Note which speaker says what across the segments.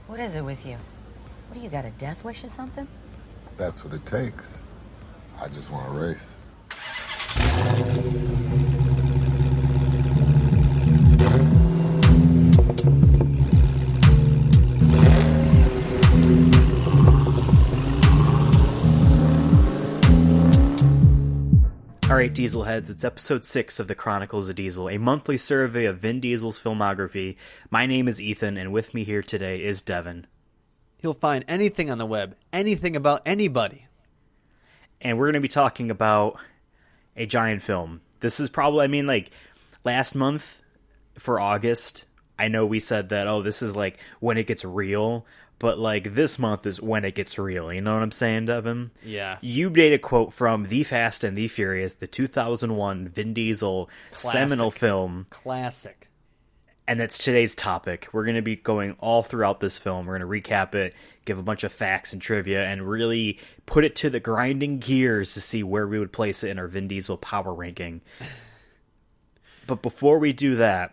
Speaker 1: What is it with you? What do you got, a death wish or something?
Speaker 2: That's what it takes. I just want to race.
Speaker 3: Alright, Diesel Heads, it's episode 6 of the Chronicles of Diesel, a monthly survey of Vin Diesel's filmography. My name is Ethan, and with me here today is Devin.
Speaker 4: He'll find anything on the web, anything about anybody.
Speaker 3: And we're going to be talking about a giant film. This is probably, last month for August, I know we said that, this is when it gets real, but this month is when it gets real. You know what I'm saying, Devin?
Speaker 4: Yeah.
Speaker 3: You made a quote from The Fast and the Furious, the 2001 Vin Diesel seminal film.
Speaker 4: Classic.
Speaker 3: And that's today's topic. We're going to be going all throughout this film. We're going to recap it, give a bunch of facts and trivia, and really put it to the grinding gears to see where we would place it in our Vin Diesel power ranking. But before we do that,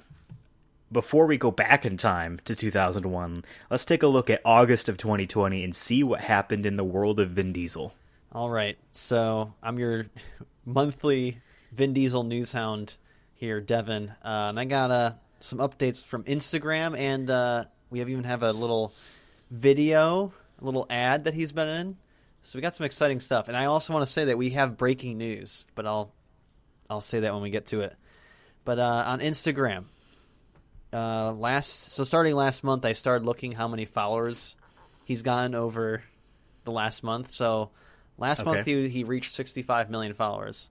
Speaker 3: before we go back in time to 2001, let's take a look at August of 2020 and see what happened in the world of Vin Diesel.
Speaker 4: All right. So I'm your monthly Vin Diesel news hound here, Devin. And I got some updates from Instagram, and we even have a little video, a little ad that he's been in. So we got some exciting stuff. And I also want to say that we have breaking news, but I'll say that when we get to it. But on Instagram, starting last month, I started looking how many followers he's gotten over the last month. So last month he reached 65 million followers.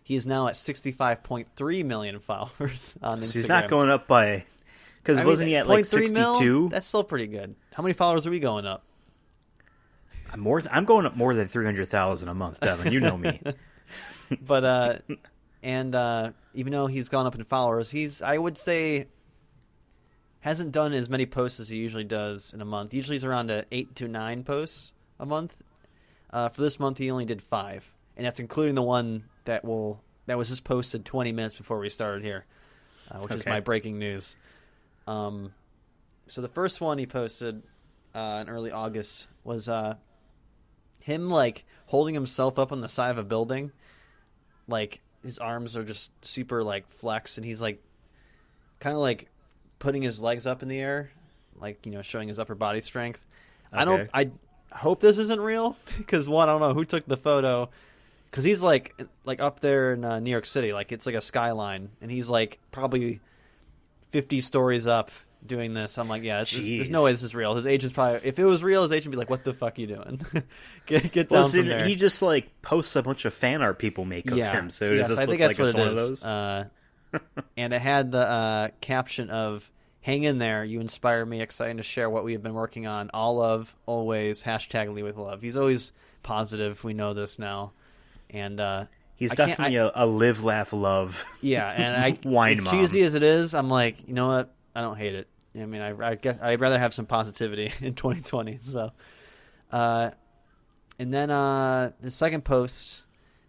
Speaker 4: He is now at 65.3 million followers on Instagram.
Speaker 3: So he's not going up by... Because wasn't he at 62?
Speaker 4: That's still pretty good. How many followers are we going up?
Speaker 3: I'm going up more than 300,000 a month, Devin. You know me.
Speaker 4: But, even though he's gone up in followers, I would say, hasn't done as many posts as he usually does in a month. Usually he's around 8 to 9 posts a month. For this month, he only did 5. And that's including the one that was just posted 20 minutes before we started here, which is my breaking news. So the first one he posted in early August was him holding himself up on the side of a building, his arms are just super flexed, and he's kind of putting his legs up in the air, showing his upper body strength.
Speaker 3: Okay.
Speaker 4: I hope this isn't real because one, I don't know who took the photo. Because he's up there in New York City, it's like a skyline, and he's probably 50 stories up doing this. I'm there's no way this is real. His agent's probably, if it was real, his agent would be like, "What the fuck are you doing? get down from there."
Speaker 3: He just posts a bunch of fan art people make of him. So does this
Speaker 4: I
Speaker 3: look
Speaker 4: think that's
Speaker 3: like
Speaker 4: what
Speaker 3: it's
Speaker 4: it
Speaker 3: one
Speaker 4: is.
Speaker 3: of those?
Speaker 4: And it had the caption of "Hang in there, you inspire me, excited to share what we have been working on. All love, always. #Lead with love." He's always positive. We know this now. And
Speaker 3: he's definitely a live, laugh, love.
Speaker 4: Yeah, and
Speaker 3: wine
Speaker 4: as
Speaker 3: mom.
Speaker 4: cheesy as it is, I'm you know what? I don't hate it. I mean, I guess I'd rather have some positivity in 2020. So, and then the second post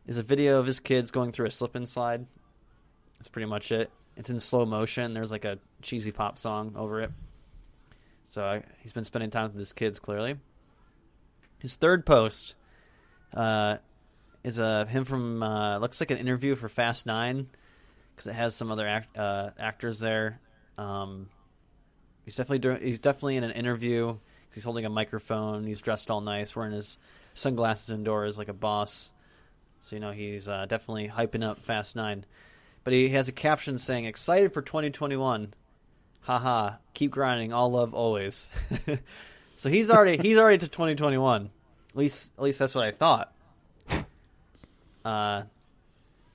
Speaker 4: is a video of his kids going through a slip and slide. That's pretty much it. It's in slow motion. There's a cheesy pop song over it. So he's been spending time with his kids, clearly. His third post is him from looks like an interview for Fast 9 because it has some other actors there. He's definitely in an interview. He's holding a microphone. He's dressed all nice, wearing his sunglasses indoors like a boss. So he's definitely hyping up Fast 9. But he has a caption saying, "Excited for 2021. Haha, keep grinding. All love always." So he's already to 2021. At least that's what I thought.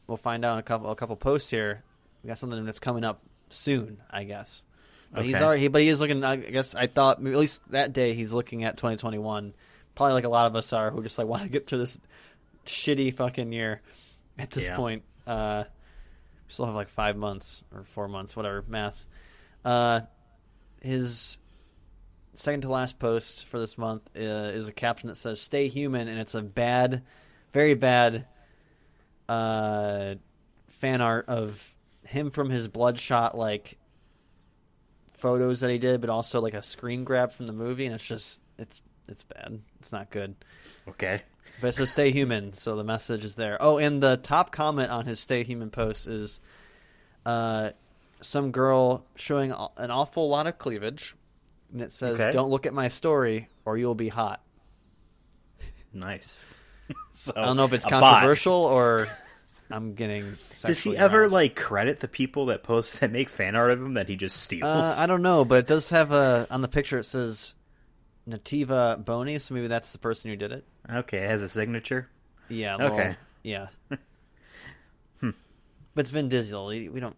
Speaker 4: We'll find out in a couple posts here. We got something that's coming up soon, I guess. But he is looking. I guess I thought at least that day he's looking at 2021. Probably like a lot of us are, who just want to get through this shitty fucking year. At this point, we still have 5 months or 4 months, whatever math. His second to last post for this month is a caption that says "Stay human," and it's a bad, very bad fan art of him from his bloodshot photos that he did, but also like a screen grab from the movie, and it's just it's bad. It's not good.
Speaker 3: Okay.
Speaker 4: But it says "Stay human," so the message is there. Oh, and the top comment on his "Stay human" post is some girl showing an awful lot of cleavage, and it says,
Speaker 3: Okay.
Speaker 4: "Don't look at my story, or you'll be hot."
Speaker 3: Nice. So,
Speaker 4: I don't know if it's
Speaker 3: a bot.
Speaker 4: controversial or I'm getting.
Speaker 3: Does he
Speaker 4: sexually
Speaker 3: ever
Speaker 4: aroused.
Speaker 3: like credit the people that make fan art of him that he just steals?
Speaker 4: I don't know, but it does have on the picture. It says Nativa Boni, so maybe that's the person who did it.
Speaker 3: Okay, it has a signature.
Speaker 4: Yeah.
Speaker 3: Okay.
Speaker 4: Yeah. But it's Vin Diesel. We don't.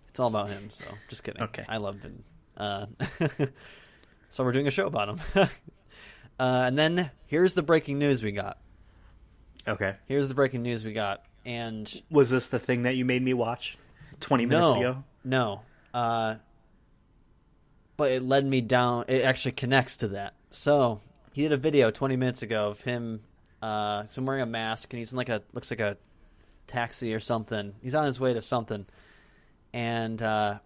Speaker 4: It's all about him. So just kidding.
Speaker 3: Okay.
Speaker 4: I love Vin. So we're doing a show about him. And then here's the breaking news we got.
Speaker 3: Okay.
Speaker 4: Here's the breaking news we got. And
Speaker 3: Was this the thing that you made me watch 20 minutes ago?
Speaker 4: No. But it led me down. It actually connects to that. So he did a video 20 minutes ago of him. So wearing a mask, and he's in looks like a taxi or something. He's on his way to something, and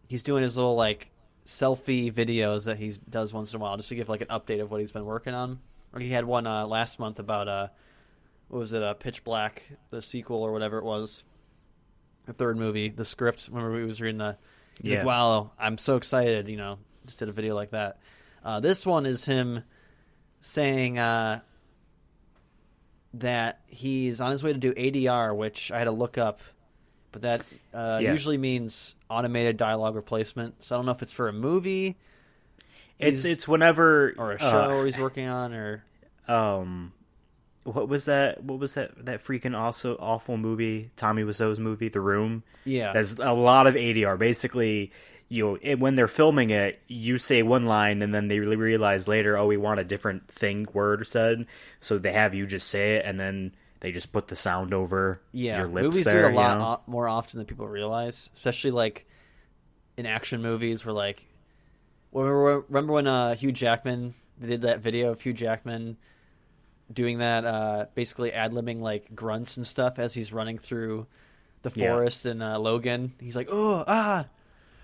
Speaker 4: he's doing his little like selfie videos that he does once in a while, just to give like an update of what he's been working on. Or he had one last month about what was it? Pitch Black, the sequel or whatever it was, the third movie, the script. Remember he was reading the. He's like, wow, I'm so excited, just did a video like that. This one is him saying that he's on his way to do ADR, which I had to look up, but that usually means automated dialogue replacement. So I don't know if it's for a movie.
Speaker 3: It's whenever...
Speaker 4: Or a show he's working on, or...
Speaker 3: What was that freaking also awful movie, Tommy Wiseau's movie, The Room?
Speaker 4: Yeah.
Speaker 3: There's a lot of ADR. Basically, when they're filming it, you say one line, and then they really realize later, we want a different word said, so they have you just say it, and then they just put the sound over your lips.
Speaker 4: Movies
Speaker 3: there,
Speaker 4: do it a lot more often than people realize, especially like in action movies where like... Remember when Hugh Jackman, they did that video of Hugh Jackman doing that, basically ad-libbing like grunts and stuff as he's running through the forest in Logan. He's like, or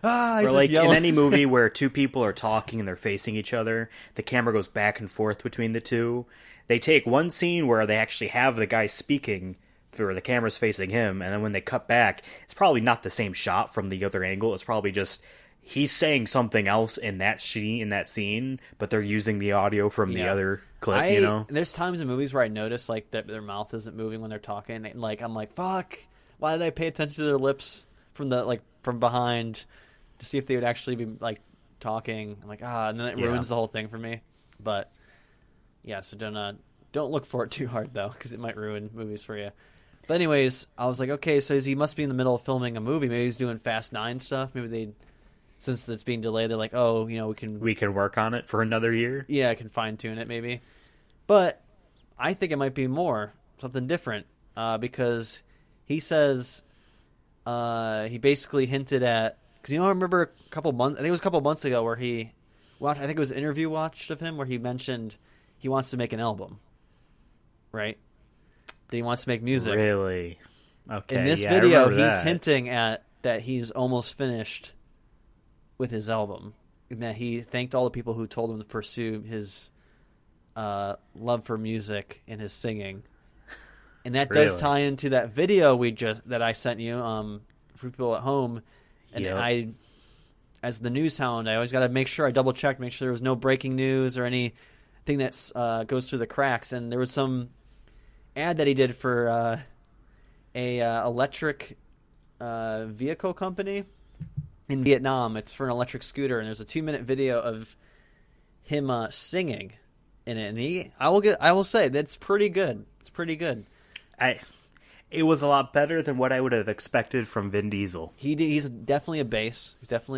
Speaker 4: like
Speaker 3: in any movie where two people are talking and they're facing each other, the camera goes back and forth between the two. They take one scene where they actually have the guy speaking through the camera's facing him, and then when they cut back, it's probably not the same shot from the other angle. It's probably just he's saying something else in that scene, but they're using the audio from the other clip.
Speaker 4: There's times in movies where I notice like that their mouth isn't moving when they're talking, and like I'm like, fuck, why did I pay attention to their lips from behind to see if they would actually be like talking? I'm like, and then it ruins the whole thing for me. But so don't look for it too hard though, because it might ruin movies for you. But anyways, I was like, okay, so he must be in the middle of filming a movie. Maybe he's doing Fast 9 stuff. Maybe since it's being delayed, they're like, we can
Speaker 3: work on it for another year.
Speaker 4: Yeah, I can fine tune it maybe. But I think it might be something different, because he says he basically hinted at, because I remember a couple months ago where he watched, I think it was an interview watched of him where he mentioned he wants to make an album, right? That he wants to make music.
Speaker 3: Really? Okay.
Speaker 4: In this video, he's hinting at that he's almost finished with his album, and that he thanked all the people who told him to pursue his love for music and his singing, and that does tie into that video that I sent you for people at home. And I, as the news hound, I always got to make sure I double check, make sure there was no breaking news or anything that goes through the cracks. And there was some ad that he did for a electric vehicle company in Vietnam. It's for an electric scooter, and there's a 2-minute video of him singing in it. And I will say that's pretty good. It's pretty good.
Speaker 3: It was a lot better than what I would have expected from Vin Diesel.
Speaker 4: He's definitely a bass. But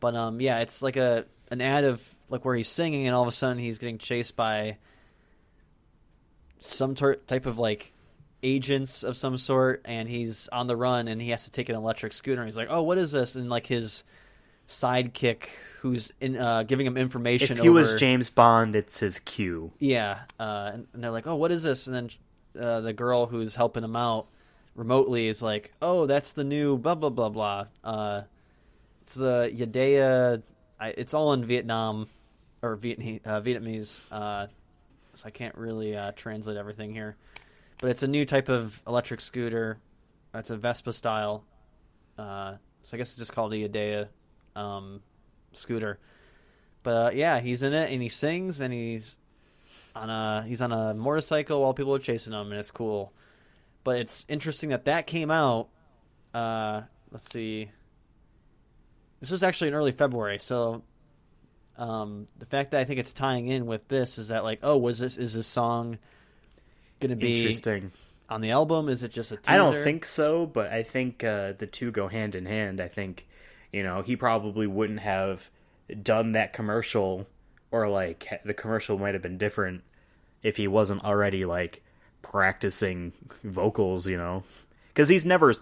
Speaker 4: it's like an ad of like where he's singing, and all of a sudden he's getting chased by some type of like agents of some sort, and he's on the run, and he has to take an electric scooter, and he's like, what is this? And like his sidekick who's giving him information.
Speaker 3: If he was James Bond, it's his cue.
Speaker 4: Yeah. And they're like, what is this? And then the girl who's helping him out remotely is like, that's the new blah, blah, blah, blah. It's the Yadea. It's all in Vietnam or Vietnamese, so I can't really translate everything here. But it's a new type of electric scooter. It's a Vespa style. So I guess it's just called a Yadea scooter. But yeah, he's in it and he sings and he's on a motorcycle while people are chasing him, and it's cool. But it's interesting that came out. Let's see. This was actually in early February, so the fact that I think it's tying in with this is that like, oh, is this song going to be
Speaker 3: interesting
Speaker 4: on the album? Is it just a teaser?
Speaker 3: I don't think so, but I think the two go hand in hand. I think, he probably wouldn't have done that commercial, or like the commercial might have been different if he wasn't already like practicing vocals, because he's never.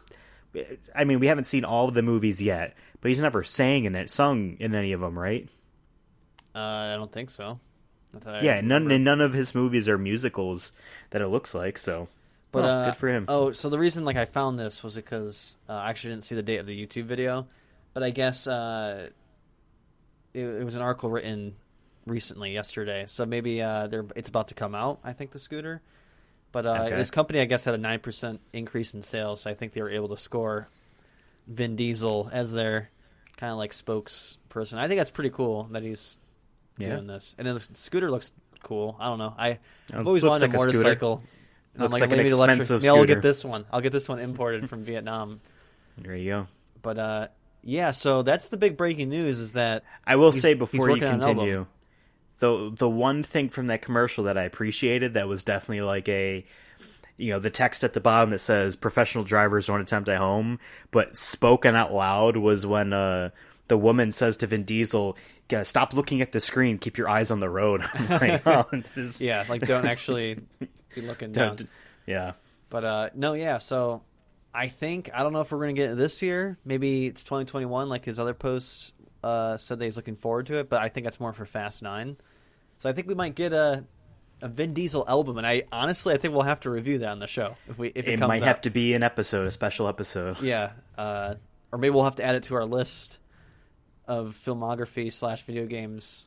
Speaker 3: I mean, we haven't seen all of the movies yet, but he's never sung in any of them, right?
Speaker 4: I don't think so.
Speaker 3: Yeah, none of his movies are musicals that it looks like. So, but good for him.
Speaker 4: Oh, so the reason I found this was because I actually didn't see the date of the YouTube video, but I guess it was an article written recently, yesterday. So maybe it's about to come out. I think the scooter. But this company, I guess, had a 9% increase in sales, so I think they were able to score Vin Diesel as their kind of like spokesperson. I think that's pretty cool that he's doing this. And then the scooter looks cool. I don't know. I've always wanted a motorcycle. And
Speaker 3: looks
Speaker 4: I'm
Speaker 3: like an
Speaker 4: maybe
Speaker 3: expensive
Speaker 4: maybe I'll
Speaker 3: scooter.
Speaker 4: get this one. I'll get this one imported from Vietnam.
Speaker 3: There you go.
Speaker 4: But yeah, so that's the big breaking news is that
Speaker 3: I will say before you
Speaker 4: working on an album.
Speaker 3: continue, the one thing from that commercial that I appreciated that was definitely like the text at the bottom that says professional drivers don't attempt at home, but spoken out loud was when the woman says to Vin Diesel, stop looking at the screen, keep your eyes on the road. I'm like, oh,
Speaker 4: yeah, like don't actually be looking down.
Speaker 3: Yeah.
Speaker 4: But no, yeah, so I don't know if we're going to get it this year. Maybe it's 2021 like his other posts said that he's looking forward to it, but I think that's more for Fast 9. So I think we might get a Vin Diesel album, and I think we'll have to review that on the show if it comes
Speaker 3: might
Speaker 4: out.
Speaker 3: have to be an episode, a special episode.
Speaker 4: Yeah, or maybe we'll have to add it to our list of filmography / video games,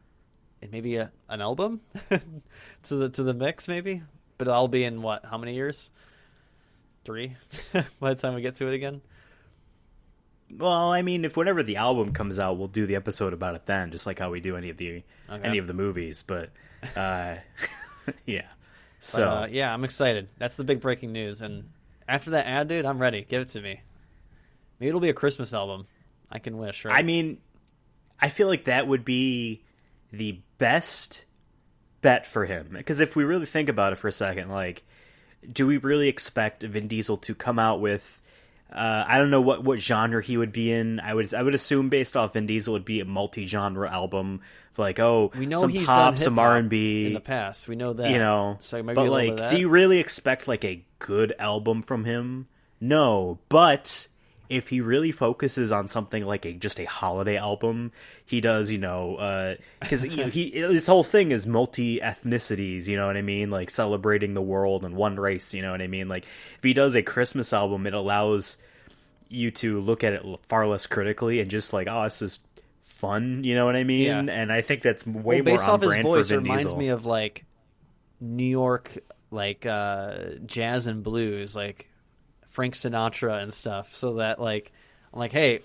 Speaker 4: and maybe an album to the mix, maybe. But I'll be in how many years? 3 by the time we get to it again.
Speaker 3: Well, I mean, if whenever the album comes out, we'll do the episode about it then, just like how we do any of the movies. But yeah. So
Speaker 4: but, yeah, I'm excited. That's the big breaking news. And after that ad, dude, I'm ready. Give it to me. Maybe it'll be a Christmas album. I can wish, right?
Speaker 3: I mean, I feel like that would be the best bet for him, because if we really think about it for a second, like, do we really expect Vin Diesel to come out with? I don't know what genre he would be in. I would assume based off Vin Diesel would be a multi-genre album, like
Speaker 4: we know
Speaker 3: some
Speaker 4: he's
Speaker 3: pop,
Speaker 4: done
Speaker 3: some
Speaker 4: hip-hop
Speaker 3: R&B
Speaker 4: in the past. We know that, so maybe
Speaker 3: but
Speaker 4: a little
Speaker 3: like,
Speaker 4: bit of that.
Speaker 3: do you really expect like a good album from him? No, but if he really focuses on something like just a holiday album, he does, because his whole thing is multi-ethnicities, you know what I mean? Like celebrating the world and one race, you know what I mean? Like if he does a Christmas album, it allows you to look at it far less critically and just like, oh, this is fun, you know what I mean?
Speaker 4: Yeah.
Speaker 3: And I think that's way more
Speaker 4: based
Speaker 3: on
Speaker 4: off his
Speaker 3: brand
Speaker 4: voice,
Speaker 3: for Vin
Speaker 4: it reminds
Speaker 3: Diesel.
Speaker 4: me of like New York, like jazz and blues, like Frank Sinatra and stuff. So that like, I'm like, hey,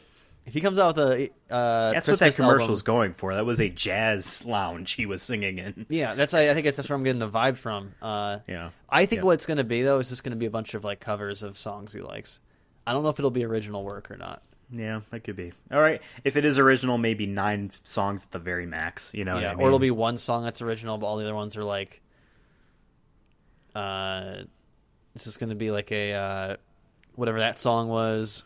Speaker 4: if he comes out with a
Speaker 3: that's
Speaker 4: Christmas
Speaker 3: what that commercial's
Speaker 4: album,
Speaker 3: going for. That was a jazz lounge he was singing in.
Speaker 4: yeah, I think that's where I'm getting the vibe from.
Speaker 3: Yeah,
Speaker 4: I think what it's going to be though is just going to be a bunch of like covers of songs he likes. I don't know if it'll be original work or not.
Speaker 3: Yeah, that could be. All right, if it is original, maybe 9 songs at the very max. You know what I mean?
Speaker 4: Or it'll be one song that's original, but all the other ones are like. This is going to be like a whatever that song was.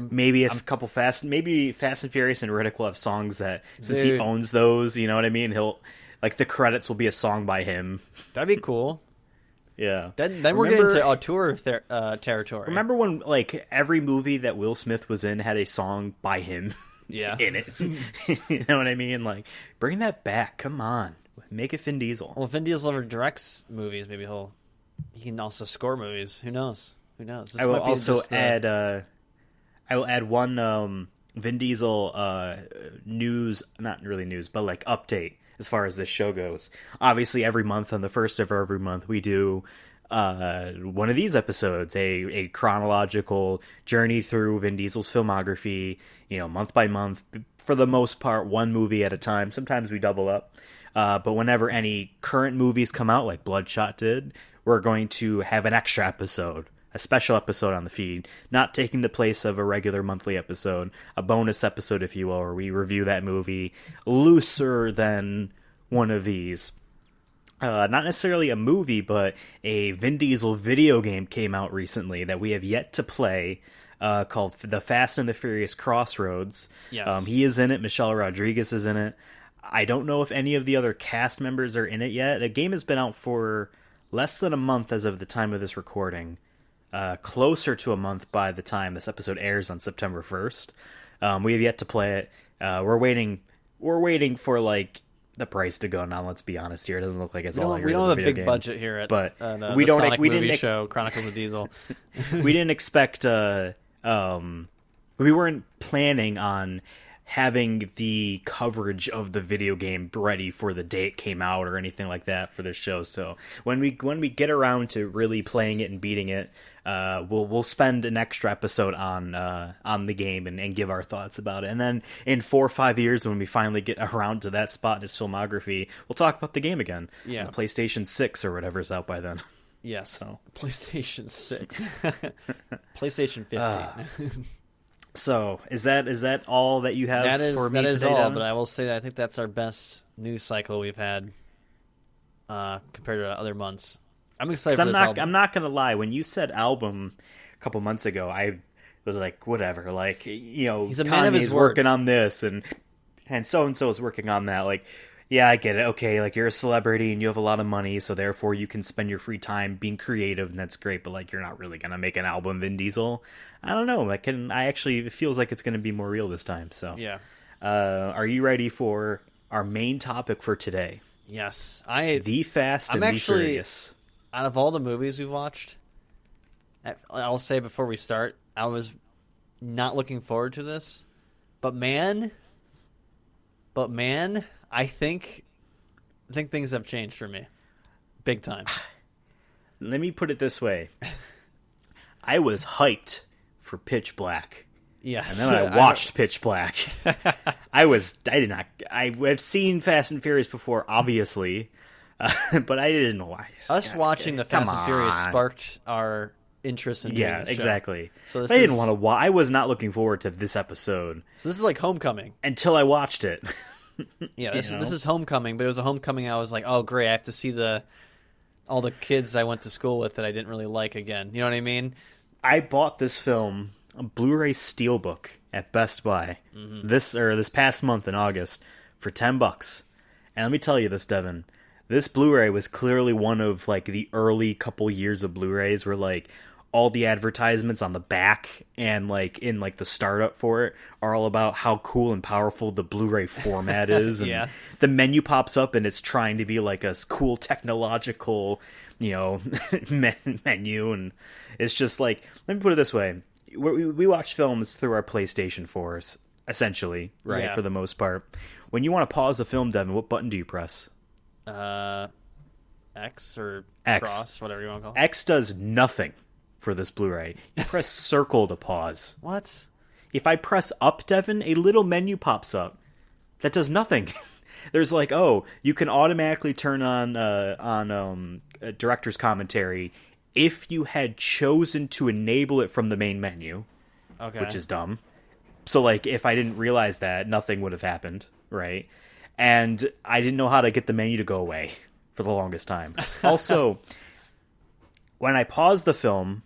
Speaker 3: Maybe couple maybe Fast and Furious and Riddick will have songs that, since he
Speaker 4: Dude.
Speaker 3: owns those, you know what I mean? He'll like the credits will be a song by him.
Speaker 4: That'd be cool.
Speaker 3: Yeah.
Speaker 4: Then we're getting into auteur territory.
Speaker 3: Remember when like every movie that Will Smith was in had a song by him?
Speaker 4: Yeah.
Speaker 3: In it. You know what I mean? Like, bring that back. Come on. Make it Vin Diesel.
Speaker 4: Well, if Vin Diesel ever directs movies, maybe he can also score movies. Who knows? This
Speaker 3: I will
Speaker 4: might be
Speaker 3: also
Speaker 4: just
Speaker 3: add I will add one Vin Diesel news, not really news, but like update as far as this show goes. Obviously, every month on the first of every month, we do one of these episodes, a chronological journey through Vin Diesel's filmography, month by month. For the most part, one movie at a time. Sometimes we double up. But whenever any current movies come out, like Bloodshot did, we're going to have an extra episode, a special episode on the feed, not taking the place of a regular monthly episode, a bonus episode, if you will, where we review that movie looser than one of these. Not necessarily a movie, but a Vin Diesel video game came out recently that we have yet to play, called The Fast and the Furious Crossroads.
Speaker 4: Yes.
Speaker 3: He is in it. Michelle Rodriguez is in it. I don't know if any of the other cast members are in it yet. The game has been out for less than a month as of the time of this recording. Closer to a month by the time this episode airs on September 1st. We have yet to play it. We're waiting for like the price to go down. Let's be honest here. It doesn't look like it's all.
Speaker 4: We don't have a big budget here at
Speaker 3: but
Speaker 4: we don't Sonic movie show Chronicles of Diesel.
Speaker 3: We didn't expect. We weren't planning on having the coverage of the video game ready for the day it came out or anything like that for this show. So when we get around to really playing it and beating it, we'll spend an extra episode on the game and give our thoughts about it. And then in 4 or 5 years, when we finally get around to that spot in his filmography, we'll talk about the game again.
Speaker 4: Yeah,
Speaker 3: the PlayStation 6 or whatever's out by then.
Speaker 4: Yes,
Speaker 3: so.
Speaker 4: PlayStation 6, PlayStation 15.
Speaker 3: So is that all that you have for me today?
Speaker 4: That is all,
Speaker 3: Devin?
Speaker 4: but I will say that I think that's our best news cycle we've had compared to other months. I'm excited for this album. I'm
Speaker 3: not going to lie. When you said album a couple months ago, I was like, whatever. Like,
Speaker 4: he's a man of his
Speaker 3: Kanye's
Speaker 4: word.
Speaker 3: working on this, and so-and-so is working on that. Like, yeah, I get it. Okay, like, you're a celebrity and you have a lot of money, so therefore you can spend your free time being creative, and that's great, but, like, you're not really going to make an album, Vin Diesel. I don't know. It feels like it's going to be more real this time, so.
Speaker 4: Yeah.
Speaker 3: Are you ready for our main topic for today?
Speaker 4: Yes.
Speaker 3: The Fast and the Furious.
Speaker 4: Out of all the movies we've watched, I'll say before we start, I was not looking forward to this, but man, I think things have changed for me, big time.
Speaker 3: Let me put it this way: I was hyped for Pitch Black.
Speaker 4: Yes,
Speaker 3: and then I watched Pitch Black. I've seen Fast and Furious before, obviously, but I didn't know why.
Speaker 4: Us watching the Fast and Furious sparked our interest in doing this show.
Speaker 3: Exactly.
Speaker 4: So
Speaker 3: I didn't want to watch. I was not looking forward to this episode.
Speaker 4: So this is like Homecoming
Speaker 3: until I watched it.
Speaker 4: Yeah, this is Homecoming, but it was a Homecoming I was like, oh great, I have to see all the kids I went to school with that I didn't really like again. You know what I mean?
Speaker 3: I bought this film, a Blu-ray Steelbook at Best Buy this past month in August for $10. And let me tell you this, Devin, this Blu-ray was clearly one of like the early couple years of Blu-rays where like all the advertisements on the back and like in like the startup for it are all about how cool and powerful the Blu-ray format is. And
Speaker 4: yeah.
Speaker 3: The menu pops up and it's trying to be like a cool technological, menu. And it's just like, let me put it this way. We watch films through our PlayStation 4s, essentially, right?
Speaker 4: Yeah.
Speaker 3: For the most part. When you want to pause a film, Devin, what button do you press?
Speaker 4: X or
Speaker 3: X.
Speaker 4: cross, whatever you want to call it.
Speaker 3: X does nothing for this Blu-ray. You press circle to pause.
Speaker 4: What?
Speaker 3: If I press up, Devin, a little menu pops up that does nothing. There's like, oh, you can automatically turn on director's commentary if you had chosen to enable it from the main menu,
Speaker 4: okay,
Speaker 3: which is dumb. So like, if I didn't realize that, nothing would have happened, right? And I didn't know how to get the menu to go away for the longest time. Also, when I pause the film,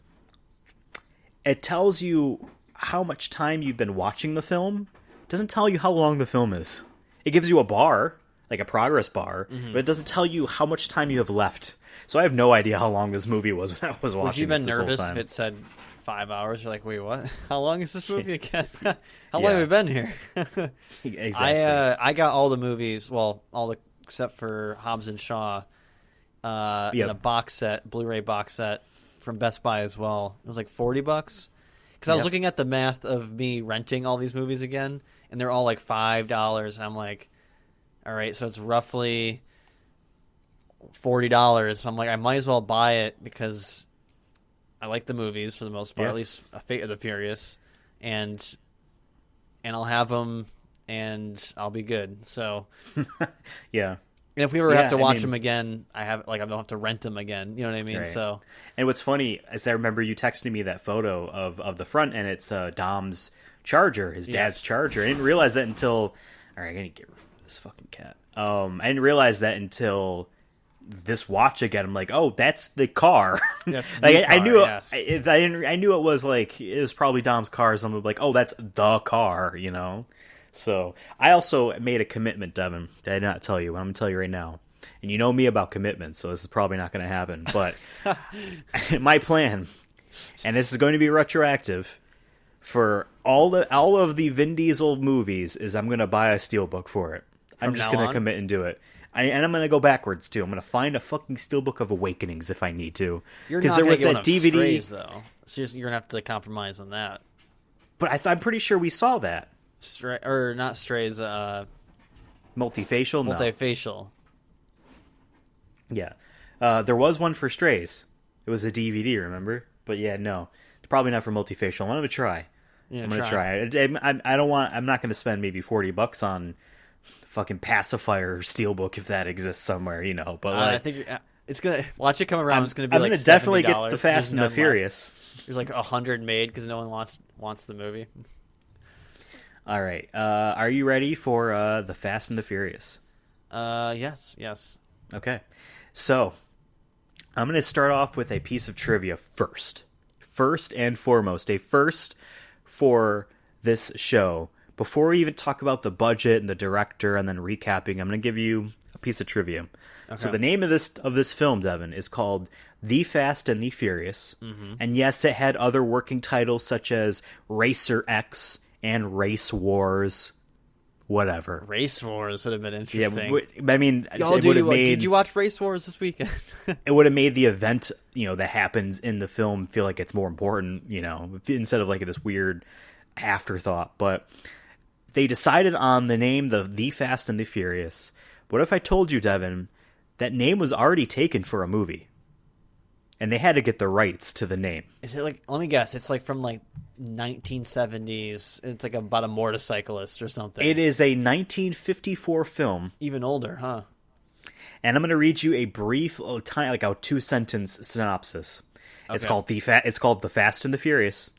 Speaker 3: it tells you how much time you've been watching the film. It doesn't tell you how long the film is. It gives you a bar, like a progress bar, but it doesn't tell you how much time you have left. So I have no idea how long this movie was when I was watching it.
Speaker 4: Would you have been
Speaker 3: this whole
Speaker 4: nervous
Speaker 3: time.
Speaker 4: if it said 5 hours? You're like, wait, what? How long is this movie again? How long have we been here?
Speaker 3: Exactly.
Speaker 4: I got all the movies, except for Hobbs and Shaw, in a box set, Blu-ray box set from Best Buy as well. It was like $40. Because Because I was looking at the math of me renting all these movies again, and they're all like $5, and I'm like, all right, so it's roughly $40. So I'm like, I might as well buy it because I like the movies for the most part, at least Fate of the Furious, and I'll have them, and I'll be good. So
Speaker 3: yeah.
Speaker 4: And if we ever have to watch them again, I don't have to rent them again. You know what I mean?
Speaker 3: Right.
Speaker 4: So,
Speaker 3: and what's funny is I remember you texting me that photo of the front, and it's Dom's Charger, his dad's Charger. I didn't realize that until, all right, I gotta get rid of this fucking cat. I didn't realize that until this watch again. I'm like, oh, that's the car.
Speaker 4: That's
Speaker 3: like
Speaker 4: the
Speaker 3: I
Speaker 4: car,
Speaker 3: knew
Speaker 4: yes.
Speaker 3: I knew it was like it was probably Dom's car. So I'm like, oh, that's the car, you know. So I also made a commitment, Devin, that I did not tell you, but I'm going to tell you right now. And you know me about commitments, so this is probably not going to happen. But my plan, and this is going to be retroactive, for all of the Vin Diesel movies is I'm going to buy a steelbook for it. I'm just going to commit and do it. And I'm going to go backwards, too. I'm going to find a fucking steelbook of Awakenings if I need to.
Speaker 4: Because there was that DVD. Strays, though. So you're going to have to compromise on that.
Speaker 3: But I'm pretty sure we saw that.
Speaker 4: Or not Strays,
Speaker 3: Multifacial?
Speaker 4: Multifacial.
Speaker 3: No. Yeah. There was one for Strays. It was a DVD, remember? But yeah, no. Probably not for Multifacial. I'm going to try.
Speaker 4: Yeah,
Speaker 3: I'm going to try. I'm not going to spend maybe $40 on fucking Pacifier or Steelbook if that exists somewhere, you know. But
Speaker 4: I think it's going to... Watch it come around. It's going to be like $70.
Speaker 3: I'm going to definitely get the Fast and the Furious.
Speaker 4: There's like 100 made because no one wants the movie.
Speaker 3: All right. Are you ready for the Fast and the Furious?
Speaker 4: Yes.
Speaker 3: Okay. So, I'm going to start off with a piece of trivia first. First and foremost. A first for this show. Before we even talk about the budget and the director and then recapping, I'm going to give you a piece of trivia. Okay. So the name of this film, Devin, is called The Fast and the Furious. Mm-hmm. And yes, it had other working titles such as Racer X and Race Wars, whatever.
Speaker 4: Race Wars would have been interesting.
Speaker 3: Yeah, I mean,
Speaker 4: did you watch Race Wars this weekend?
Speaker 3: It would have made the event, that happens in the film feel like it's more important, instead of like this weird afterthought. But they decided on the name, the Fast and the Furious. What if I told you, Devin, that name was already taken for a movie? And they had to get the rights to the name.
Speaker 4: Is it like, let me guess, it's like from like 1970s. It's like about a motorcyclist or something.
Speaker 3: It is a 1954 film.
Speaker 4: Even older, huh?
Speaker 3: And I'm going to read you a brief, tiny, like a 2-sentence synopsis. Okay. It's called The Fast and the Furious.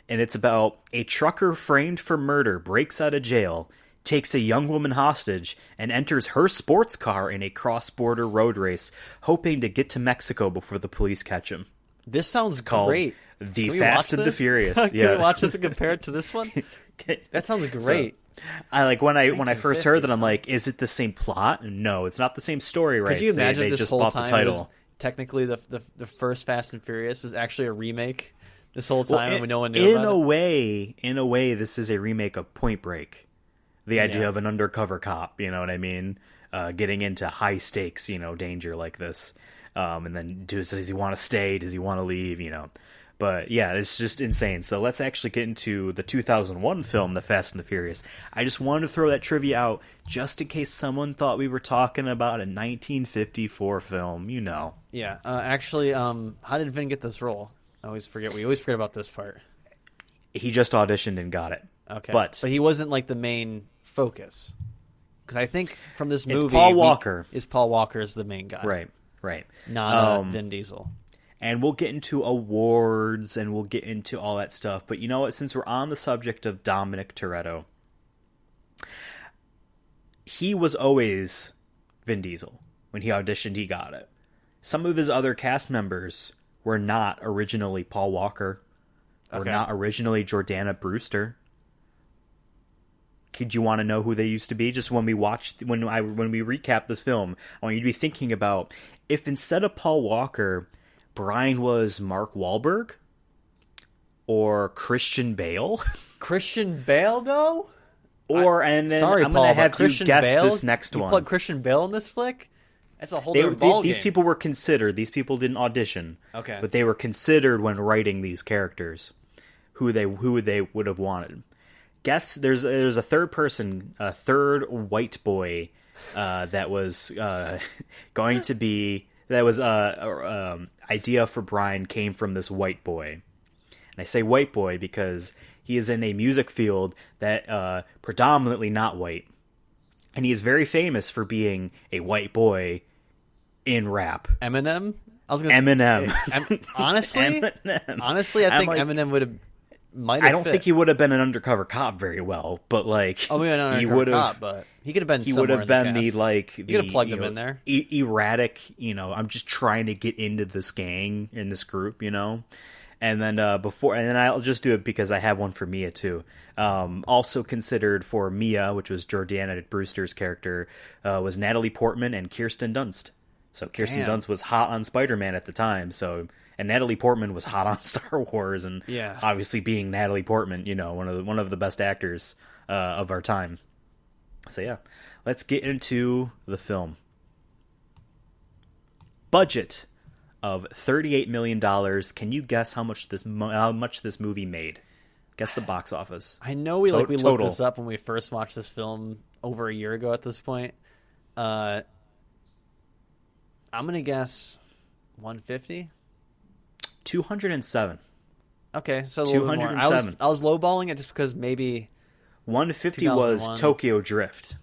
Speaker 3: And it's about a trucker framed for murder breaks out of jail, takes a young woman hostage, and enters her sports car in a cross-border road race, hoping to get to Mexico before the police catch him.
Speaker 4: This sounds great.
Speaker 3: The Fast and the Furious.
Speaker 4: Can we watch this and compare it to this one? That sounds great.
Speaker 3: So, I like when I first heard that, I'm like, is it the same plot? No, it's not the same story, right?
Speaker 4: Could you imagine
Speaker 3: they
Speaker 4: this
Speaker 3: just
Speaker 4: whole
Speaker 3: bought
Speaker 4: time
Speaker 3: the title.
Speaker 4: Technically the first Fast and Furious is actually a remake this whole time, and no one knew about it?
Speaker 3: In a way, this is a remake of Point Break. The idea of an undercover cop, you know what I mean? Getting into high stakes, danger like this. And then does he want to stay? Does he want to leave? But yeah, it's just insane. So let's actually get into the 2001 film, The Fast and the Furious. I just wanted to throw that trivia out just in case someone thought we were talking about a 1954 film,
Speaker 4: Yeah, actually, how did Vin get this role? We always forget about this part.
Speaker 3: He just auditioned and got it.
Speaker 4: Okay. But he wasn't like the main focus. Because I think from this movie...
Speaker 3: It's Paul Walker.
Speaker 4: Paul Walker is the main guy.
Speaker 3: Right.
Speaker 4: Not Vin Diesel.
Speaker 3: And we'll get into awards and we'll get into all that stuff. But you know what? Since we're on the subject of Dominic Toretto, he was always Vin Diesel. When he auditioned, he got it. Some of his other cast members were not originally Paul Walker. Or not originally Jordana Brewster. Did you want to know who they used to be? Just when we recap this film, I want you to be thinking about if instead of Paul Walker, Brian was Mark Wahlberg or Christian Bale.
Speaker 4: Christian Bale, though?
Speaker 3: I'm going to have you guess this next one.
Speaker 4: You plug Christian Bale in this flick? That's a whole different ballgame.
Speaker 3: These people were considered. These people didn't audition.
Speaker 4: Okay.
Speaker 3: But they were considered when writing these characters. who they would have wanted. Guess there's a third person, a third white boy that was going to be that was idea for Brian came from this white boy. And I say white boy because he is in a music field that predominantly not white. And he is very famous for being a white boy in rap.
Speaker 4: Eminem? I was
Speaker 3: going to
Speaker 4: say honestly, Eminem. Honestly, I think Eminem would have
Speaker 3: I don't think he would have been an undercover cop very well, but like
Speaker 4: he would have. But he could have been.
Speaker 3: He would have been
Speaker 4: the
Speaker 3: you
Speaker 4: could have plugged him in there.
Speaker 3: Erratic. I'm just trying to get into this gang in this group. And then I'll just do it because I have one for Mia too. Also considered for Mia, which was Jordana Brewster's character, was Natalie Portman and Kirsten Dunst. So Kirsten Dunst was hot on Spider-Man at the time. And Natalie Portman was hot on Star Wars, and obviously being Natalie Portman, one of the best actors of our time. So yeah, let's get into the film. Budget of $38 million. Can you guess how much this movie made? Guess the box office.
Speaker 4: I know we looked this up when we first watched this film over a year ago at this point. I'm gonna guess 150.
Speaker 3: 207.
Speaker 4: Okay, so a little bit more. I was lowballing it just because maybe
Speaker 3: 150 was Tokyo Drift,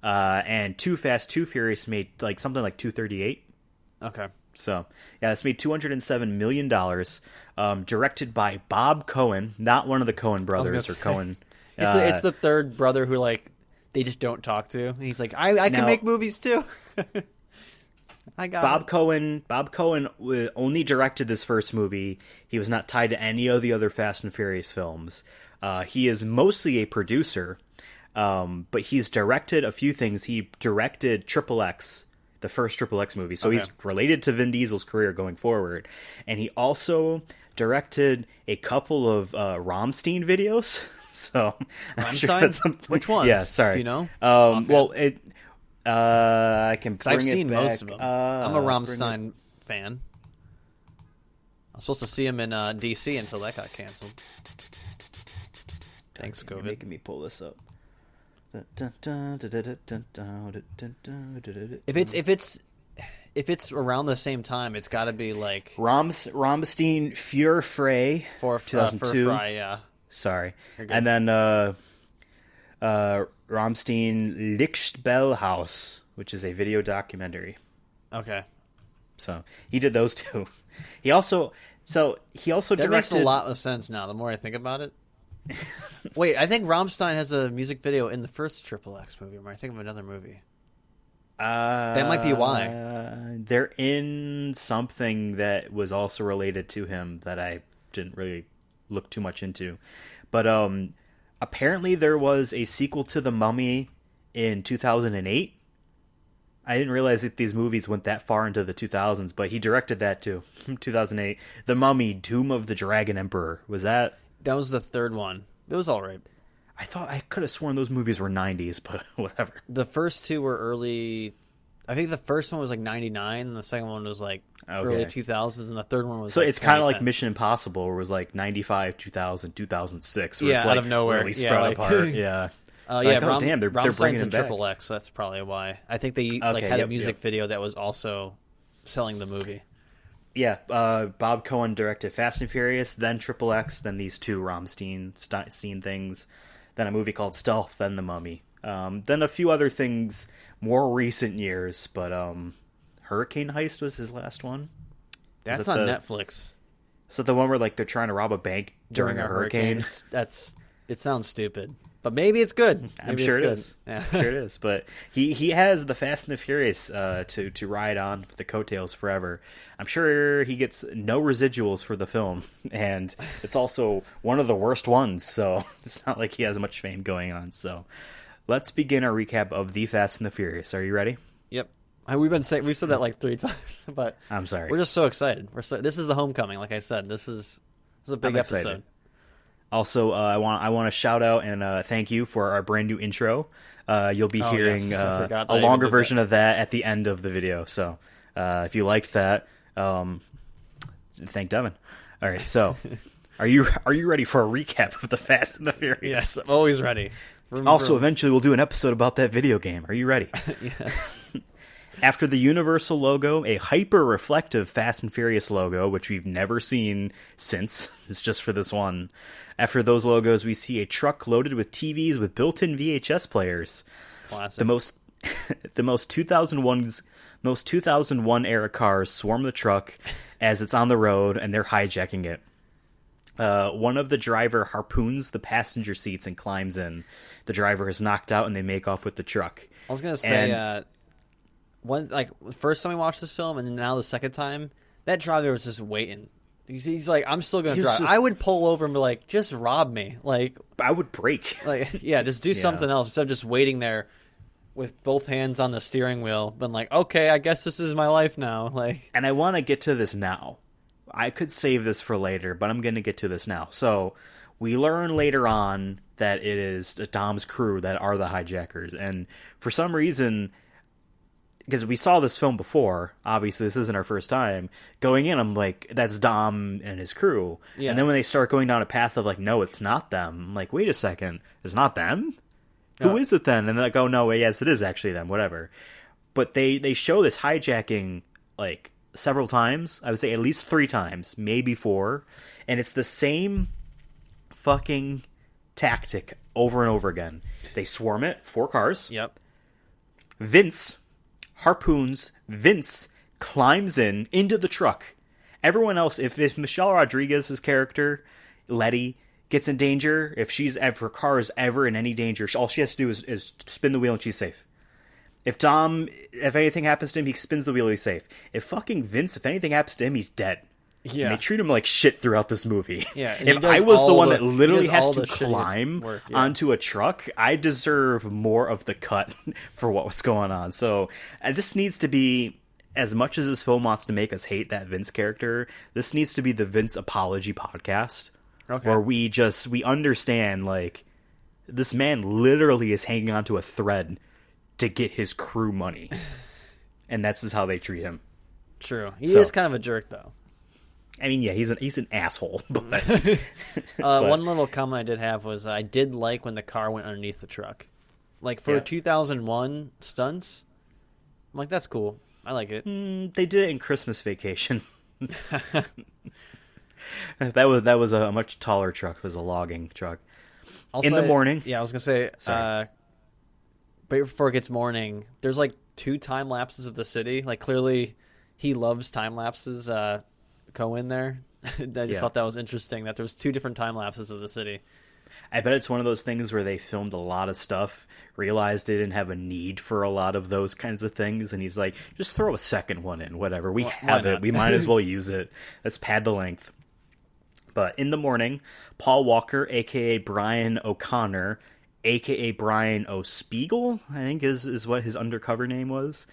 Speaker 3: and Too Fast, Too Furious made something like 238.
Speaker 4: Okay,
Speaker 3: so yeah, this made $207 million. Directed by Bob Cohen, not one of the Coen brothers or Cohen.
Speaker 4: It's the third brother who they just don't talk to. And he's like, I can make movies too. Bob Cohen only directed this first movie. He was not tied to any of the other Fast and Furious films. He is mostly a producer, but he's directed a few things. He directed Triple X, the first Triple X movie, so he's related to Vin Diesel's career going forward. And he also directed a couple of Rammstein videos. So I'm sure that's which ones?
Speaker 3: Yeah, sorry.
Speaker 4: Do you know?
Speaker 3: I can bring
Speaker 4: I've seen
Speaker 3: it back.
Speaker 4: most of them. I'm a Rammstein fan. I was supposed to see him in DC until that got canceled. Thanks, COVID.
Speaker 3: You're making me pull this up.
Speaker 4: If it's around the same time, it's got to be like
Speaker 3: Rammstein Für Frei
Speaker 4: for
Speaker 3: 2002.
Speaker 4: For Frei, yeah.
Speaker 3: Sorry, and then Rammstein Lichtspielhaus, which is a video documentary.
Speaker 4: Okay.
Speaker 3: So he did those two. He also directed.
Speaker 4: That makes a lot of sense now. The more I think about it. Wait, I think Rammstein has a music video in the first Triple X movie. Or am I thinking of another movie? That might be why.
Speaker 3: They're in something that was also related to him that I didn't really look too much into, but apparently there was a sequel to The Mummy in 2008. I didn't realize that these movies went that far into the 2000s, but he directed that too. 2008. The Mummy, Tomb of the Dragon Emperor. That
Speaker 4: was the third one. It was all right.
Speaker 3: I could have sworn those movies were 90s, but whatever.
Speaker 4: The first two were early. I think the first one was 99, and the second one was early 2000s, and the third one was.
Speaker 3: So it's kind of like Mission Impossible, where it was 95, 2000 2006. Where it's
Speaker 4: out of nowhere,
Speaker 3: really spread apart. Yeah. Damn, they're bringing it back.
Speaker 4: Triple X. That's probably why. I think they had a music video that was also selling the movie.
Speaker 3: Yeah, Bob Cohen directed Fast and Furious, then Triple X, then these two Rammstein things, then a movie called Stealth, then The Mummy, then a few other things more recent years. But Hurricane Heist was his last one.
Speaker 4: That's on Netflix.
Speaker 3: So the one where they're trying to rob a bank during a hurricane.
Speaker 4: It sounds stupid. But maybe it's good. Maybe
Speaker 3: I'm sure it is.
Speaker 4: Yeah.
Speaker 3: I'm sure it is. But he has the Fast and the Furious to ride on the coattails forever. I'm sure he gets no residuals for the film, and it's also one of the worst ones. So it's not like he has much fame going on. So let's begin our recap of the Fast and the Furious. Are you ready?
Speaker 4: Yep. We've said that 3 times, but
Speaker 3: I'm sorry.
Speaker 4: We're just so excited. This is the homecoming. Like I said, this is a big episode.
Speaker 3: Also, I want to shout out and thank you for our brand new intro. You'll be hearing a longer version of that at the end of the video. So if you liked that, thank Devin. All right, so Are you ready for a recap of the Fast and the Furious?
Speaker 4: Yes, I'm always ready.
Speaker 3: Also, eventually we'll do an episode about that video game. Are you ready?
Speaker 4: Yes.
Speaker 3: After the Universal logo, a hyper-reflective Fast and Furious logo, which we've never seen since. It's just for this one. After those logos, we see a truck loaded with TVs with built-in VHS players.
Speaker 4: Classic.
Speaker 3: The most 2001 era cars swarm the truck as it's on the road, and they're hijacking it. One of the driver harpoons the passenger seats and climbs in. The driver is knocked out, and they make off with the truck.
Speaker 4: I was gonna say, first time we watched this film, and now the second time, that driver was just waiting. He's like, I'm still gonna drive. I would pull over and be like, just rob me. Like,
Speaker 3: I would brake.
Speaker 4: Like, yeah, just do something else instead of just waiting there with both hands on the steering wheel. Been like, okay, I guess this is my life now. Like,
Speaker 3: and I want to get to this now. I could save this for later, but I'm going to get to this now. So we learn later on that it is Dom's crew that are the hijackers. And for some reason, because we saw this film before, obviously this isn't our first time, going in, I'm like, that's Dom and his crew. Yeah. And then when they start going down a path of like, no, it's not them. I'm like, wait a second, it's not them? Who is it then? And they're like, oh, no, yes, it is actually them, whatever. But they show this hijacking, like, several times. I would say at least 3 times, maybe 4. And it's the same fucking tactic over and over again. They swarm it, 4 cars.
Speaker 4: Yep.
Speaker 3: Vince harpoons. Vince climbs into the truck. Everyone else, if Michelle Rodriguez's character, Letty, gets in danger, if her car is ever in any danger, all she has to do is spin the wheel and she's safe. If anything happens to him, he spins the wheel, he's safe. If anything happens to him, he's dead. Yeah. And they treat him like shit throughout this movie.
Speaker 4: Yeah.
Speaker 3: If I was the one that literally has to climb onto a truck, I deserve more of the cut for what was going on. So this needs to be, as much as this film wants to make us hate that Vince character, this needs to be the Vince apology podcast. Okay. Where we understand, like, this man literally is hanging onto a thread to get his crew money. And that's just how they treat him.
Speaker 4: True. He is kind of a jerk, though.
Speaker 3: I mean, yeah, he's an asshole. But,
Speaker 4: one little comment I did have was I did like when the car went underneath the truck. Like, for 2001 stunts, I'm like, that's cool. I like it.
Speaker 3: They did it in Christmas Vacation. That was a much taller truck. It was a logging truck. The morning.
Speaker 4: Yeah, I was going to say, but before it gets morning, there's like 2 time lapses of the city. Like, clearly he loves time lapses. Cohen there. I just thought that was interesting that there was 2 different time lapses of the city.
Speaker 3: I bet it's one of those things where they filmed a lot of stuff, realized they didn't have a need for a lot of those kinds of things, and he's like, just throw a second one in, whatever. We have it. We might as well use it. Let's pad the length. But in the morning, Paul Walker, a.k.a. Brian O'Connor, a.k.a. Brian O'Spiegel, I think is what his undercover name was,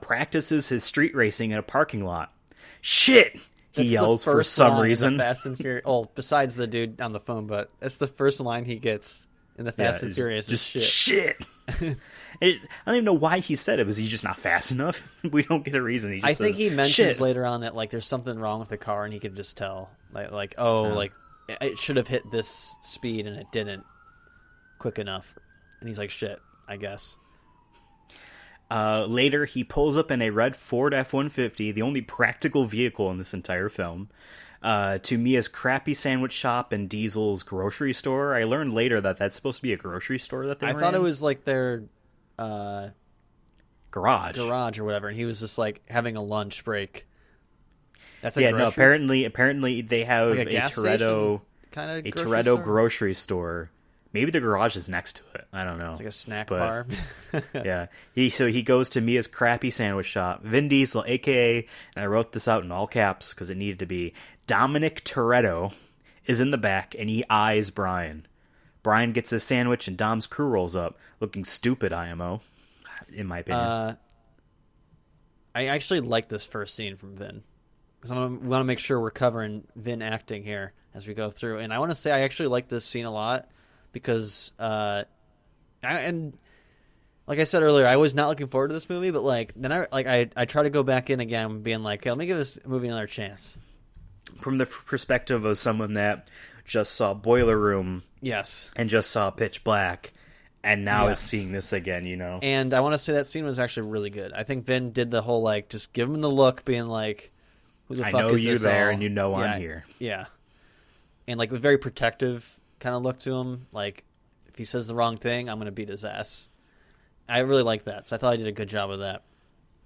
Speaker 3: practices his street racing in a parking lot. Shit! He yells for some reason.
Speaker 4: Fast and Furious. Oh, besides the dude on the phone, but that's the first line he gets in the Fast and Furious.
Speaker 3: Just shit. I don't even know why he said it. Was he just not fast enough? We don't get a reason. He just
Speaker 4: think he mentions later on that like there's something wrong with the car, and he could just tell. Like it should have hit this speed and it didn't quick enough. And he's like, shit, I guess.
Speaker 3: Later, he pulls up in a red Ford F-150, the only practical vehicle in this entire film, to Mia's crappy sandwich shop and Diesel's grocery store. I learned later that that's supposed to be a grocery store that they were in.
Speaker 4: I thought it was like their
Speaker 3: garage
Speaker 4: or whatever, and he was just like having a lunch break. That's
Speaker 3: apparently they have
Speaker 4: like a
Speaker 3: Toretto grocery store. Maybe the garage is next to it. I don't know.
Speaker 4: It's like a snack bar.
Speaker 3: Yeah. He goes to Mia's crappy sandwich shop. Vin Diesel, a.k.a., and I wrote this out in all caps because it needed to be, Dominic Toretto, is in the back, and he eyes Brian. Brian gets his sandwich, and Dom's crew rolls up, looking stupid, IMO, in my opinion.
Speaker 4: I actually like this first scene from Vin. Because we want to make sure we're covering Vin acting here as we go through. And I want to say I actually like this scene a lot. Because, and like I said earlier, I was not looking forward to this movie, but like then I try to go back in again, being like, okay, let me give this movie another chance.
Speaker 3: From the perspective of someone that just saw Boiler Room
Speaker 4: Yes.
Speaker 3: and just saw Pitch Black, and now is
Speaker 4: Yes.
Speaker 3: seeing this again, you know?
Speaker 4: And I want to say that scene was actually really good. I think Vin did the whole, like, just give him the look, being like, who the
Speaker 3: I
Speaker 4: fuck
Speaker 3: know
Speaker 4: is
Speaker 3: you're
Speaker 4: this
Speaker 3: there
Speaker 4: all?
Speaker 3: and you know
Speaker 4: Yeah,
Speaker 3: I'm here.
Speaker 4: Yeah. And, like, a very protective kind of look to him. Like, if he says the wrong thing, I'm going to beat his ass. I really like that, so I thought I did a good job of that.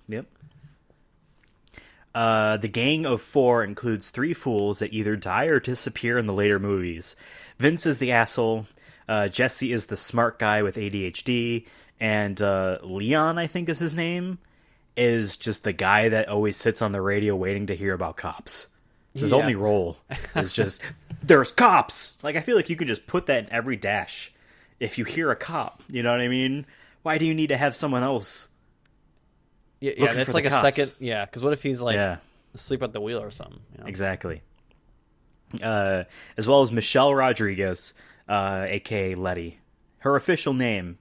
Speaker 3: Yep. The gang of 4 includes 3 fools that either die or disappear in the later movies. Vince is the asshole, Jesse is the smart guy with ADHD, and Leon, I think is his name, is just the guy that always sits on the radio waiting to hear about cops. It's his only role. Is just, there's cops! Like, I feel like you could just put that in every dash if you hear a cop, you know what I mean? Why do you need to have someone else?
Speaker 4: Yeah, that's like a
Speaker 3: cops?
Speaker 4: second. Yeah, because what if he's like
Speaker 3: Yeah.
Speaker 4: asleep at the wheel or something? You know?
Speaker 3: Exactly. As well as Michelle Rodriguez, a.k.a. Letty. Her official name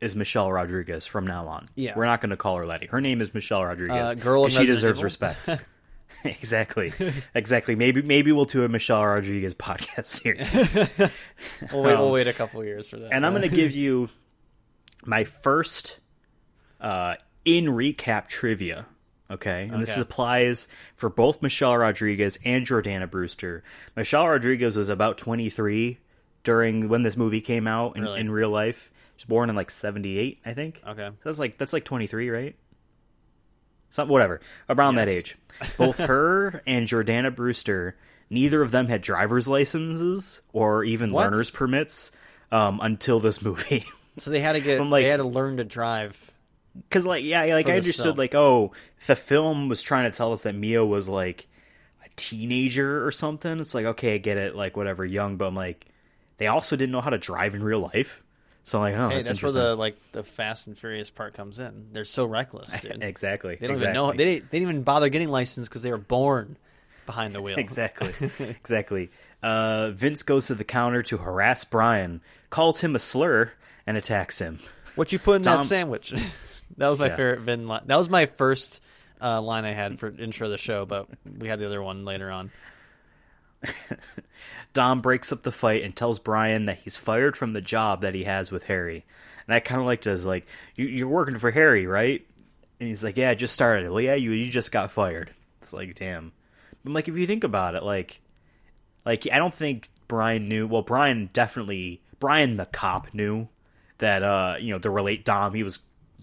Speaker 3: is Michelle Rodriguez from now on.
Speaker 4: Yeah.
Speaker 3: We're not going to call her Letty. Her name is Michelle Rodriguez.
Speaker 4: Girl in
Speaker 3: 'cause she
Speaker 4: Resident
Speaker 3: deserves
Speaker 4: Evil?
Speaker 3: respect. Exactly. Maybe we'll do a Michelle Rodriguez podcast series.
Speaker 4: We'll wait a couple years for that.
Speaker 3: And I'm going to give you my first in recap trivia. Okay, and this
Speaker 4: Okay.
Speaker 3: applies for both Michelle Rodriguez and Jordana Brewster. Michelle Rodriguez was about 23 during when this movie came out
Speaker 4: Really?
Speaker 3: in real life. She was born in like 78, I think.
Speaker 4: Okay.
Speaker 3: That's like 23, right? Whatever, around that
Speaker 4: Yes.
Speaker 3: age. Both her and Jordana Brewster, neither of them had driver's licenses or even
Speaker 4: What?
Speaker 3: learner's permits until this movie.
Speaker 4: So they had to get.
Speaker 3: I'm like-
Speaker 4: they had to learn to drive.
Speaker 3: Because, like, yeah, like
Speaker 4: For
Speaker 3: I
Speaker 4: this
Speaker 3: understood,
Speaker 4: film.
Speaker 3: like, oh, the film was trying to tell us that Mia was, like, a teenager or something. It's like, okay, I get it, like, whatever, young, but I'm like, they also didn't know how to drive in real life. So I'm like, oh,
Speaker 4: Hey,
Speaker 3: that's
Speaker 4: that's where
Speaker 3: interesting.
Speaker 4: the Fast and Furious part comes in. They're so reckless, dude.
Speaker 3: Exactly.
Speaker 4: They don't even know. They didn't even bother getting licensed because they were born behind the wheel.
Speaker 3: Exactly. Exactly. Vince goes to the counter to harass Brian, calls him a slur, and attacks him.
Speaker 4: What you put in
Speaker 3: Dom-
Speaker 4: that sandwich? That was my
Speaker 3: Yeah.
Speaker 4: favorite Vin line. That was my first line I had for intro of the show, but we had the other one later on.
Speaker 3: Dom breaks up the fight and tells Brian that he's fired from the job that he has with Harry. And I kind of liked it as like, you're working for Harry, right? And he's like, yeah, I just started. Well, yeah, you just got fired. It's like, damn. But like, if you think about it, like I don't think Brian knew. Well, Brian the cop knew that, to relate Dom, he was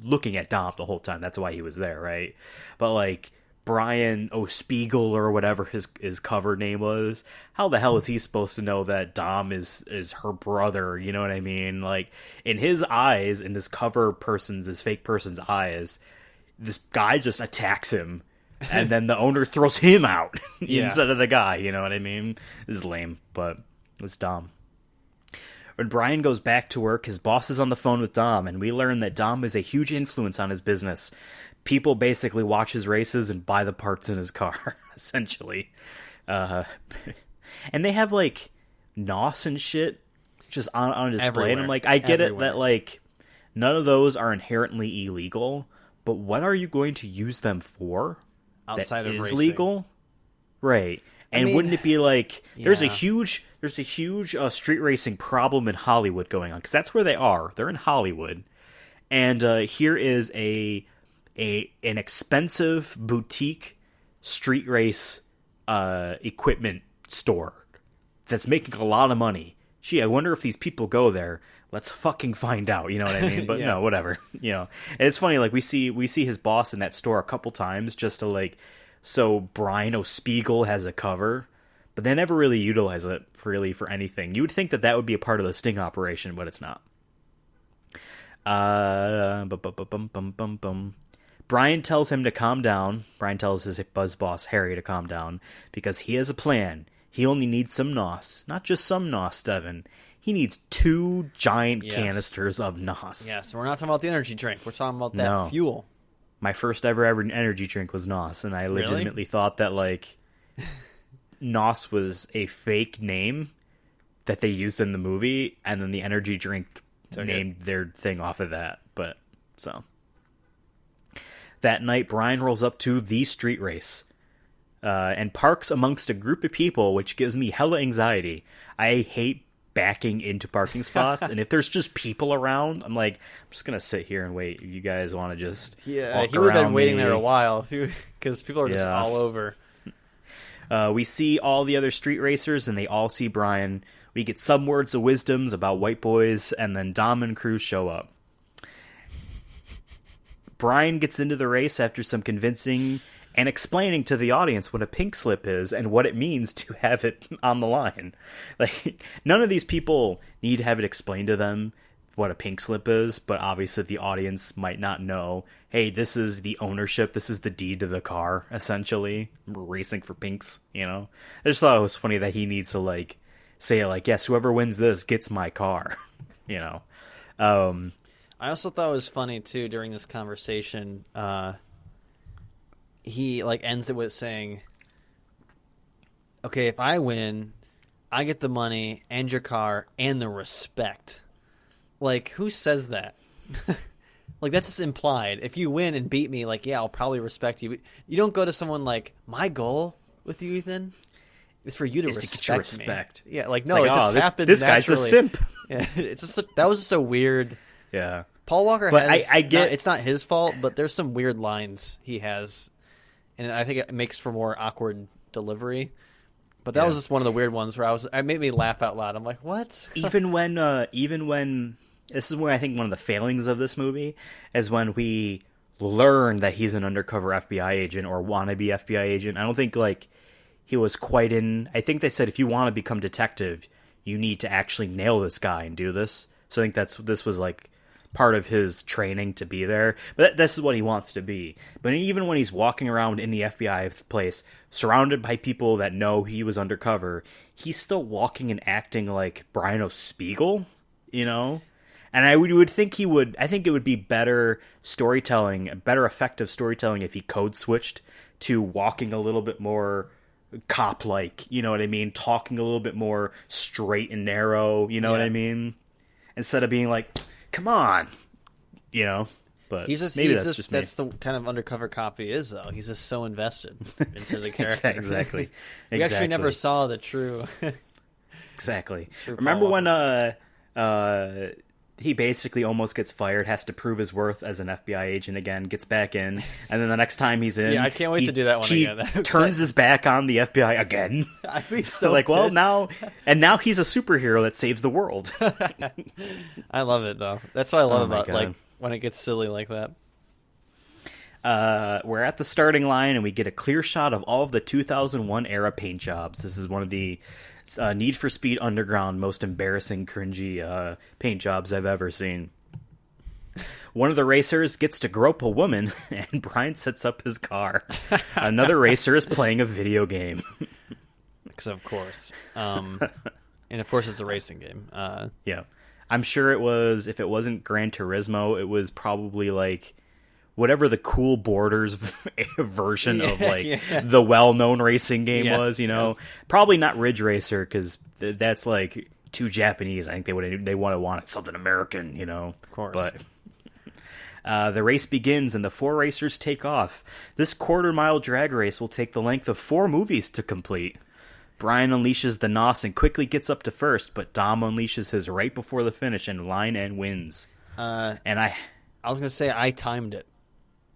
Speaker 3: looking at Dom the whole time. That's why he was there, right? But like, Brian O'Spiegel or whatever his cover name was, how the hell is he supposed to know that Dom is her brother? You know what I mean? Like, in his eyes, in this fake person's eyes, this guy just attacks him, and then the owner throws him out instead of the guy. You know what I mean? This is lame, but it's Dom. When Brian goes back to work, his boss is on the phone with Dom, and we learn that Dom is a huge influence on his business. People basically watch his races and buy the parts in his car, essentially. And they have, like, NOS and shit just on display.
Speaker 4: Everywhere.
Speaker 3: And I'm like, I get
Speaker 4: Everywhere.
Speaker 3: it that, like, none of those are inherently illegal, but what are you going to use them for?
Speaker 4: Outside
Speaker 3: that
Speaker 4: of
Speaker 3: is
Speaker 4: racing.
Speaker 3: legal? Right. And
Speaker 4: mean,
Speaker 3: wouldn't it be like there's a
Speaker 4: yeah.
Speaker 3: huge street racing problem in Hollywood going on, because that's where they are. They're in Hollywood, and here is an expensive boutique street race equipment store that's making a lot of money. Gee, I wonder if these people go there. Let's fucking find out. You know what I mean? But
Speaker 4: Yeah.
Speaker 3: no, whatever. You know, and it's funny. Like we see his boss in that store a couple times just to like. So Brian O'Spiegel has a cover, but they never really utilize it really for anything. You would think that would be a part of the sting operation, but it's not. Brian tells him to calm down. Brian tells his buzz boss Harry to calm down because he has a plan. He only needs some NOS. Not just some NOS, Devin. He needs 2 giant
Speaker 4: Yes.
Speaker 3: canisters of NOS.
Speaker 4: Yeah, so we're not talking about the energy drink. We're talking about that
Speaker 3: No.
Speaker 4: fuel.
Speaker 3: My first ever energy drink was NOS, and I legitimately thought that, like, NOS was a fake name that they used in the movie, and then the energy drink named their thing off of that. But, so. That night, Brian rolls up to the street race. and parks amongst a group of people, which gives me hella anxiety. I hate backing into parking spots, and if there's just people around, I'm like, I'm just gonna sit here and wait. If you guys want to just
Speaker 4: he would have
Speaker 3: around
Speaker 4: been waiting
Speaker 3: me.
Speaker 4: there a while because people are just all over.
Speaker 3: We see all the other street racers, and they all see Brian. We get some words of wisdoms about white boys, and then Dom and Cruz show up. Brian gets into the race after some convincing and explaining to the audience what a pink slip is and what it means to have it on the line. Like, none of these people need to have it explained to them what a pink slip is, but obviously the audience might not know, hey, this is the ownership, this is the deed to the car, essentially. We're racing for pinks, you know? I just thought it was funny that he needs to, like, say, like, yes, whoever wins this gets my car, you know?
Speaker 4: I also thought it was funny, too, during this conversation, he, like, ends it with saying, okay, if I win, I get the money and your car and the respect. Like, who says that? Like, that's just implied. If you win and beat me, like, yeah, I'll probably respect you. You don't go to someone like, my goal with you, Ethan, is for you to respect
Speaker 3: get your respect.
Speaker 4: me. Yeah, like, no,
Speaker 3: like,
Speaker 4: it just happens
Speaker 3: this guy's
Speaker 4: naturally.
Speaker 3: a simp.
Speaker 4: Yeah, that was just a weird...
Speaker 3: Yeah.
Speaker 4: Paul Walker
Speaker 3: but
Speaker 4: has...
Speaker 3: I get...
Speaker 4: it's not his fault, but there's some weird lines he has, and I think it makes for more awkward delivery. But that was just one of the weird ones where it made me laugh out loud. I'm like, what? even when this is where I think one of the failings of this movie is when we learn that he's an undercover FBI agent or wannabe FBI agent. I don't think, like, he was quite in... I think they said if you want to become detective, you need to actually nail this guy and do this. So I think this was, like, part of his training to be there. But this is what he wants to be. But even when he's walking around in the FBI place, surrounded by people that know he was undercover, he's still walking and acting like Brian O'Spiegel, you know? And I would think he would... I think it would be better storytelling, better effective storytelling if he code switched to walking a little bit more cop-like, you know what I mean? Talking a little bit more straight and narrow, you know what I mean? Instead of being like, come on, you know? But that's just me. That's the kind of undercover cop he is, though. He's just so invested into the character.
Speaker 3: Exactly.
Speaker 4: We actually never saw the true...
Speaker 3: Exactly.
Speaker 4: True
Speaker 3: Remember
Speaker 4: Paul
Speaker 3: when he basically almost gets fired, has to prove his worth as an FBI agent again, gets back in, and then the next time he's in...
Speaker 4: Yeah, I can't wait to do that one
Speaker 3: he
Speaker 4: again.
Speaker 3: turns his back on the FBI again.
Speaker 4: I'd be so
Speaker 3: like, well,
Speaker 4: pissed.
Speaker 3: now he's a superhero that saves the world.
Speaker 4: I love it, though. That's what I love
Speaker 3: my
Speaker 4: about,
Speaker 3: God.
Speaker 4: like, when it gets silly like that.
Speaker 3: We're at the starting line, and we get a clear shot of all of the 2001 era paint jobs. This is one of the Need for Speed Underground most embarrassing, cringy paint jobs I've ever seen. One of the racers gets to grope a woman, and Brian sets up his car. Another racer is playing a video game.
Speaker 4: Because, of course. And, of course, it's a racing game.
Speaker 3: Yeah. I'm sure it was, if it wasn't Gran Turismo, it was probably like... whatever the Cool Borders version of, like, the well-known racing game was, you know? Probably not Ridge Racer, because that's, like, too Japanese. I think they would have wanted something American, you know?
Speaker 4: Of course.
Speaker 3: But the race begins, and the four racers take off. This quarter-mile drag race will take the length of 4 movies to complete. Brian unleashes the NOS and quickly gets up to first, but Dom unleashes his right before the finish and line and wins.
Speaker 4: I was going to say I timed it.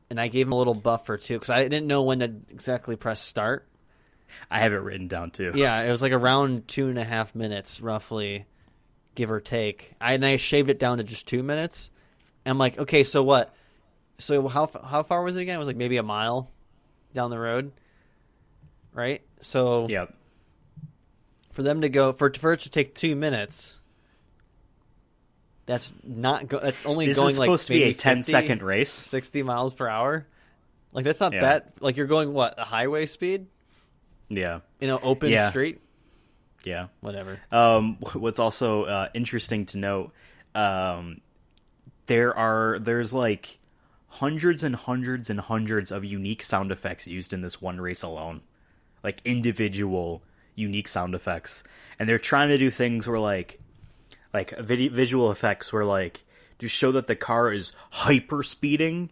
Speaker 4: And I gave him a little buffer, too, because I didn't know when to exactly press start.
Speaker 3: I have it written down, too.
Speaker 4: Yeah, it was like around 2.5 minutes, roughly, give or take. And I shaved it down to just 2 minutes. And I'm like, okay, so what? So how far was it again? It was like maybe a mile down the road, right? So
Speaker 3: yep.
Speaker 4: For them to go, for it to take 2 minutes... That's not. That's only
Speaker 3: this
Speaker 4: going
Speaker 3: is supposed to be a
Speaker 4: 10-second
Speaker 3: 10-second race.
Speaker 4: 60 miles per hour. Like that's not that. Like you're going what, a highway speed?
Speaker 3: Yeah.
Speaker 4: Open street.
Speaker 3: Yeah.
Speaker 4: Whatever.
Speaker 3: What's also interesting to note, there's like hundreds and hundreds and hundreds of unique sound effects used in this one race alone, like individual unique sound effects, and they're trying to do things where like visual effects where like to show that the car is hyper speeding,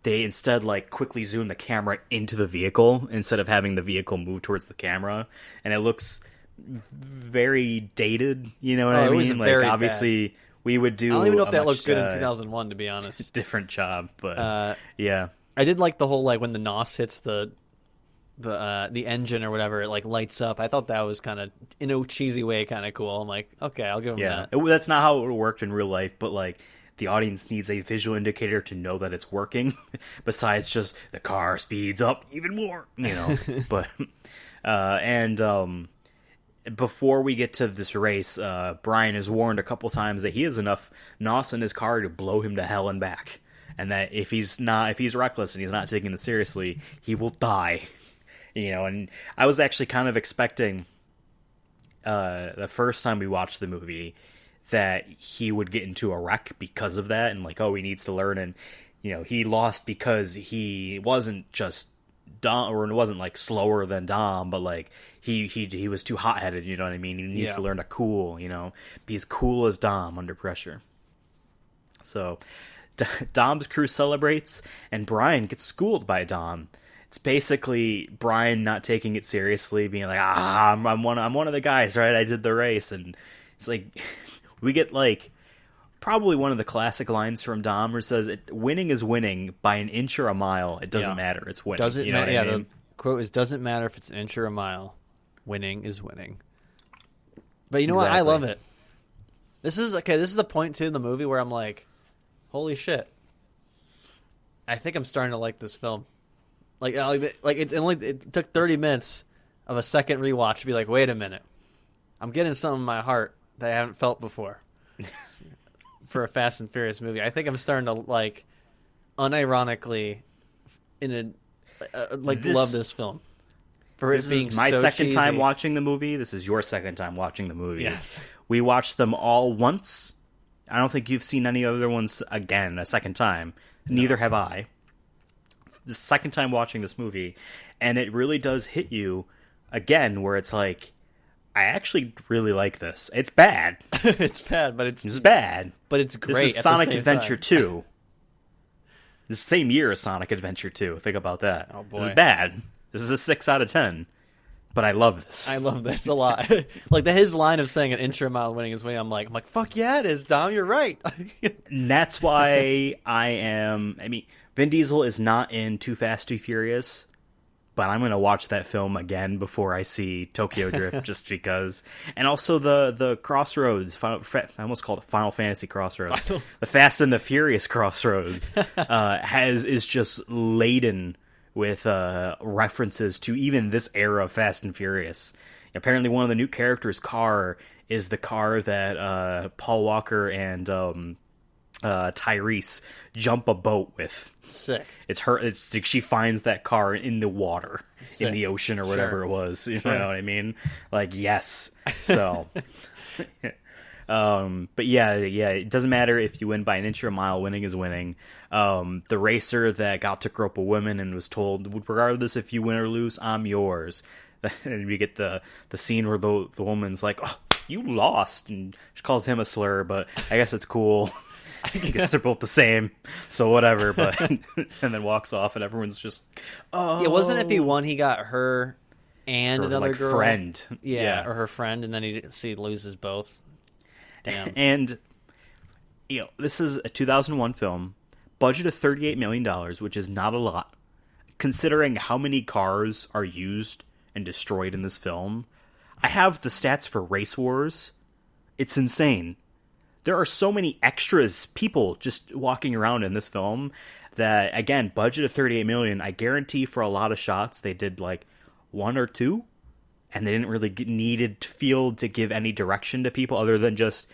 Speaker 3: they instead like quickly zoom the camera into the vehicle instead of having the vehicle move towards the camera, and it looks very dated. You know what I mean? Like obviously
Speaker 4: bad.
Speaker 3: we would do.
Speaker 4: I don't even know if that looked good in 2001, to be honest.
Speaker 3: Different job, but yeah.
Speaker 4: I did like the whole like when the NOS hits the engine or whatever, it like lights up. I thought that was kind of in a cheesy way, kind of cool. I'm like, okay, I'll give them that.
Speaker 3: That's not how it worked in real life, but like the audience needs a visual indicator to know that it's working. Besides just the car speeds up even more, you know. But before we get to this race, Brian is warned a couple times that he has enough NOS in his car to blow him to hell and back, and that if he's reckless and he's not taking this seriously, he will die. You know, and I was actually kind of expecting the first time we watched the movie that he would get into a wreck because of that, and like, oh, he needs to learn, and you know, he lost because he wasn't just Dom, or it wasn't like slower than Dom, but like he was too hot-headed, you know what I mean? He needs to learn to cool, you know, be as cool as Dom under pressure. So Dom's crew celebrates, and Brian gets schooled by Dom. It's basically Brian not taking it seriously, being like, I'm one of the guys, right? I did the race, and it's like we get like probably one of the classic lines from Dom where says, "Winning is winning by an inch or a mile. It doesn't matter. It's winning."
Speaker 4: Doesn't
Speaker 3: you know
Speaker 4: matter.
Speaker 3: what I mean?
Speaker 4: The quote is, "Doesn't matter if it's an inch or a mile. Winning is winning." But you know what? I love it. This is the point too in the movie where I'm like, holy shit! I think I'm starting to like this film. Like it took 30 minutes of a second rewatch to be like, wait a minute, I'm getting something in my heart that I haven't felt before for a Fast and Furious movie. I think I'm starting to like, unironically, love this film for it being
Speaker 3: my
Speaker 4: so
Speaker 3: second
Speaker 4: cheesy.
Speaker 3: time watching the movie. This is your second time watching the movie.
Speaker 4: Yes,
Speaker 3: we watched them all once. I don't think you've seen any other ones again a second time. Neither have I. The second time watching this movie, and it really does hit you again where it's like, I actually really like this. It's bad.
Speaker 4: It's bad, but it's
Speaker 3: bad.
Speaker 4: But it's great.
Speaker 3: This is Sonic Adventure 2. This same year as Sonic Adventure 2. Think about that.
Speaker 4: Oh boy.
Speaker 3: This is bad. This is a 6 out of 10. But I love this.
Speaker 4: I love this a lot. Like his line of saying an inch or a mile winning is winning. I'm like, fuck yeah, it is, Dom. You're right.
Speaker 3: And that's why Vin Diesel is not in Too Fast, Too Furious, but I'm going to watch that film again before I see Tokyo Drift, just because. And also the Crossroads, I almost called it Final Fantasy Crossroads. The Fast and the Furious Crossroads is just laden with references to even this era of Fast and Furious. Apparently one of the new characters' car is the car that Paul Walker and Tyrese jump a boat with.
Speaker 4: Sick.
Speaker 3: It's her. It's like she finds that car in the water, in the ocean, or whatever it was. You know what I mean? Like, yes. So, but yeah. It doesn't matter if you win by an inch or a mile. Winning is winning. The racer that got to grope a woman and was told, regardless if you win or lose, I'm yours. And we get the scene where the woman's like, "Oh, you lost," and she calls him a slur, but I guess it's cool. I guess they're both the same, so whatever. But and then walks off, and everyone's just, oh.
Speaker 4: Yeah, wasn't if he won, he got her and
Speaker 3: her,
Speaker 4: another
Speaker 3: like,
Speaker 4: girl
Speaker 3: friend,
Speaker 4: or her friend, and then he loses both. Damn.
Speaker 3: And this is a 2001 film, budget of $38 million, which is not a lot, considering how many cars are used and destroyed in this film. I have the stats for Race Wars. It's insane. There are so many extras, people just walking around in this film that, again, budget of $38 million. I guarantee for a lot of shots they did like 1 or 2, and they didn't really needed to feel to give any direction to people other than just,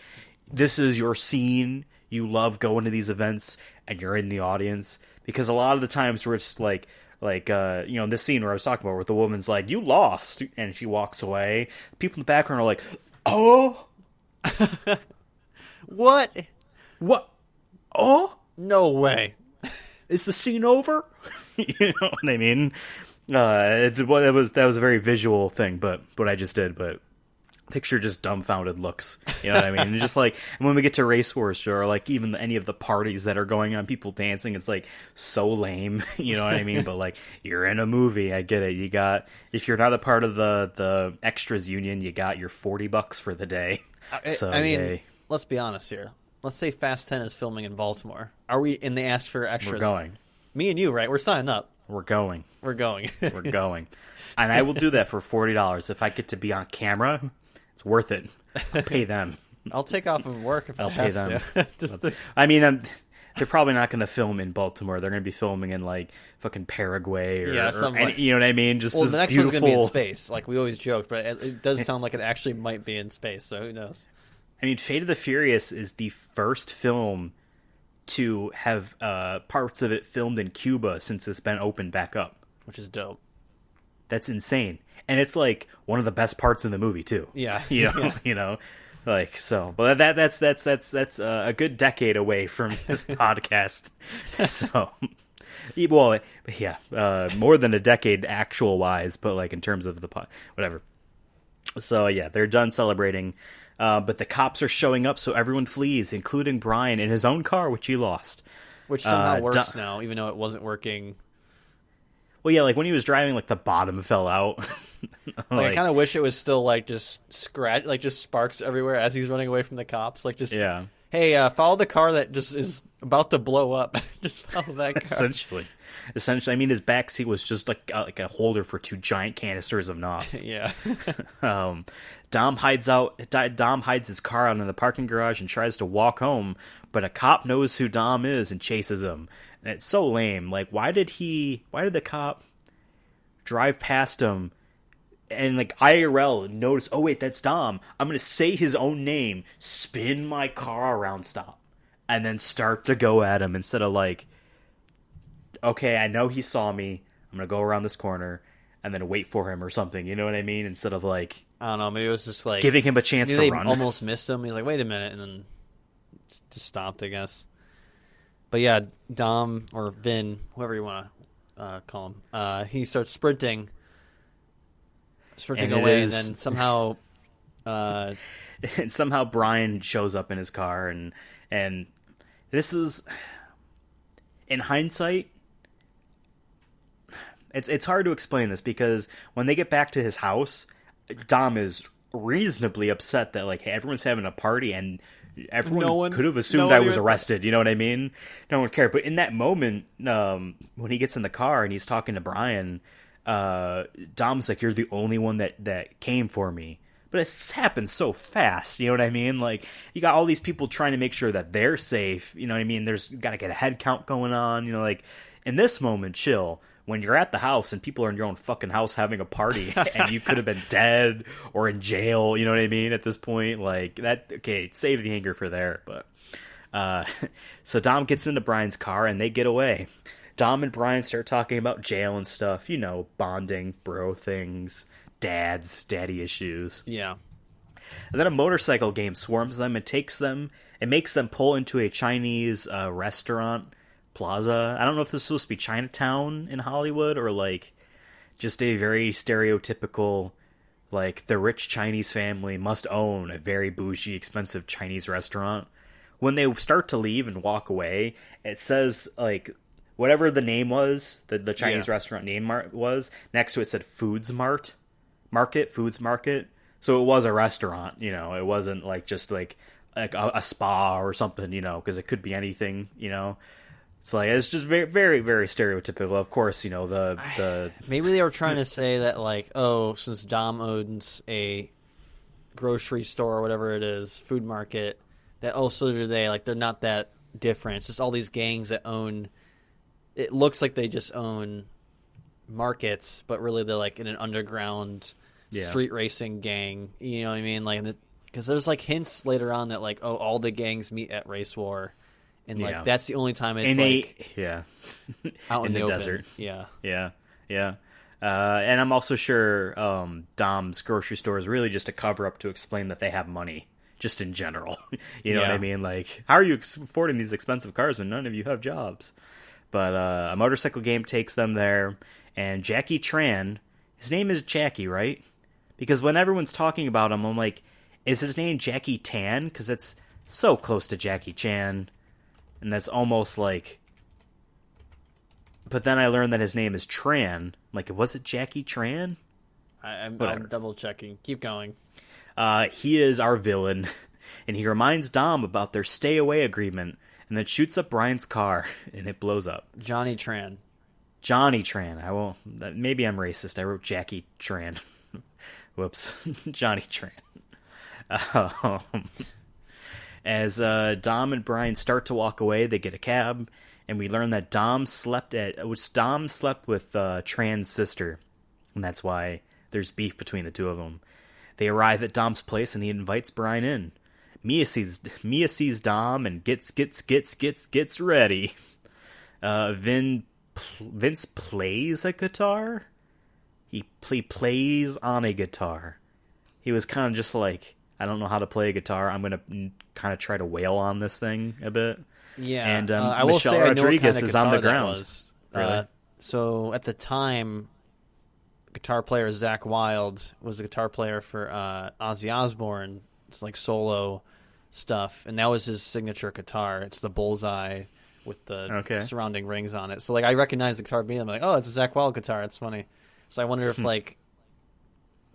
Speaker 3: this is your scene. You love going to these events, and you're in the audience. Because a lot of the times where it's like this scene where I was talking about, where the woman's like, "You lost," and she walks away. People in the background are like, "Oh."
Speaker 4: What?
Speaker 3: Oh?
Speaker 4: No way.
Speaker 3: Is the scene over? You know what I mean? That was a very visual thing, but what I just did. But picture just dumbfounded looks. You know what I mean? And just like, and when we get to Race Wars, or like even any of the parties that are going on, people dancing, it's like so lame. You know what I mean? But like, you're in a movie, I get it. You got, if you're not a part of the extras union, you got your $40 for the day. So
Speaker 4: I mean,
Speaker 3: yay.
Speaker 4: Let's be honest here. Let's say Fast 10 is filming in Baltimore. Are we? And they asked for extras.
Speaker 3: We're going.
Speaker 4: Me and you, right? We're signing up.
Speaker 3: We're going.
Speaker 4: We're going.
Speaker 3: We're going. And I will do that for $40 if I get to be on camera. It's worth it. I'll pay them.
Speaker 4: I'll take off of work if
Speaker 3: I'll
Speaker 4: I
Speaker 3: pay
Speaker 4: have
Speaker 3: them.
Speaker 4: to. Just to...
Speaker 3: I mean, they're probably not going to film in Baltimore. They're going to be filming in like fucking Paraguay or,
Speaker 4: like...
Speaker 3: you know what I mean? Just
Speaker 4: well, the next
Speaker 3: beautiful...
Speaker 4: one's going to be in space. Like we always joke, but it does sound like it actually might be in space. So who knows?
Speaker 3: I mean, Fate of the Furious is the first film to have parts of it filmed in Cuba since it's been opened back up,
Speaker 4: which is dope.
Speaker 3: That's insane. And it's like one of the best parts in the movie too.
Speaker 4: Yeah.
Speaker 3: You know, like, so, but that's a good decade away from this podcast. So, well, yeah, more than a decade actual wise, but like in terms of the whatever. So yeah, they're done celebrating, but the cops are showing up, so everyone flees, including Brian in his own car, which he lost.
Speaker 4: Which somehow works now, even though it wasn't working.
Speaker 3: Well, yeah, like when he was driving, like the bottom fell out.
Speaker 4: Like I kind of wish it was still like just just sparks everywhere as he's running away from the cops. Like just hey, follow the car that just is about to blow up. Just follow that car.
Speaker 3: Essentially, I mean, his backseat was just like a holder for 2 giant canisters of NOS.
Speaker 4: Yeah.
Speaker 3: Dom hides his car out in the parking garage and tries to walk home, but a cop knows who Dom is and chases him. And it's so lame. Like, why did the cop drive past him and like IRL notice, oh wait, that's Dom. I'm going to say his own name, spin my car around, stop, and then start to go at him instead of like, okay, I know he saw me, I'm going to go around this corner and then wait for him or something. You know what I mean? Instead of like,
Speaker 4: I don't know, maybe it was just like
Speaker 3: giving him a chance to run.
Speaker 4: Almost missed him. He's like, wait a minute, and then just stopped, I guess. But yeah, Dom or Vin, whoever you want to call him, he starts sprinting away, and then somehow,
Speaker 3: and somehow Brian shows up in his car, and this is, in hindsight, it's hard to explain this because when they get back to his house, Dom is reasonably upset that like, hey, everyone's having a party and everyone could have assumed I was arrested. You know what I mean? No one cared. But in that moment, when he gets in the car and he's talking to Brian, Dom's like, you're the only one that came for me. But it's happened so fast. You know what I mean? Like, you got all these people trying to make sure that they're safe. You know what I mean? There's got to get a head count going on. You know, like, in this moment, chill. When you're at the house and people are in your own fucking house having a party and you could have been dead or in jail, you know what I mean, at this point, like, that, okay, save the anger for there, but, so Dom gets into Brian's car and they get away. Dom and Brian start talking about jail and stuff, you know, bonding, bro things, daddy issues.
Speaker 4: Yeah.
Speaker 3: And then a motorcycle game swarms them and makes them pull into a Chinese restaurant plaza. I don't know if this is supposed to be Chinatown in Hollywood or like just a very stereotypical, like, the rich Chinese family must own a very bougie, expensive Chinese restaurant. When they start to leave and walk away, it says, like, whatever the name was, the Chinese restaurant name was, next to it said Foods Market. So it was a restaurant, you know, it wasn't like just like a spa or something, you know, because it could be anything, you know. So like, it's just very, very, very stereotypical. Of course, you know, the
Speaker 4: maybe they were trying to say that, like, oh, since Dom owns a grocery store or whatever it is, food market, that so do they. Like, they're not that different. It's just all these gangs that own. It looks like they just own markets, but really they're like in an underground street racing gang. You know what I mean? Like, because there's like hints later on that like, oh, all the gangs meet at Race War. And like that's the only time it's
Speaker 3: out in the desert.
Speaker 4: Yeah.
Speaker 3: And I'm also sure Dom's grocery store is really just a cover up to explain that they have money, just in general. You know what I mean? Like, how are you affording these expensive cars when none of you have jobs? But a motorcycle game takes them there, and Jackie Tran, his name is Jackie, right? Because when everyone's talking about him, I'm like, is his name Jackie Tan? Because it's so close to Jackie Chan. And that's almost like... But then I learned that his name is Tran. Like, was it Jackie Tran?
Speaker 4: I'm double checking. Keep going.
Speaker 3: He is our villain, and he reminds Dom about their stay away agreement, and then shoots up Brian's car, and it blows up.
Speaker 4: Johnny Tran.
Speaker 3: Johnny Tran. Maybe I'm racist. I wrote Jackie Tran. Whoops. Johnny Tran. As Dom and Brian start to walk away, they get a cab, and we learn that Dom slept with Tran's sister, and that's why there's beef between the two of them. They arrive at Dom's place, and he invites Brian in. Mia sees Dom and gets ready. Vince plays a guitar. He plays on a guitar. He was kind of just like, I don't know how to play a guitar. I'm gonna kind of try to wail on this thing a bit.
Speaker 4: Yeah,
Speaker 3: and
Speaker 4: I will
Speaker 3: Michelle
Speaker 4: say
Speaker 3: Rodriguez
Speaker 4: I know what kind of
Speaker 3: is on the
Speaker 4: guitar that
Speaker 3: ground.
Speaker 4: was.
Speaker 3: Really?
Speaker 4: So at the time, guitar player Zakk Wylde was a guitar player for Ozzy Osbourne. It's like solo stuff, and that was his signature guitar. It's the bullseye with the surrounding rings on it. So like I recognize the guitar being, I'm like, oh, it's a Zakk Wylde guitar. It's funny. So I wonder if like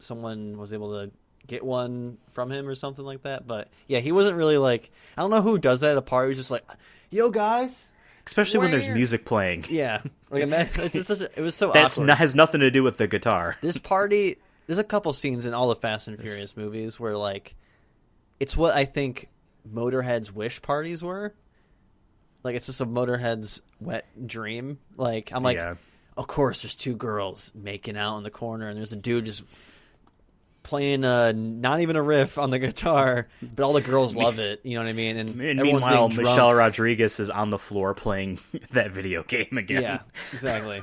Speaker 4: someone was able to get one from him or something like that. But yeah, he wasn't really like, I don't know who does that at a party. He's just like, yo guys.
Speaker 3: Especially when there's music playing.
Speaker 4: Yeah. Like, it was so
Speaker 3: That
Speaker 4: awkward.
Speaker 3: has nothing to do with the guitar.
Speaker 4: This party, there's a couple scenes in all the Fast and Furious movies where, like, it's what I think Motorhead's wish parties were. Like, it's just a Motorhead's wet dream. Like, I'm like, of course, there's two girls making out in the corner, and there's a dude just playing not even a riff on the guitar, but all the girls love it. You know what I mean? And
Speaker 3: meanwhile, Michelle Rodriguez is on the floor playing that video game again.
Speaker 4: Yeah, exactly.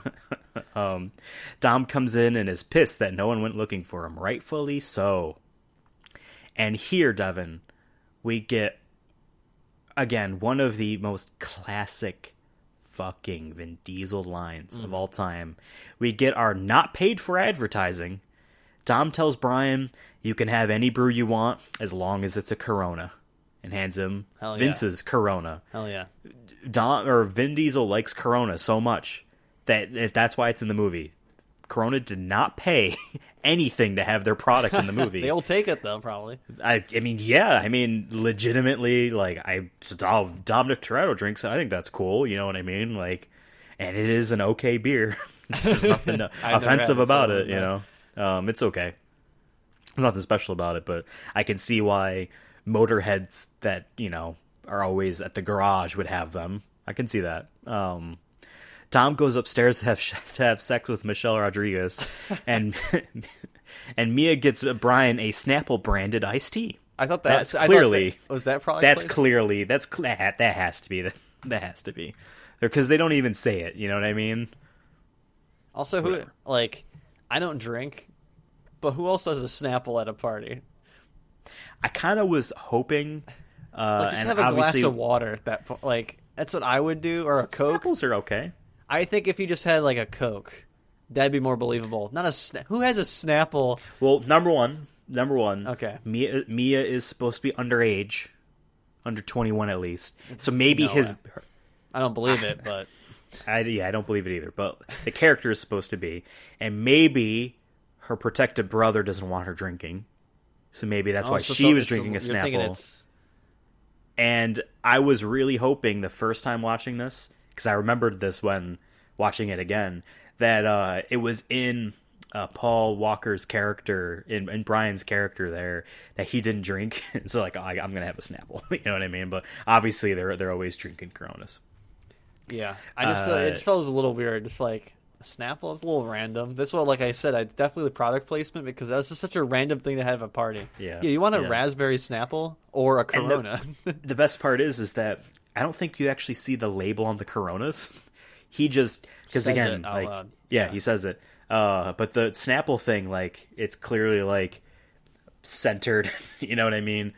Speaker 3: Dom comes in and is pissed that no one went looking for him. Rightfully so. And here, Devin, we get, again, one of the most classic fucking Vin Diesel lines of all time. We get our not paid for advertising. Dom tells Brian, you can have any brew you want as long as it's a Corona, and hands him Vince's Corona.
Speaker 4: Hell yeah.
Speaker 3: Vin Diesel likes Corona so much that that's why it's in the movie. Corona did not pay anything to have their product in the movie.
Speaker 4: They'll take it though, probably.
Speaker 3: I mean, legitimately, like, Dominic Toretto drinks it. I think that's cool. You know what I mean? Like, and it is an okay beer. There's nothing offensive about it. You know. It's okay. There's nothing special about it, but I can see why Motorheads that, you know, are always at the garage would have them. I can see that. Dom goes upstairs to have sex with Michelle Rodriguez, and Mia gets Brian a Snapple branded iced tea.
Speaker 4: I thought
Speaker 3: that's clearly
Speaker 4: was that product.
Speaker 3: That's
Speaker 4: placement?
Speaker 3: clearly that has to be that has to be because they don't even say it. You know what I mean?
Speaker 4: Also, I don't drink, but who else does a Snapple at a party?
Speaker 3: I kind of was hoping,
Speaker 4: just have a glass of water at that point. Like, that's what I would do, or a Coke.
Speaker 3: Snapples are okay.
Speaker 4: I think if you just had like a Coke, that'd be more believable. Not who has a Snapple?
Speaker 3: Well, number one.
Speaker 4: Okay.
Speaker 3: Mia is supposed to be underage, under 21 at least. So maybe
Speaker 4: I don't believe it, but
Speaker 3: I don't believe it either. But the character is supposed to be, and maybe her protected brother doesn't want her drinking, so maybe that's why she was drinking a Snapple. And I was really hoping the first time watching this, because I remembered this when watching it again, that it was in Paul Walker's character, in Brian's character there, that he didn't drink. So like, I'm going to have a Snapple. You know what I mean? But obviously they're always drinking Coronas.
Speaker 4: Yeah. I just it just felt a little weird. Just like, a Snapple is a little random. This one, like I said, I definitely the product placement, because that's just such a random thing to have at a party.
Speaker 3: Yeah.
Speaker 4: You want a raspberry Snapple or a Corona?
Speaker 3: The best part is that I don't think you actually see the label on the Coronas. He just, because again, like, he says it. But the Snapple thing, like, it's clearly like centered. You know what I mean?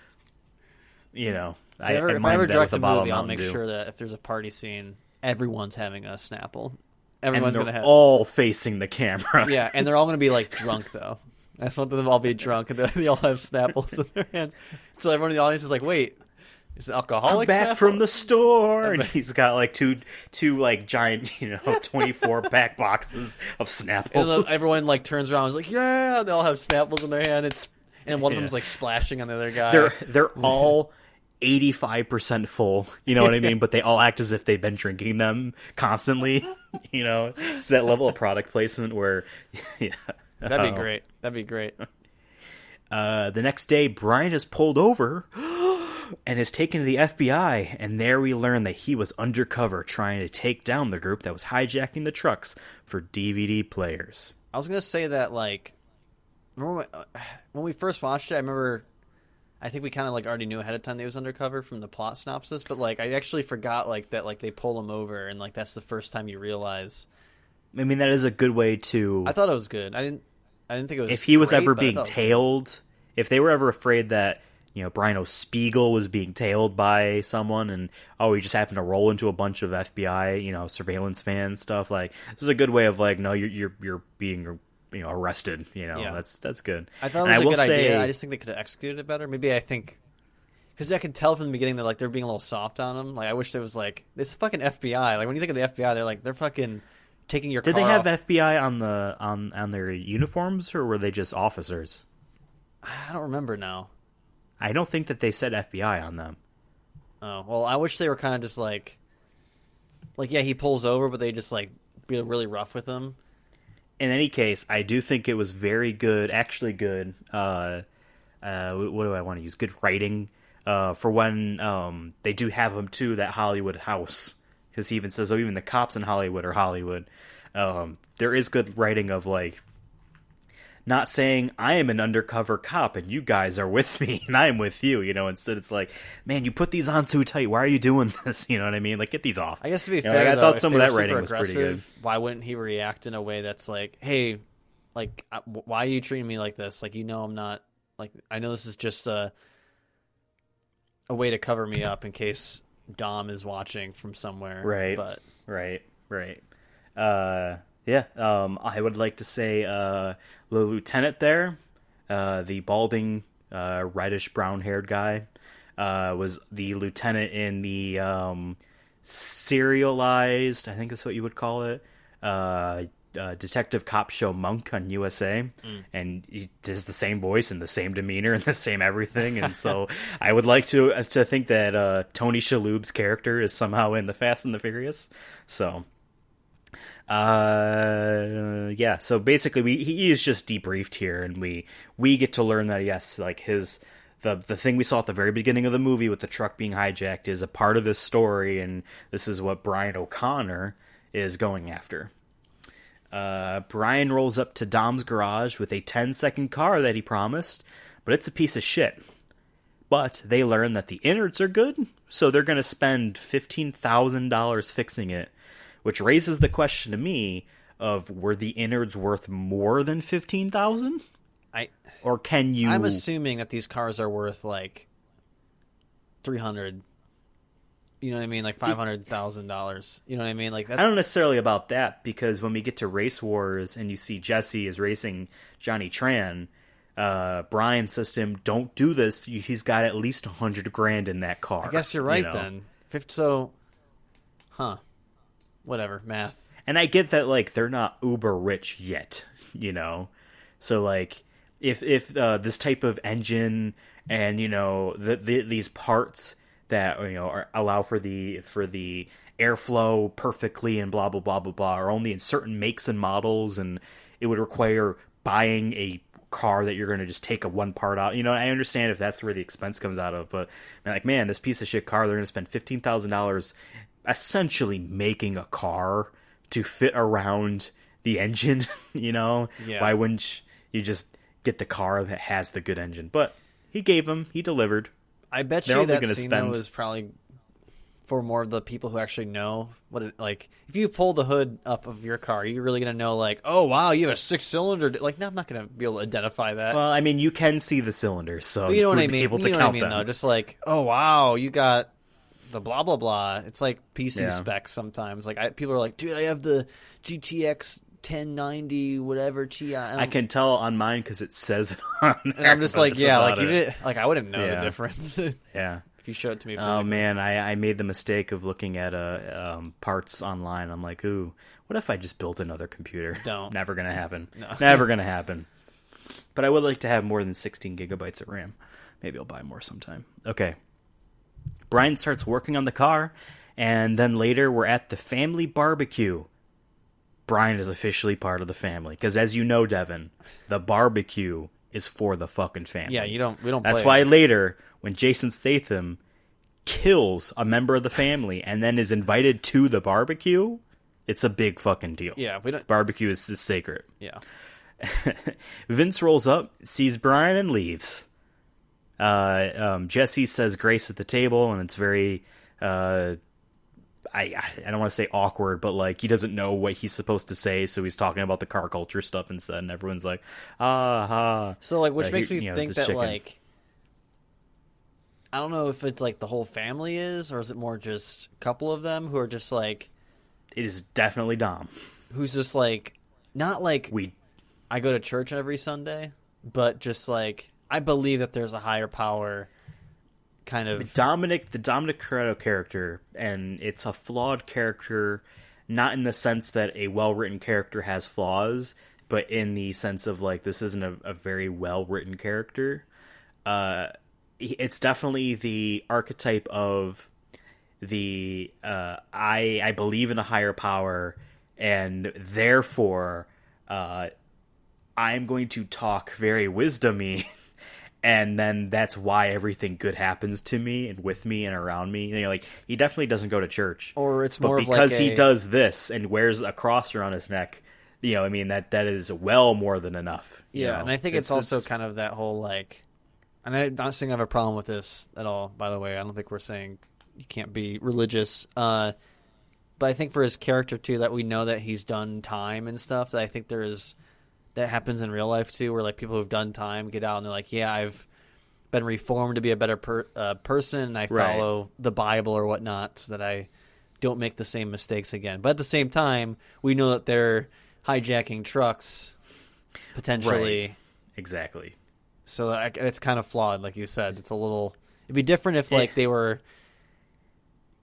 Speaker 3: You know,
Speaker 4: if I ever direct a movie, I'll make sure that if there's a party scene, everyone's having a Snapple. Everyone's
Speaker 3: and
Speaker 4: gonna have
Speaker 3: all facing the camera.
Speaker 4: Yeah, and they're all gonna be like drunk though. I just want them to all be drunk and they all have Snapples in their hands. So everyone in the audience is like, "Wait, is it alcoholic?"
Speaker 3: I'm back
Speaker 4: Snapple?
Speaker 3: from the store, and he's got like two like giant 24 pack boxes of Snapples.
Speaker 4: And then everyone like turns around and is like, "Yeah!" They all have Snapples in their hand. And one of them's like splashing on the other guy.
Speaker 3: They're all 85% full, you know what I mean? But they all act as if they've been drinking them constantly, It's that level of product placement where, yeah.
Speaker 4: That'd be great. That'd be great.
Speaker 3: The next day, Brian is pulled over and is taken to the FBI, and there we learn that he was undercover trying to take down the group that was hijacking the trucks for DVD players.
Speaker 4: I was gonna say that, like, remember when we first watched it, I think we kind of like already knew ahead of time that he was undercover from the plot synopsis, but like I actually forgot like that, like they pull him over and like that's the first time you realize.
Speaker 3: I mean, that is a good way to.
Speaker 4: I thought it was good. I didn't think it was.
Speaker 3: If he was
Speaker 4: great,
Speaker 3: ever
Speaker 4: but I
Speaker 3: being
Speaker 4: thought it was
Speaker 3: tailed, if they were ever afraid that Brian O'Spiegel was being tailed by someone, and he just happened to roll into a bunch of FBI surveillance fans stuff, like this is a good way of like, no, you're being arrested.
Speaker 4: Yeah.
Speaker 3: That's good.
Speaker 4: I thought it was a good idea. I just think they could have executed it better. Maybe I think because I could tell from the beginning that like they're being a little soft on him. Like I wish there was like it's fucking FBI. Like when you think of the FBI, they're fucking taking your.
Speaker 3: Did
Speaker 4: car
Speaker 3: they have
Speaker 4: off.
Speaker 3: FBI on their uniforms, or were they just officers?
Speaker 4: I don't remember now.
Speaker 3: I don't think that they said FBI on them.
Speaker 4: Oh well, I wish they were kind of just like yeah, he pulls over, but they just like be really rough with him.
Speaker 3: In any case, I do think it was very good, actually good. What do I want to use? Good writing for when they do have him to that Hollywood house, because he even says, "Oh, even the cops in Hollywood are Hollywood." There is good writing of like not saying I am an undercover cop and you guys are with me and I am with you. Instead it's like, man, you put these on too tight. Why are you doing this? You know what I mean? Like, get these off.
Speaker 4: I guess to be fair,
Speaker 3: I
Speaker 4: though,
Speaker 3: thought
Speaker 4: if
Speaker 3: some
Speaker 4: they
Speaker 3: of that
Speaker 4: were
Speaker 3: writing
Speaker 4: super
Speaker 3: was pretty good.
Speaker 4: aggressive, why wouldn't he react in a way that's like, hey, like, why are you treating me like this? Like, I'm not, like, I know this is just a way to cover me up in case Dom is watching from somewhere.
Speaker 3: Right.
Speaker 4: But
Speaker 3: Right. Yeah. I would like to say the lieutenant there, the balding, reddish brown-haired guy, was the lieutenant in the serialized, I think that's what you would call it, detective cop show Monk on USA, and he does the same voice and the same demeanor and the same everything, and so I would like to think that Tony Shalhoub's character is somehow in the Fast and the Furious, so... yeah, so basically he is just debriefed here, and we get to learn that, yes, like the thing we saw at the very beginning of the movie with the truck being hijacked is a part of this story, and this is what Brian O'Connor is going after. Brian rolls up to Dom's garage with a 10-second car that he promised, but it's a piece of shit. But they learn that the innards are good, so they're going to spend $15,000 fixing it. Which raises the question to me of, were the innards worth more than $15,000? Or can you...
Speaker 4: I'm assuming that these cars are worth like $300. You know what I mean? Like $500,000. You know what I mean? Like that's...
Speaker 3: I don't necessarily about that, because when we get to Race Wars and you see Jesse is racing Johnny Tran, Brian says to him, "Don't do this. He's got at least $100,000 in that car."
Speaker 4: I guess you're right then. Whatever, math. And
Speaker 3: I get that, like, they're not uber rich yet, So, like, if this type of engine and, these parts that, allow for the airflow perfectly and blah, blah, blah, blah, blah, are only in certain makes and models, and it would require buying a car that you're going to just take one part out. I understand if that's where the expense comes out of, but, man, this piece of shit car, they're going to spend $15,000 essentially making a car to fit around the engine, Yeah. Why wouldn't you just get the car that has the good engine? But he delivered.
Speaker 4: I bet
Speaker 3: They're
Speaker 4: you that
Speaker 3: gonna
Speaker 4: scene
Speaker 3: spend...
Speaker 4: was probably for more of the people who actually know what it, like, if you pull the hood up of your car, you're really going to know, like, oh, wow, you have a 6-cylinder. Like, no, I'm not going to be able to identify that.
Speaker 3: Well, I mean, you can see the cylinders, so
Speaker 4: you know what I
Speaker 3: would
Speaker 4: mean?
Speaker 3: be able to
Speaker 4: you know
Speaker 3: count
Speaker 4: what I mean,
Speaker 3: them.
Speaker 4: though? Just like, oh, wow, you got the blah, blah, blah. It's like PC
Speaker 3: Yeah.
Speaker 4: specs sometimes. Like, people are like, dude, I have the GTX 1090 whatever Ti.
Speaker 3: I can tell on mine because it says it on there.
Speaker 4: And I'm just
Speaker 3: but
Speaker 4: like,
Speaker 3: that's
Speaker 4: yeah,
Speaker 3: about
Speaker 4: like
Speaker 3: it.
Speaker 4: I wouldn't know the
Speaker 3: Yeah.
Speaker 4: difference
Speaker 3: Yeah.
Speaker 4: if you show it to me.
Speaker 3: Oh
Speaker 4: physically.
Speaker 3: man, I made the mistake of looking at parts online. I'm like, ooh, what if I just built another computer?
Speaker 4: Don't.
Speaker 3: Never gonna happen.
Speaker 4: No.
Speaker 3: Never gonna happen. But I would like to have more than 16 gigabytes of RAM. Maybe I'll buy more sometime. Okay. Brian starts working on the car, and then later we're at the family barbecue. Brian is officially part of the family. Because as you know, Devin, the barbecue is for the fucking family.
Speaker 4: Yeah, we don't
Speaker 3: That's
Speaker 4: play
Speaker 3: why
Speaker 4: it.
Speaker 3: later, when Jason Statham kills a member of the family and then is invited to the barbecue, it's a big fucking deal.
Speaker 4: Yeah, we don't.
Speaker 3: Barbecue is sacred.
Speaker 4: Yeah,
Speaker 3: Vince rolls up, sees Brian, and leaves. Jesse says grace at the table, and it's very I don't want to say awkward, but like he doesn't know what he's supposed to say, so he's talking about the car culture stuff instead, and everyone's like,
Speaker 4: So like, which makes me
Speaker 3: you know,
Speaker 4: think
Speaker 3: this
Speaker 4: that
Speaker 3: chicken.
Speaker 4: like, I don't know if it's like the whole family is, or is it more just a couple of them who are just like,
Speaker 3: It is definitely Dom.
Speaker 4: who's just like, not like
Speaker 3: We
Speaker 4: I go to church every Sunday, but just like I believe that there's a higher power, kind of.
Speaker 3: the Dominic Toretto character, and it's a flawed character, not in the sense that a well-written character has flaws, but in the sense of like this isn't a very well-written character. It's definitely the archetype of the I believe in a higher power, and therefore I'm going to talk very wisdomy. And then that's why everything good happens to me and with me and around me. You know, like he definitely doesn't go to church,
Speaker 4: Or it's
Speaker 3: but
Speaker 4: more of
Speaker 3: because
Speaker 4: like
Speaker 3: he
Speaker 4: a-
Speaker 3: does this and wears a cross around his neck. You know, I mean that is well more than enough. you
Speaker 4: Yeah,
Speaker 3: know?
Speaker 4: and I think it's also kind of that whole like, and I'm not saying I have a problem with this at all. By the way, I don't think we're saying you can't be religious. But I think for his character too, that we know that he's done time and stuff. That I think that happens in real life too, where like people who've done time get out and they're like, yeah, I've been reformed to be a better person, and I follow the Bible or whatnot, so that I don't make the same mistakes again. But at the same time, we know that they're hijacking trucks potentially.
Speaker 3: Right. Exactly.
Speaker 4: So it's kind of flawed, like you said. It's a little. It'd be different if like they were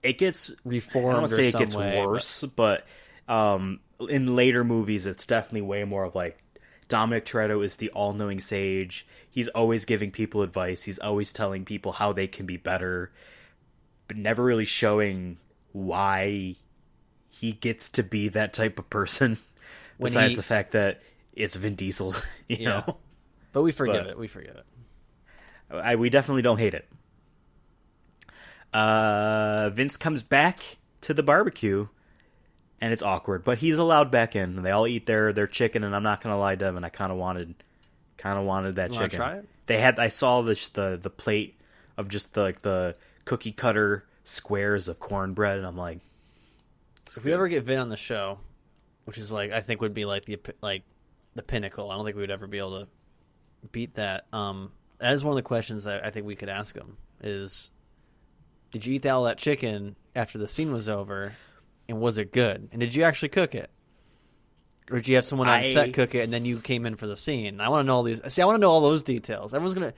Speaker 3: It gets
Speaker 4: reformed.
Speaker 3: I don't want to say
Speaker 4: or
Speaker 3: it
Speaker 4: some
Speaker 3: gets
Speaker 4: way,
Speaker 3: worse, but in later movies, it's definitely way more of like Dominic Toretto is the all-knowing sage. He's always giving people advice. He's always telling people how they can be better, but never really showing why he gets to be that type of person.
Speaker 4: When
Speaker 3: Besides the fact that it's Vin Diesel, you
Speaker 4: Yeah.
Speaker 3: know.
Speaker 4: But we forgive
Speaker 3: But-
Speaker 4: it. We forgive it.
Speaker 3: We definitely don't hate it. Vince comes back to the barbecue, and it's awkward, but he's allowed back in. They all eat their chicken, and I'm not gonna lie, Devin, I kind of wanted that
Speaker 4: You wanna
Speaker 3: chicken.
Speaker 4: try it?
Speaker 3: They had. I saw the plate of just the cookie cutter squares of cornbread, and I'm like,
Speaker 4: If we ever get Vin on the show, which is like I think would be like the pinnacle. I don't think we would ever be able to beat that. That is one of the questions I think we could ask him is, did you eat all that chicken after the scene was over, and was it good? And did you actually cook it? Or did you have someone on set cook it, and then you came in for the scene? I want to know all these. See, I want to know all those details. Everyone's gonna.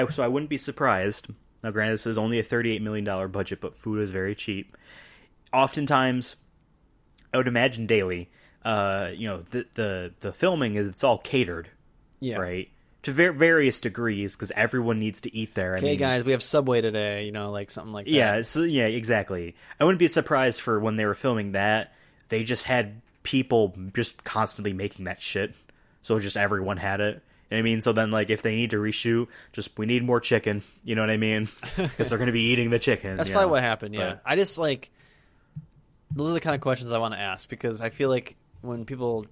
Speaker 3: So I wouldn't be surprised. Now, granted, this is only a $38 million budget, but food is very cheap. Oftentimes, I would imagine daily, the filming it's all catered,
Speaker 4: Yeah.
Speaker 3: right? To various degrees, because everyone needs to eat there.
Speaker 4: Okay, guys, we have Subway today. Like something like that.
Speaker 3: Yeah, exactly. I wouldn't be surprised for when they were filming that, they just had people just constantly making that shit. So just everyone had it. You know what I mean? So then, like, if they need to reshoot, we need more chicken. You know what I mean? Because they're going to be eating the chicken.
Speaker 4: That's
Speaker 3: you
Speaker 4: probably
Speaker 3: know?
Speaker 4: what happened, yeah.
Speaker 3: But-
Speaker 4: I just, those are the kind of questions I want to ask, because I feel like when people,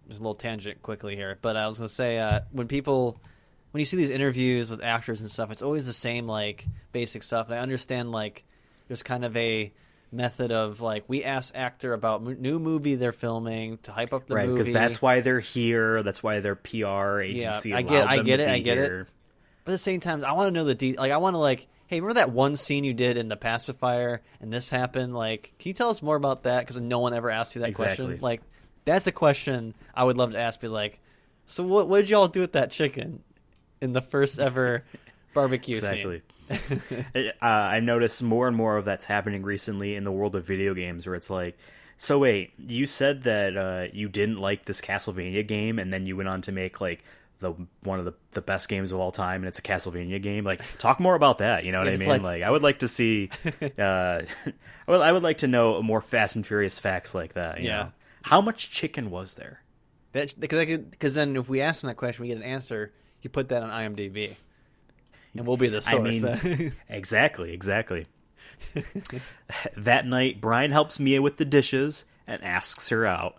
Speaker 4: just a little tangent quickly here, but I was going to say, when you see these interviews with actors and stuff, it's always the same, basic stuff. And I understand, there's kind of a method of, we ask actor about new movie they're filming to hype up the movie.
Speaker 3: Right, because that's why they're here. That's why their PR agency
Speaker 4: I
Speaker 3: allowed them
Speaker 4: get
Speaker 3: to
Speaker 4: it,
Speaker 3: be
Speaker 4: I get
Speaker 3: here.
Speaker 4: it. But at the same time, I want to know the detail. I want to hey, remember that one scene you did in the pacifier and this happened? Can you tell us more about that? Because no one ever asked you that
Speaker 3: Exactly.
Speaker 4: question. That's a question I would love to ask. Be like, so what did y'all do with that chicken in the first ever barbecue
Speaker 3: Exactly.
Speaker 4: scene?
Speaker 3: I noticed more and more of that's happening recently in the world of video games, where it's like, so wait, you said that you didn't like this Castlevania game, and then you went on to make like one of the best games of all time, and it's a Castlevania game. Like, talk more about that. You know what I mean? Like, I would like to see. I would like to know more Fast and Furious facts like that. You know? How much chicken was there?
Speaker 4: Because then if we ask them that question, we get an answer. You put that on IMDb, and we'll be the source.
Speaker 3: I mean, exactly. That night, Brian helps Mia with the dishes and asks her out.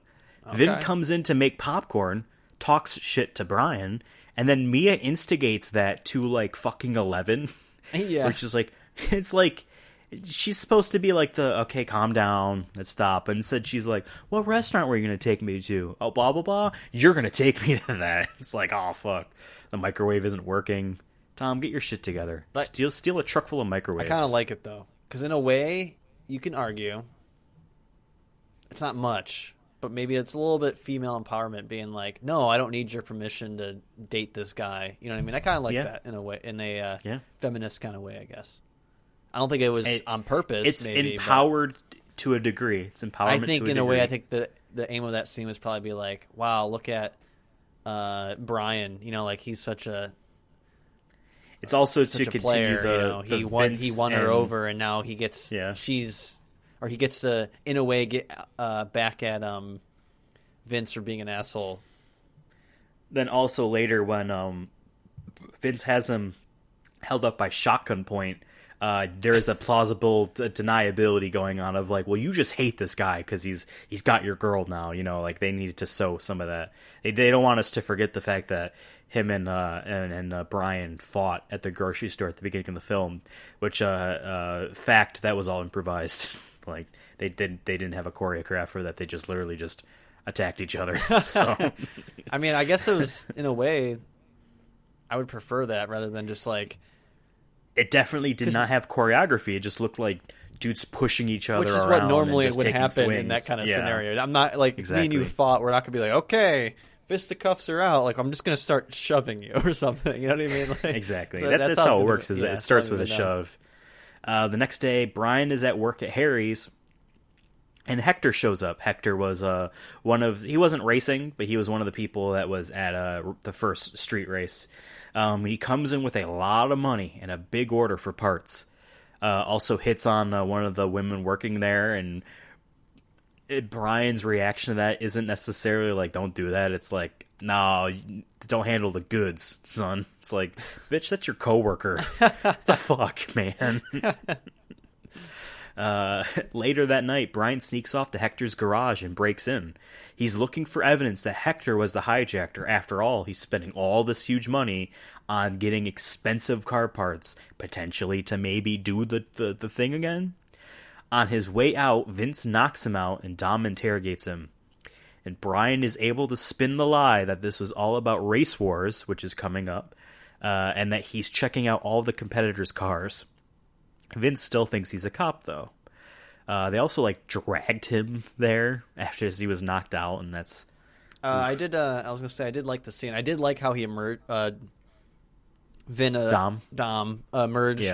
Speaker 3: Okay. Vin comes in to make popcorn, talks shit to Brian, and then Mia instigates that to like fucking 11.
Speaker 4: Yeah.
Speaker 3: Which is like, it's like, she's supposed to be like okay, calm down, let's stop. And instead she's like, what restaurant were you going to take me to? Oh, blah, blah, blah. You're going to take me to that. It's like, oh, fuck. The microwave isn't working. Tom, get your shit together. But steal a truck full of microwaves.
Speaker 4: I kind of like it, though. Because in a way, you can argue. It's not much. But maybe it's a little bit female empowerment being like, no, I don't need your permission to date this guy. You know what I mean? I kind of like that in a way, in a feminist kind of way, I guess. I don't think it was on purpose.
Speaker 3: It's
Speaker 4: maybe,
Speaker 3: empowered to a degree. It's empowerment.
Speaker 4: I think
Speaker 3: to a
Speaker 4: in
Speaker 3: degree.
Speaker 4: a way, I think the aim of that scene was probably be like, wow, look at Brian. You know, like he's such a.
Speaker 3: It's also
Speaker 4: such
Speaker 3: to
Speaker 4: a player,
Speaker 3: continue
Speaker 4: he won her over, and now he gets he gets to in a way get back at Vince for being an asshole.
Speaker 3: Then also later when Vince has him held up by shotgun point, there is a plausible deniability going on of like, well, you just hate this guy because he's got your girl now. You know, like they needed to sow some of that. They don't want us to forget the fact that him and Brian fought at the grocery store at the beginning of the film, which fact that was all improvised. Like they didn't have a choreograph for that. They just literally just attacked each other. So
Speaker 4: I mean, I guess it was in a way I would prefer that rather than just like
Speaker 3: it definitely did not have choreography. It just looked like dudes pushing each other,
Speaker 4: which is
Speaker 3: around
Speaker 4: what normally
Speaker 3: and just
Speaker 4: would
Speaker 3: taking
Speaker 4: happen
Speaker 3: swings.
Speaker 4: in that kind of
Speaker 3: Yeah.
Speaker 4: scenario. I'm not like me and you fought. We're not gonna be like, okay, fisticuffs are out. Like I'm just gonna start shoving you or something. You know what I mean? Like,
Speaker 3: Exactly.
Speaker 4: So
Speaker 3: That's how it works. Is it starts with a
Speaker 4: know.
Speaker 3: shove. The next day, Brian is at work at Harry's, and Hector shows up. Hector was he wasn't racing, but he was one of the people that was at the first street race. He comes in with a lot of money and a big order for parts. Also hits on one of the women working there, and Brian's reaction to that isn't necessarily like, don't do that. It's like, no, don't handle the goods, son. It's like, bitch, that's your coworker. The fuck, man. Later that night, Brian sneaks off to Hector's garage and breaks in. He's looking for evidence that Hector was the hijacker. After all, he's spending all this huge money on getting expensive car parts, potentially to maybe do the thing again. On his way out, Vince knocks him out and Dom interrogates him. And Brian is able to spin the lie that this was all about Race Wars, which is coming up, and that he's checking out all the competitors' cars. Vince still thinks he's a cop, though. They also dragged him there after he was knocked out, and that's.
Speaker 4: I was gonna say I did like the scene. I did like how he emerged. Dom emerged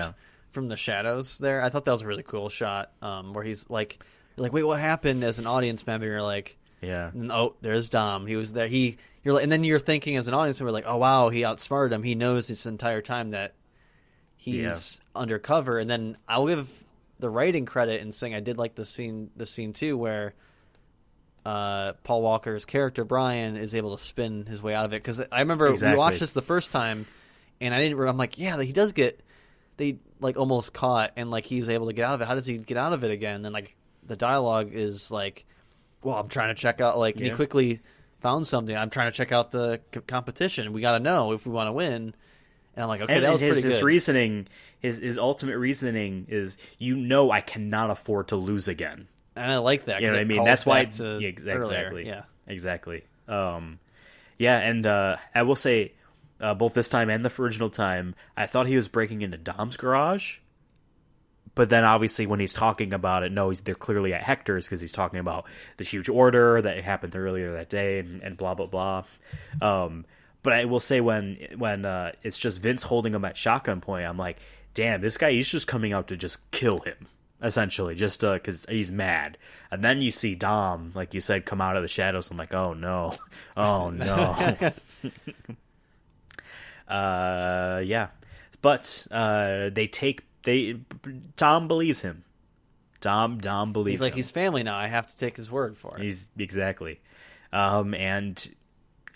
Speaker 4: from the shadows there. I thought that was a really cool shot. Where he's like, you're like, wait, what happened? As an audience member, you're like,
Speaker 3: yeah.
Speaker 4: Oh, there's Dom. He was there. You're like, and then you're thinking as an audience member, like, oh wow, he outsmarted him. He knows this entire time that he's undercover. And then I'll give the writing credit in saying I did like the scene too, where Paul Walker's character Brian is able to spin his way out of it. Because I remember we watched this the first time, and I'm like, yeah, he does get almost caught, and he's able to get out of it. How does he get out of it again? And then the dialogue is like, well, I'm trying to check out. He quickly found something. I'm trying to check out the competition. We got to know if we want to win. And I'm like, okay, that was pretty good.
Speaker 3: His reasoning, his ultimate reasoning is, I cannot afford to lose again.
Speaker 4: And I like that.
Speaker 3: You know what I mean? That's why. Exactly.
Speaker 4: Earlier. Yeah.
Speaker 3: Exactly. And I will say, both this time and the original time, I thought he was breaking into Dom's garage, But then obviously when he's talking about it, no, they're clearly at Hector's because he's talking about the huge order that happened earlier that day and blah, blah, blah. But I will say when it's just Vince holding him at shotgun point, I'm like, damn, this guy, he's just coming out to just kill him, essentially, just because he's mad. And then you see Dom, like you said, come out of the shadows. I'm like, oh, no. Oh, no. Yeah. But Dom believes him. Dom believes
Speaker 4: He's like,
Speaker 3: him.
Speaker 4: he's family now. I have to take his word for it.
Speaker 3: He's exactly. And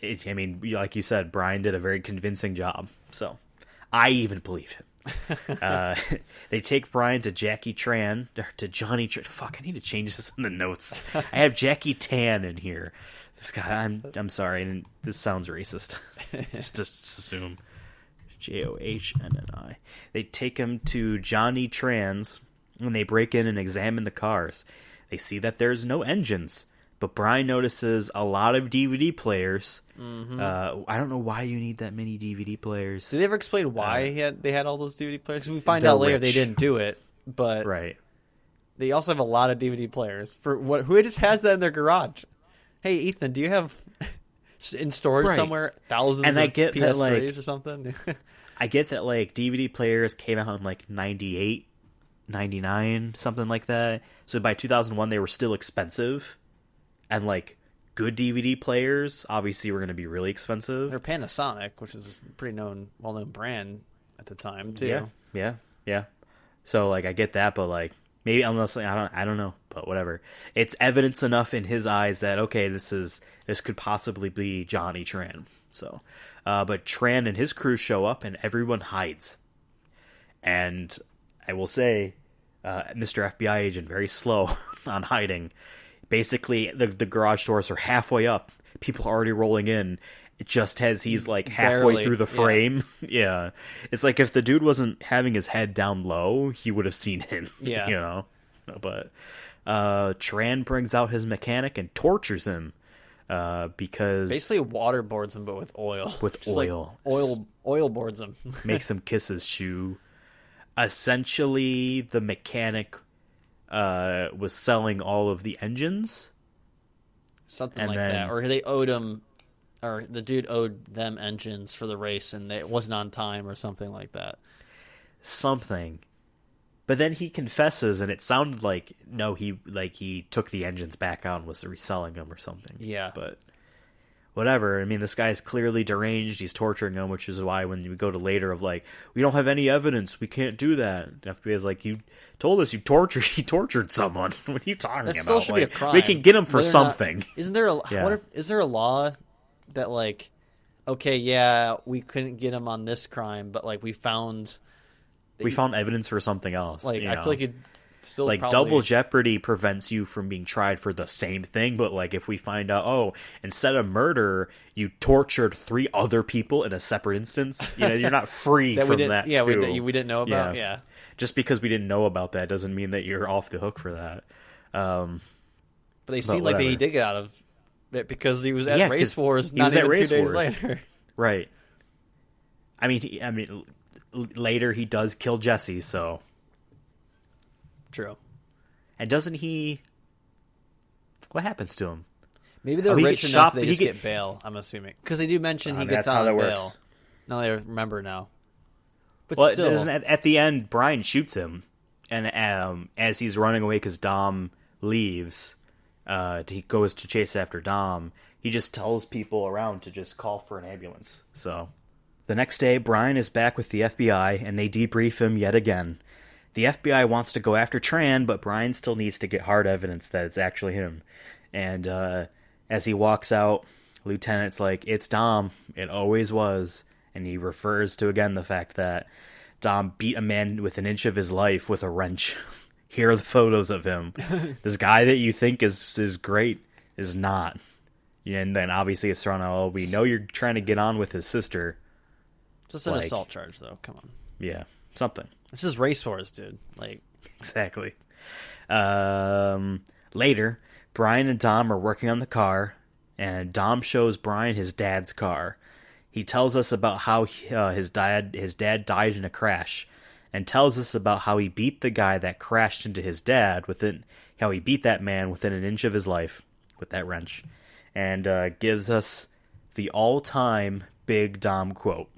Speaker 3: I mean, like you said, Brian did a very convincing job. So I even believe him. They take Brian to Jackie Tran, to Johnny Tran. Fuck, I need to change this in the notes. I have Jackie Tan in here. This guy, I'm sorry, and this sounds racist. just assume Johnnni. They take him to Johnny Tran's, and they break in and examine the cars. They see that there's no engines, but Brian notices a lot of DVD players. Mm-hmm. I don't know why you need that many DVD players.
Speaker 4: Did they ever explain why they had all those DVD players? 'Cause we find out later they didn't do it, but
Speaker 3: right.
Speaker 4: They also have a lot of DVD players. For what? Who just has that in their garage? Hey, Ethan, do you have in storage somewhere thousands
Speaker 3: and
Speaker 4: of
Speaker 3: I get
Speaker 4: PS3s
Speaker 3: that, like,
Speaker 4: or something?
Speaker 3: I get that, like, DVD players came out in, like, 98, 99, something like that. So by 2001, they were still expensive. And, like, good DVD players, obviously, were going to be really expensive.
Speaker 4: They're Panasonic, which is a pretty well-known brand at the time, too.
Speaker 3: Yeah. So, like, I get that, but, like, maybe unless, I don't know, but whatever. It's evidence enough in his eyes that, okay, this could possibly be Johnny Tran. So, but Tran and his crew show up and everyone hides. And I will say, Mr. FBI agent, very slow on hiding. Basically, the garage doors are halfway up. People are already rolling in. Just as he's like halfway
Speaker 4: Barely,
Speaker 3: through the frame. Yeah. It's like if the dude wasn't having his head down low, he would have seen him.
Speaker 4: Yeah.
Speaker 3: You know? But Tran brings out his mechanic and tortures him. Because
Speaker 4: basically waterboards him, but with oil.
Speaker 3: With
Speaker 4: Just
Speaker 3: oil.
Speaker 4: Like oil boards him.
Speaker 3: Makes him kiss his shoe. Essentially, the mechanic was selling all of the engines.
Speaker 4: Something like that. Or they owed him, or the dude owed them engines for the race and it wasn't on time or something like that.
Speaker 3: Something. But then he confesses, and it sounded like he took the engines back out and was reselling them or something. Yeah. But whatever. I mean, this guy's clearly deranged. He's torturing him, which is why when we go to later of like, we don't have any evidence. We can't do that. The FBI is like, you told us he tortured someone. What are you talking about?
Speaker 4: That still should be a crime.
Speaker 3: We can get him for something.
Speaker 4: Isn't there is there a law that like, okay, yeah, we couldn't get him on this crime, but like we found
Speaker 3: evidence for something else.
Speaker 4: Like, I feel like it still
Speaker 3: like
Speaker 4: probably...
Speaker 3: double jeopardy prevents you from being tried for the same thing. But like, if we find out, oh, instead of murder, you tortured 3 other people in a separate instance, you're not free from that.
Speaker 4: Yeah,
Speaker 3: too.
Speaker 4: we didn't know about. Yeah,
Speaker 3: just because we didn't know about that doesn't mean that you're off the hook for that.
Speaker 4: But they seemed like he did get out of it because he was at Race Wars. Not even 2 days later.
Speaker 3: Right. I mean. Later he does kill Jesse, so
Speaker 4: true.
Speaker 3: And doesn't he? What happens to him?
Speaker 4: Maybe they're rich enough they just get bail. I'm assuming because they do mention he gets out on bail. Now I remember now. But still,
Speaker 3: at the end, Brian shoots him, and as he's running away because Dom leaves, he goes to chase after Dom. He just tells people around to just call for an ambulance. So. The next day, Brian is back with the FBI, and they debrief him yet again. The FBI wants to go after Tran, but Brian still needs to get hard evidence that it's actually him. And as he walks out, Lieutenant's like, it's Dom. It always was. And he refers to, again, the fact that Dom beat a man with an inch of his life with a wrench. Here are the photos of him. This guy that you think is great is not. And then obviously it's thrown out, oh, we know you're trying to get on with his sister.
Speaker 4: Just an assault charge, though. Come on.
Speaker 3: Yeah, something.
Speaker 4: This is Race Wars, dude. Like
Speaker 3: exactly. Later, Brian and Dom are working on the car, and Dom shows Brian his dad's car. He tells us about how his dad died in a crash, and tells us about how he beat the guy that crashed into his dad how he beat that man within an inch of his life with that wrench, and gives us the all-time Big Dom quote.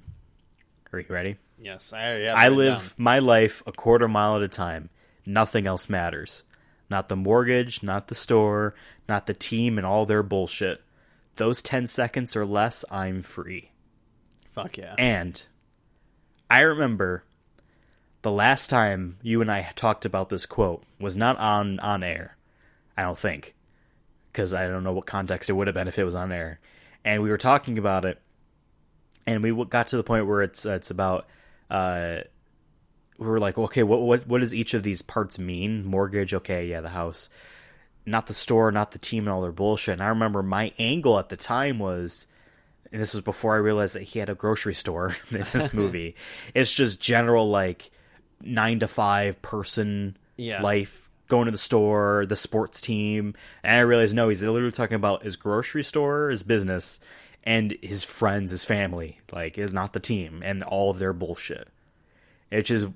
Speaker 3: Are you ready?
Speaker 4: Yes, I
Speaker 3: live my life a quarter mile at a time. Nothing else matters. Not the mortgage, not the store, not the team and all their bullshit. Those 10 seconds or less, I'm free.
Speaker 4: Fuck yeah.
Speaker 3: And I remember the last time you and I talked about this quote was not on air, I don't think, because I don't know what context it would have been if it was on air. And we were talking about it, and we got to the point where it's about, we were like, okay, what does each of these parts mean? Mortgage, okay, yeah, the house. Not the store, not the team, and all their bullshit. And I remember my angle at the time was, and this was before I realized that he had a grocery store in this movie. It's just general, like, 9-to-5 person life, going to the store, the sports team. And I realized, no, he's literally talking about his grocery store, his business, and his friends, his family. Like, it's not the team and all of their bullshit. It just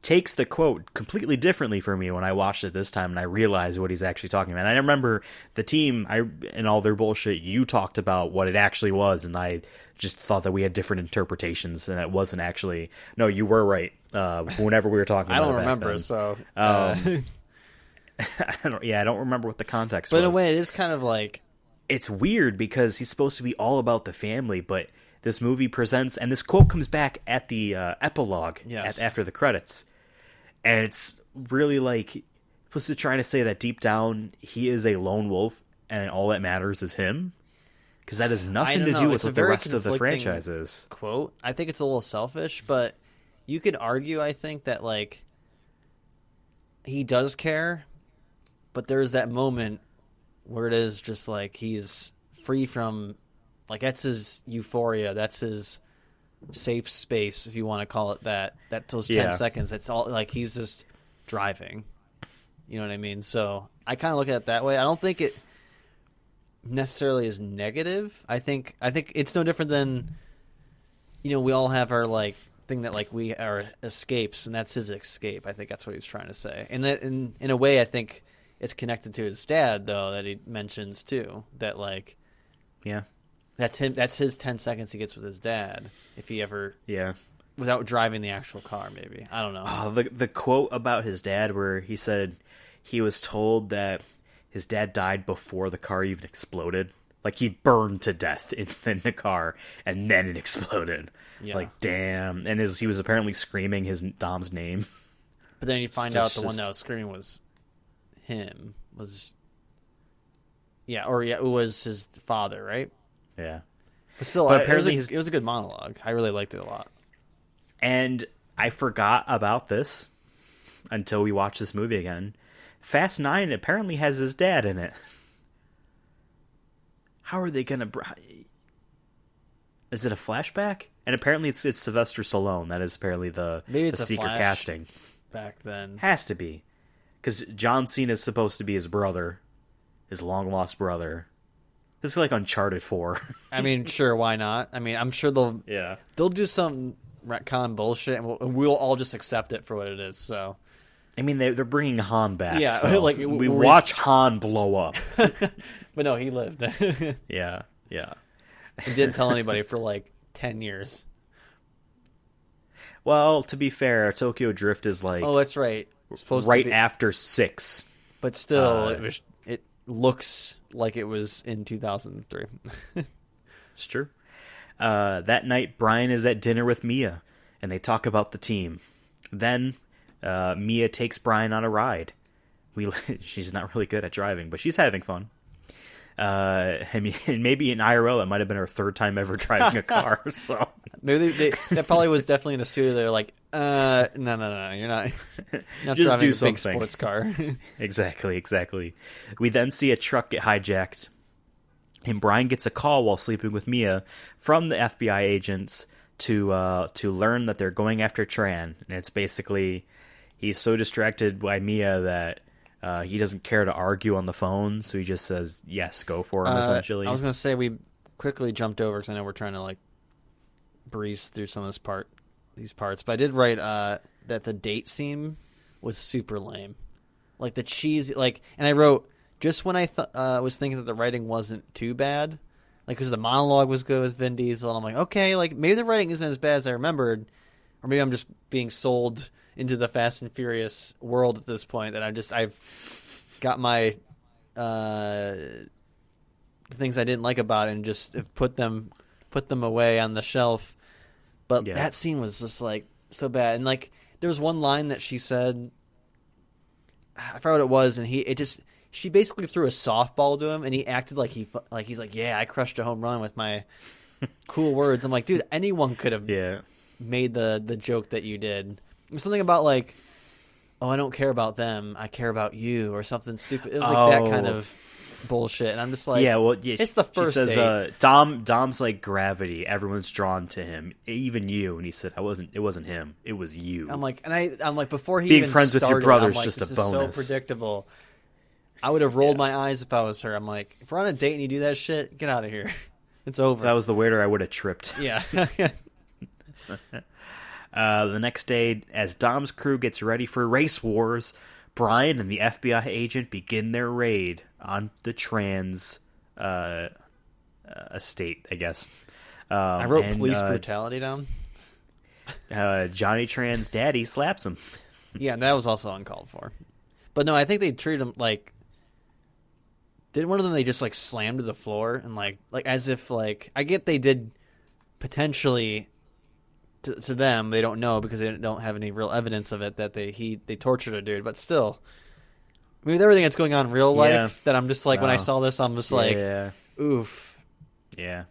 Speaker 3: takes the quote completely differently for me when I watched it this time and I realized what he's actually talking about. And I remember the team and all their bullshit, you talked about what it actually was, and I just thought that we had different interpretations, and it wasn't actually... No, you were right. Whenever we were talking about it
Speaker 4: I don't
Speaker 3: back
Speaker 4: remember,
Speaker 3: then.
Speaker 4: so...
Speaker 3: I don't remember what the context was.
Speaker 4: But in a way, it is kind of like...
Speaker 3: It's weird because he's supposed to be all about the family, but this movie presents... And this quote comes back at the epilogue, after the credits. And it's really like... supposed to try to say that deep down, he is a lone wolf, and all that matters is him. Because that has nothing to do with what the rest of the franchise is.
Speaker 4: Quote. I think it's a little selfish, but you could argue, I think, that, like, he does care, but there's that moment where it is just like he's free from, like, that's his euphoria, that's his safe space, if you want to call it that. Those 10 seconds, it's all like he's just driving. You know what I mean? So I kind of look at it that way. I don't think it necessarily is negative. I think it's no different than, you know, we all have our, like, thing that, like, we are escapes, and that's his escape. I think that's what he's trying to say. And that, in a way, I think it's connected to his dad, though, that he mentions too. That, like, that's him. That's his 10 seconds he gets with his dad. If he ever, without driving the actual car, maybe. I don't know.
Speaker 3: Oh, the quote about his dad, where he said he was told that his dad died before the car even exploded. Like, he burned to death in the car, and then it exploded. Yeah. Like, damn. And he was apparently screaming his Dom's name.
Speaker 4: But then you find out the one that was screaming was him. It was his father, right?
Speaker 3: Yeah.
Speaker 4: But still, apparently it was a good monologue. I really liked it a lot.
Speaker 3: And I forgot about this until we watched this movie again. Fast 9 apparently has his dad in it. How are they going to... Is it a flashback? And apparently it's Sylvester Stallone. That is apparently the secret casting.
Speaker 4: Back then.
Speaker 3: Has to be. Because John Cena is supposed to be his brother. His long-lost brother. This is like Uncharted 4.
Speaker 4: I mean, sure, why not? I mean, I'm sure they'll do some retcon bullshit, and we'll all just accept it for what it is, so...
Speaker 3: I mean, they're bringing Han back. Yeah, so
Speaker 4: like
Speaker 3: we watch Han blow up.
Speaker 4: But no, he lived.
Speaker 3: Yeah.
Speaker 4: He didn't tell anybody for like 10 years.
Speaker 3: Well, to be fair, Tokyo Drift is like...
Speaker 4: Oh, that's right.
Speaker 3: It's supposed right to be... after 6.
Speaker 4: But still, it looks like it was in 2003.
Speaker 3: It's true. That night, Brian is at dinner with Mia, and they talk about the team. Then... Mia takes Brian on a ride. She's not really good at driving, but she's having fun. I mean, maybe in IRL, it might have been her third time ever driving a car. So
Speaker 4: maybe that probably was definitely in a studio. They're like, no, you're not
Speaker 3: just
Speaker 4: driving
Speaker 3: do
Speaker 4: a
Speaker 3: something.
Speaker 4: Big sports car.
Speaker 3: Exactly. We then see a truck get hijacked, and Brian gets a call while sleeping with Mia from the FBI agents to learn that they're going after Tran, and it's basically. He's so distracted by Mia that he doesn't care to argue on the phone, so he just says, yes, go for him, essentially.
Speaker 4: I was going to say we quickly jumped over because I know we're trying to like breeze through some of these parts, but I did write that the date scene was super lame. Like the cheesy, like, and I wrote just when I was thinking that the writing wasn't too bad, like because the monologue was good with Vin Diesel, and I'm like, okay, like maybe the writing isn't as bad as I remembered, or maybe I'm just being sold into the Fast and Furious world at this point that I've got my things I didn't like about it and just have put them away on the shelf. But that scene was just like so bad, and like there was one line that she said, I forgot what it was, and she basically threw a softball to him, and he acted like he's like, yeah, I crushed a home run with my cool words. I'm like, dude, anyone could have made the joke that you did. It was something about like, oh, I don't care about them, I care about you, or something stupid. It was like that kind of bullshit, and I'm just like, it's the first
Speaker 3: she says,
Speaker 4: date.
Speaker 3: Dom's like gravity, everyone's drawn to him, even you, and he said, it wasn't him, it was you.
Speaker 4: I'm like, I'm like, before he
Speaker 3: being
Speaker 4: even
Speaker 3: friends with your
Speaker 4: started,
Speaker 3: brother's
Speaker 4: I'm like,
Speaker 3: just
Speaker 4: this
Speaker 3: a
Speaker 4: is
Speaker 3: bonus.
Speaker 4: so predictable. I would have rolled my eyes if I was her. I'm like, if we're on a date and you do that shit, get out of here. It's over.
Speaker 3: If I was the waiter, I would have tripped.
Speaker 4: Yeah.
Speaker 3: The next day, as Dom's crew gets ready for race wars, Brian and the FBI agent begin their raid on the trans estate, I guess.
Speaker 4: I wrote police brutality down.
Speaker 3: Johnny Tran's daddy slaps him.
Speaker 4: Yeah, that was also uncalled for. But no, I think they treated him like... Didn't one of them, they just like slammed to the floor and like as if like... I get they did potentially... To them, they don't know because they don't have any real evidence of it that they tortured a dude, but still, I mean, with everything that's going on in real life, that I'm just like, when I saw this, I'm just like, oof.
Speaker 3: Yeah.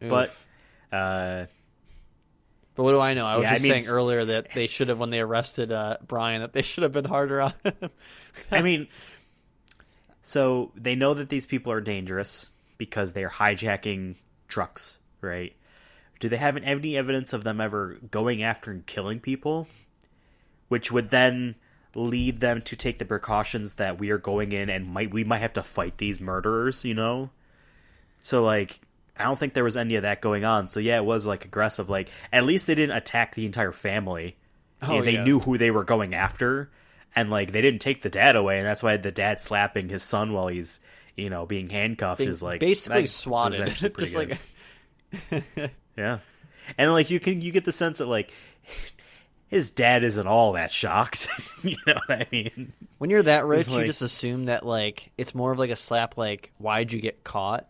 Speaker 4: Oof.
Speaker 3: But
Speaker 4: what do I know? I was just saying earlier that they should have, when they arrested Brian, that they should have been harder on him.
Speaker 3: I mean, so they know that these people are dangerous because they are hijacking trucks, right? Do they have any evidence of them ever going after and killing people? Which would then lead them to take the precautions that we are going in and we might have to fight these murderers, you know? So, like, I don't think there was any of that going on. So, yeah, it was, like, aggressive. Like, at least they didn't attack the entire family. They knew who they were going after. And, like, they didn't take the dad away. And that's why the dad slapping his son while he's, you know, being handcuffed is, like...
Speaker 4: Basically swatted.
Speaker 3: Just like... Yeah, and like you get the sense that like his dad isn't all that shocked. You know what I mean?
Speaker 4: When you're that rich, you just assume that like it's more of like a slap. Like, why'd you get caught?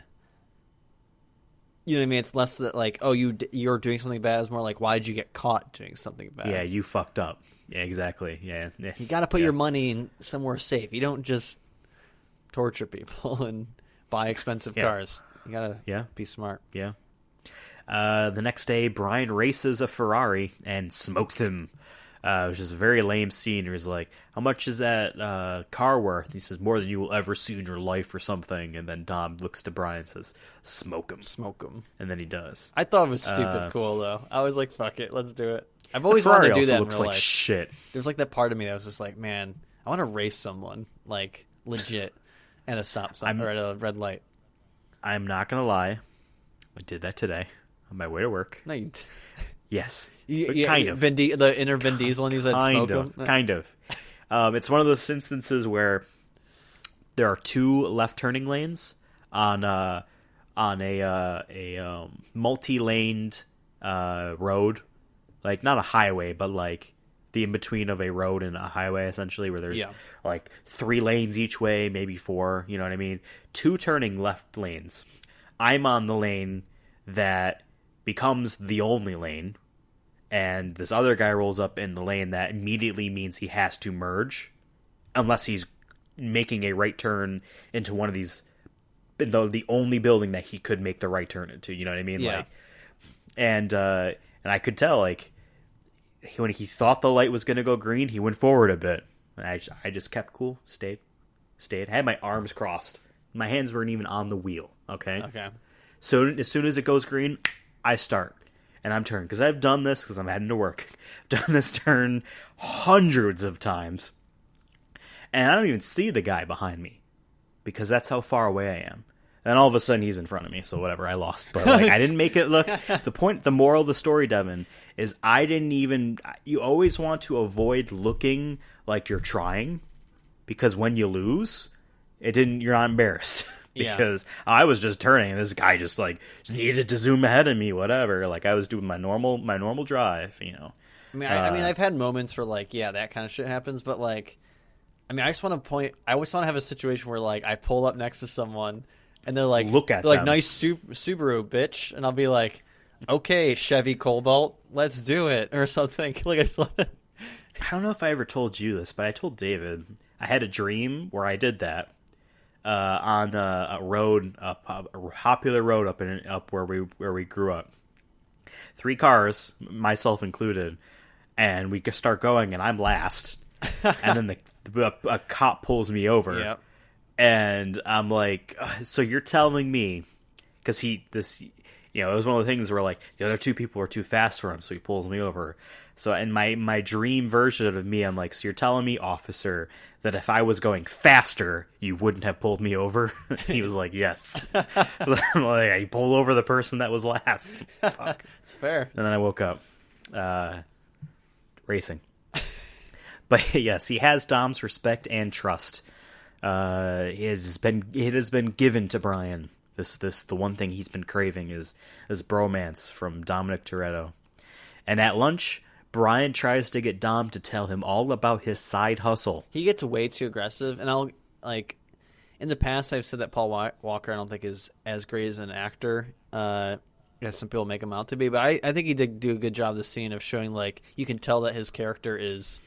Speaker 4: You know what I mean? It's less that like, oh, you're doing something bad. It's more like, why'd you get caught doing something bad?
Speaker 3: Yeah, you fucked up. Yeah, exactly. Yeah.
Speaker 4: You got to put your money in somewhere safe. You don't just torture people and buy expensive cars. You gotta be smart.
Speaker 3: Yeah. The next day, Brian races a Ferrari and smokes him, which is a very lame scene. He's like, how much is that car worth? He says, more than you will ever see in your life or something. And then Dom looks to Brian and says, smoke him.
Speaker 4: Smoke him.
Speaker 3: And then he does.
Speaker 4: I thought it was stupid cool, though. I was like, fuck it, let's do it. I've always wanted to do that in real
Speaker 3: like
Speaker 4: life.
Speaker 3: Shit.
Speaker 4: There's like that part of me that was just like, man, I want to race someone, like, legit, at a stop sign or at a red light.
Speaker 3: I'm not going to lie. I did that today. On my way to work.
Speaker 4: No, you...
Speaker 3: Yes.
Speaker 4: Kind of. The inner Vin Diesel, and you said smoke him?
Speaker 3: Kind of. It's one of those instances where there are two left turning lanes on a multi-laned road. Like, not a highway, but like the in-between of a road and a highway, essentially, where there's like 3 lanes each way, maybe 4, you know what I mean? 2 turning left lanes. I'm on the lane that becomes the only lane, and this other guy rolls up in the lane that immediately means he has to merge, unless he's making a right turn into one of these, the only building that he could make the right turn into, you know what I mean?
Speaker 4: Yeah.
Speaker 3: Like, and I could tell, like, when he thought the light was going to go green, he went forward a bit. And I just kept cool, stayed. I had my arms crossed. My hands weren't even on the wheel, okay?
Speaker 4: Okay.
Speaker 3: So as soon as it goes green, I start. And I'm turning. Because I've done this, because I'm heading to work. I've done this turn hundreds of times. And I don't even see the guy behind me. Because that's how far away I am. And all of a sudden, he's in front of me. So whatever, I lost. But like, I didn't make it look... The moral of the story, Devin, is you always want to avoid looking like you're trying, because when you lose, you're not embarrassed. Because I was just turning, and this guy just needed to zoom ahead of me, whatever. Like, I was doing my normal drive, you know.
Speaker 4: I mean, I've had moments where that kind of shit happens, but I always want to have a situation where I pull up next to someone, and they're like,
Speaker 3: look at
Speaker 4: them.
Speaker 3: Like,
Speaker 4: nice Subaru, bitch, and I'll be like, okay, Chevy Cobalt, let's do it, or something. I just want to...
Speaker 3: I don't know if I ever told you this, but I told David I had a dream where I did that. On a road, a popular road up where we grew up. 3 cars, myself included, and we start going, and I'm last. And then a cop pulls me over,
Speaker 4: yep.
Speaker 3: And I'm like, so you're telling me, because it was one of the things where the other 2 people were too fast for him, so he pulls me over. So in my dream version of me, I'm like, so you're telling me, officer, that if I was going faster, you wouldn't have pulled me over? He was like, yes. I'm like, I pulled over the person that was last. Fuck.
Speaker 4: It's fair.
Speaker 3: And then I woke up. Racing. But yes, he has Dom's respect and trust. It has been given to Brian. The one thing he's been craving is bromance from Dominic Toretto. And at lunch, Brian tries to get Dom to tell him all about his side hustle.
Speaker 4: He gets way too aggressive, and in the past I've said that Paul Walker I don't think is as great as an actor as some people make him out to be, but I think he did do a good job of the scene of showing you can tell that his character is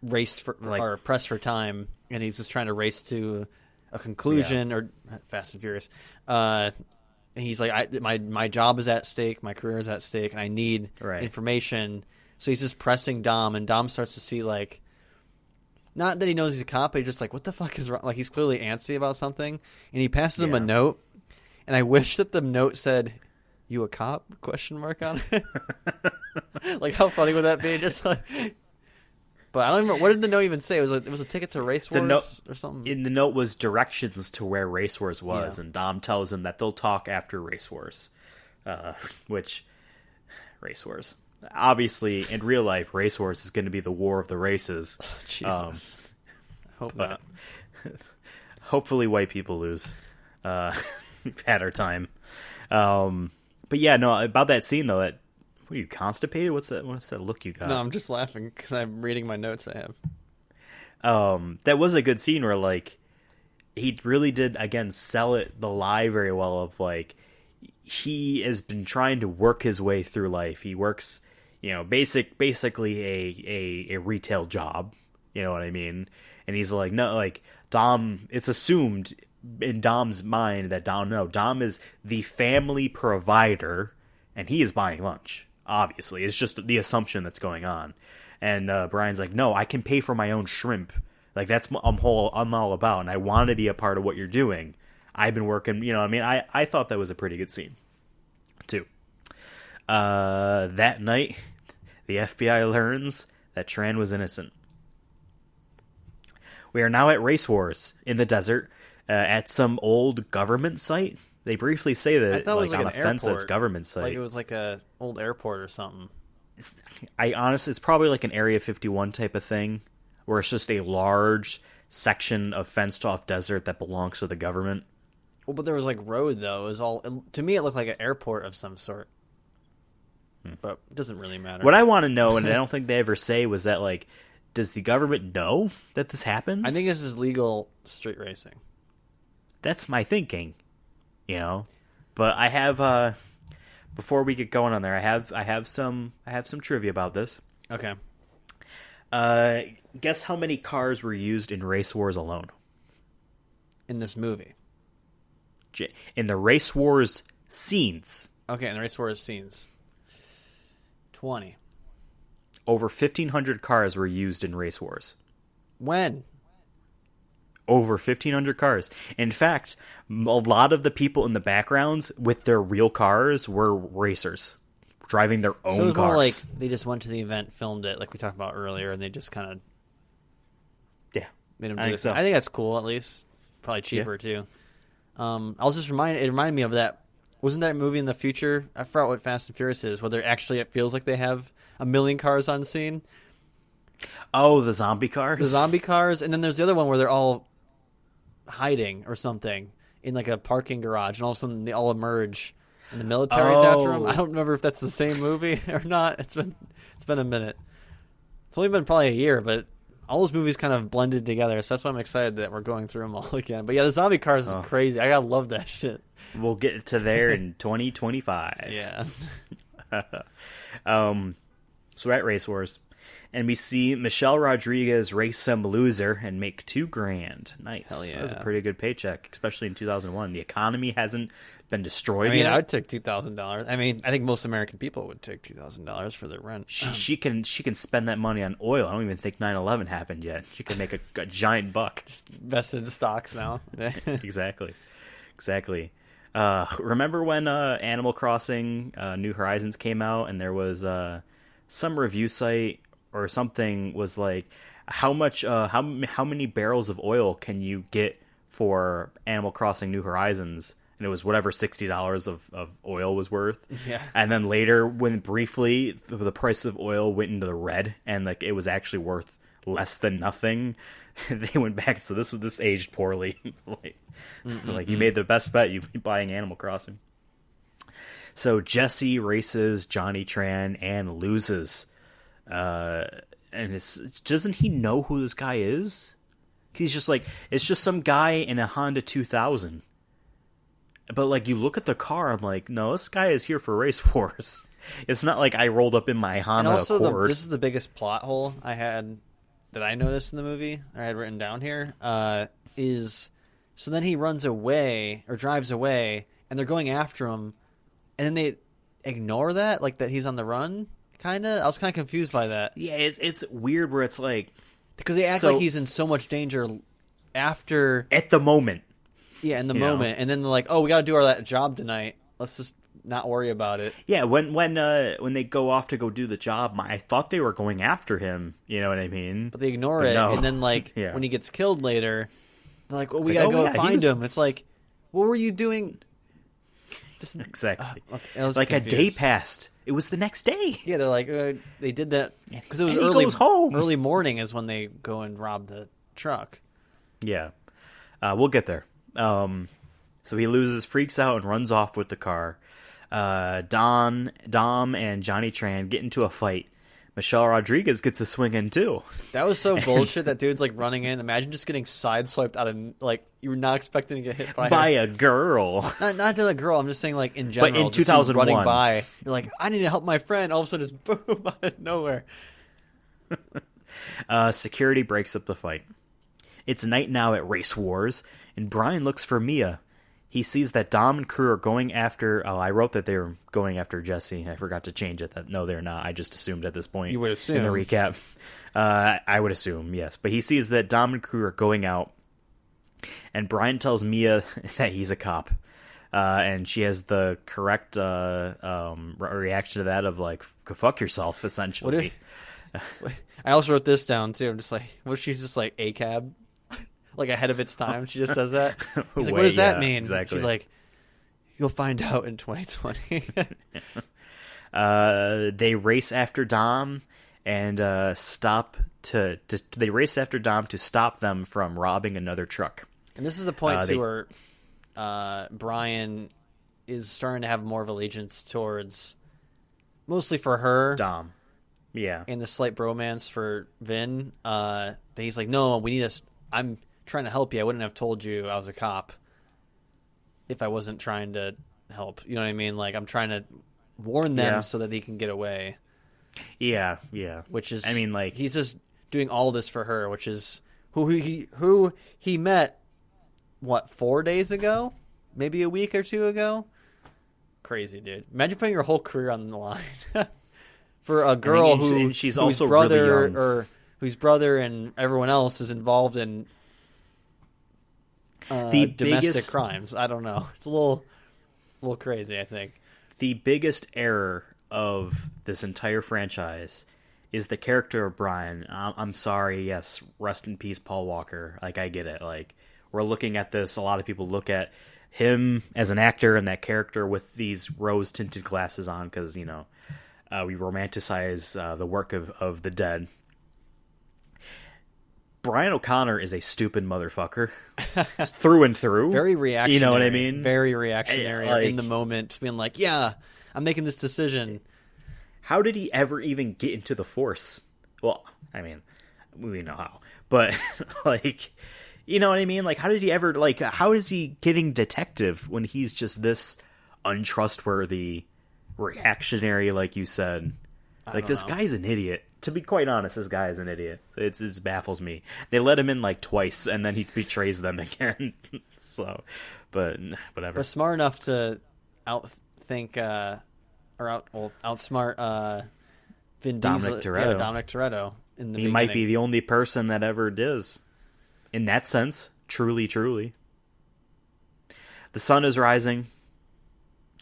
Speaker 4: raced for or pressed for time, and he's just trying to race to a conclusion, or Fast and Furious. And he's like, my job is at stake, my career is at stake, and I need information. So he's just pressing Dom, and Dom starts to see not that he knows he's a cop, but he's just like, what the fuck is wrong? He's clearly antsy about something, and he passes him a note. And I wish that the note said, "You a cop?" on it. How funny would that be? Just but I don't remember, what did the note even say? It was a ticket to Race Wars or something.
Speaker 3: In the note was directions to where Race Wars was, and Dom tells him that they'll talk after Race Wars. Which Race Wars, obviously, in real life, Race Wars is going to be the war of the races.
Speaker 4: Oh, Jesus, hope not.
Speaker 3: Hopefully, white people lose. We've had our time. But yeah, no. About that scene though, what are you, constipated? What's that look you got?
Speaker 4: No, I'm just laughing because I'm reading my notes I have.
Speaker 3: That was a good scene where he really did again sell the lie very well of he has been trying to work his way through life. He works, basically a retail job. You know what I mean? And he's like, no, Dom. It's assumed in Dom's mind that Dom is the family provider, and he is buying lunch. Obviously, it's just the assumption that's going on. And Brian's like, no, I can pay for my own shrimp. That's I'm all about, and I want to be a part of what you're doing. I've been working, I thought that was a pretty good scene, too. That night, the FBI learns that Tran was innocent. We are now at Race Wars in the desert, at some old government site. They briefly say that
Speaker 4: it was
Speaker 3: on a fence
Speaker 4: airport.
Speaker 3: that's government site.
Speaker 4: It was a old airport or something.
Speaker 3: It's probably an Area 51 type of thing, where it's just a large section of fenced off desert that belongs to the government.
Speaker 4: Well, but there was road though. It was all, to me it looked like an airport of some sort. But it doesn't really matter.
Speaker 3: What I want to know, and I don't think they ever say, was that does the government know that this happens?
Speaker 4: I think this is legal street racing.
Speaker 3: That's my thinking. But I have before we get going on there, I have some trivia about this.
Speaker 4: Okay.
Speaker 3: Guess how many cars were used in Race Wars alone?
Speaker 4: In this movie.
Speaker 3: In the Race Wars scenes.
Speaker 4: Okay, in the Race Wars scenes. 20.
Speaker 3: Over 1,500 cars were used in Race Wars.
Speaker 4: When?
Speaker 3: Over 1,500 cars. In fact, a lot of the people in the backgrounds with their real cars were racers, driving their own
Speaker 4: so it was
Speaker 3: cars.
Speaker 4: More they just went to the event, filmed it, like we talked about earlier, and they just kind of made them do this. So. I think that's cool, at least. Probably cheaper, too. I was just reminded me of that wasn't that movie in the future? I forgot what Fast and Furious is, where it feels like they have a million cars on scene.
Speaker 3: Oh, the zombie cars?
Speaker 4: The zombie cars, and then there's the other one where they're all hiding or something in like a parking garage, and all of a sudden they all emerge, and the military's after them. I don't remember if that's the same movie or not. It's been a minute. It's only been probably a year, but all those movies kind of blended together, so that's why I'm excited that we're going through them all again. But yeah, the zombie cars is crazy. I gotta love that shit.
Speaker 3: We'll get to there in 2025.
Speaker 4: Yeah.
Speaker 3: So we're at Race Wars, and we see Michelle Rodriguez race some loser and make $2,000. Nice.
Speaker 4: Hell yeah.
Speaker 3: That was a pretty good paycheck, especially in 2001. The economy hasn't been destroyed
Speaker 4: I mean,
Speaker 3: yet.
Speaker 4: I would take $2,000. I mean, I think most American people would take $2,000 for their rent.
Speaker 3: She can spend that money on oil. I don't even think 9/11 happened yet. She can make a giant buck.
Speaker 4: Just invested in stocks now.
Speaker 3: Exactly. Remember when Animal Crossing New Horizons came out, and there was some review site or something was like, how many barrels of oil can you get for Animal Crossing New Horizons? And it was whatever $60 of oil was worth.
Speaker 4: Yeah.
Speaker 3: And then later, when briefly the price of oil went into the red, and like it was actually worth less than nothing, they went back. So this aged poorly. like you made the best bet. You buying Animal Crossing. So Jesse races Johnny Tran and loses. And doesn't he know who this guy is? He's just like, it's just some guy in a Honda 2000. But like, you look at the car, I'm like, no, this guy is here for Race Wars. It's not like I rolled up in my Honda Accord.
Speaker 4: This is the biggest plot hole I had that I noticed in the movie, or I had written down here, is so then he runs away or drives away, and they're going after him, and then they ignore that, like that he's on the run. Kind of, I was kind of confused by that.
Speaker 3: Yeah, it's weird where it's like,
Speaker 4: because they act like he's in so much danger after
Speaker 3: at the moment.
Speaker 4: Yeah, in the moment, and then they're like, "Oh, we got to do that job tonight. Let's just not worry about it."
Speaker 3: Yeah, when they go off to go do the job, I thought they were going after him. You know what I mean?
Speaker 4: But they ignore it, and then like when he gets killed later, they're like, "Oh, we gotta go find him." It's like, what were you doing?
Speaker 3: Exactly.
Speaker 4: Like
Speaker 3: confused. A day passed. It was the next day.
Speaker 4: Yeah, they're like, they did that because it was early morning is when they go and rob the truck.
Speaker 3: Yeah, we'll get there. So he loses, freaks out, and runs off with the car. Dom and Johnny Tran get into a fight. Michelle Rodriguez gets a swing in too.
Speaker 4: That was so bullshit. That dude's like running in. Imagine just getting sideswiped out of, like, you were not expecting to get hit by
Speaker 3: a girl.
Speaker 4: Not to the girl. I'm just saying, like, in general.
Speaker 3: But in 2001,
Speaker 4: running by, you're like, I need to help my friend. All of a sudden, it's boom out of nowhere.
Speaker 3: Security breaks up the fight. It's night now at Race Wars, and Brian looks for Mia. He sees that Dom and crew are going after... Oh, I wrote that they were going after Jesse. I forgot to change it. No, they're not. I just assumed at this point.
Speaker 4: You would assume.
Speaker 3: In the recap. I would assume, yes. But he sees that Dom and crew are going out, and Brian tells Mia that he's a cop. And she has the correct reaction to that of, like, go fuck yourself, essentially.
Speaker 4: I also wrote this down, too. I'm just like, what if she's just like, a cab? Like ahead of its time. She just says that. He's like, what does that mean?
Speaker 3: Exactly.
Speaker 4: She's like, you'll find out in 2020.
Speaker 3: They race after Dom and they race after Dom to stop them from robbing another truck.
Speaker 4: And this is the point too where Brian is starting to have more of allegiance towards, mostly for her,
Speaker 3: Dom. Yeah.
Speaker 4: And the slight bromance for Vin. That he's like, no, we need us. I'm trying to help you. I wouldn't have told you I was a cop if I wasn't trying to help. You know what I mean? Like, I'm trying to warn them so that they can get away.
Speaker 3: Yeah.
Speaker 4: Which is,
Speaker 3: I mean, like,
Speaker 4: he's just doing all this for her, which is who he met, what, 4 days ago? Maybe a week or two ago? Crazy, dude. Imagine putting your whole career on the line for a girl
Speaker 3: she's also
Speaker 4: whose brother
Speaker 3: really young.
Speaker 4: or whose brother and everyone else is involved in domestic crimes. I don't know. It's a little crazy, I think.
Speaker 3: The biggest error of this entire franchise is the character of Brian. I'm sorry, yes, rest in peace, Paul Walker. Like, I get it. Like, we're looking at this. A lot of people look at him as an actor and that character with these rose tinted glasses on, because we romanticize the work of the dead. Brian O'Connor is a stupid motherfucker through and through.
Speaker 4: Very reactionary.
Speaker 3: You know what I mean?
Speaker 4: Very reactionary in the moment, being like, yeah, I'm making this decision.
Speaker 3: How did he ever even get into the Force? Well, I mean, we know how. But, like, you know what I mean? Like, how did he ever, like, how is he getting detective when he's just this untrustworthy, reactionary, like you said? Like, this guy's an idiot. To be quite honest, this guy is an idiot. It baffles me. They let him in, like, twice, and then he betrays them again. So, but, whatever.
Speaker 4: But smart enough to outsmart Vin Diesel.
Speaker 3: Dominic Toretto.
Speaker 4: Yeah, Dominic Toretto.
Speaker 3: He might be the only person that ever does. In that sense, truly, truly. The sun is rising,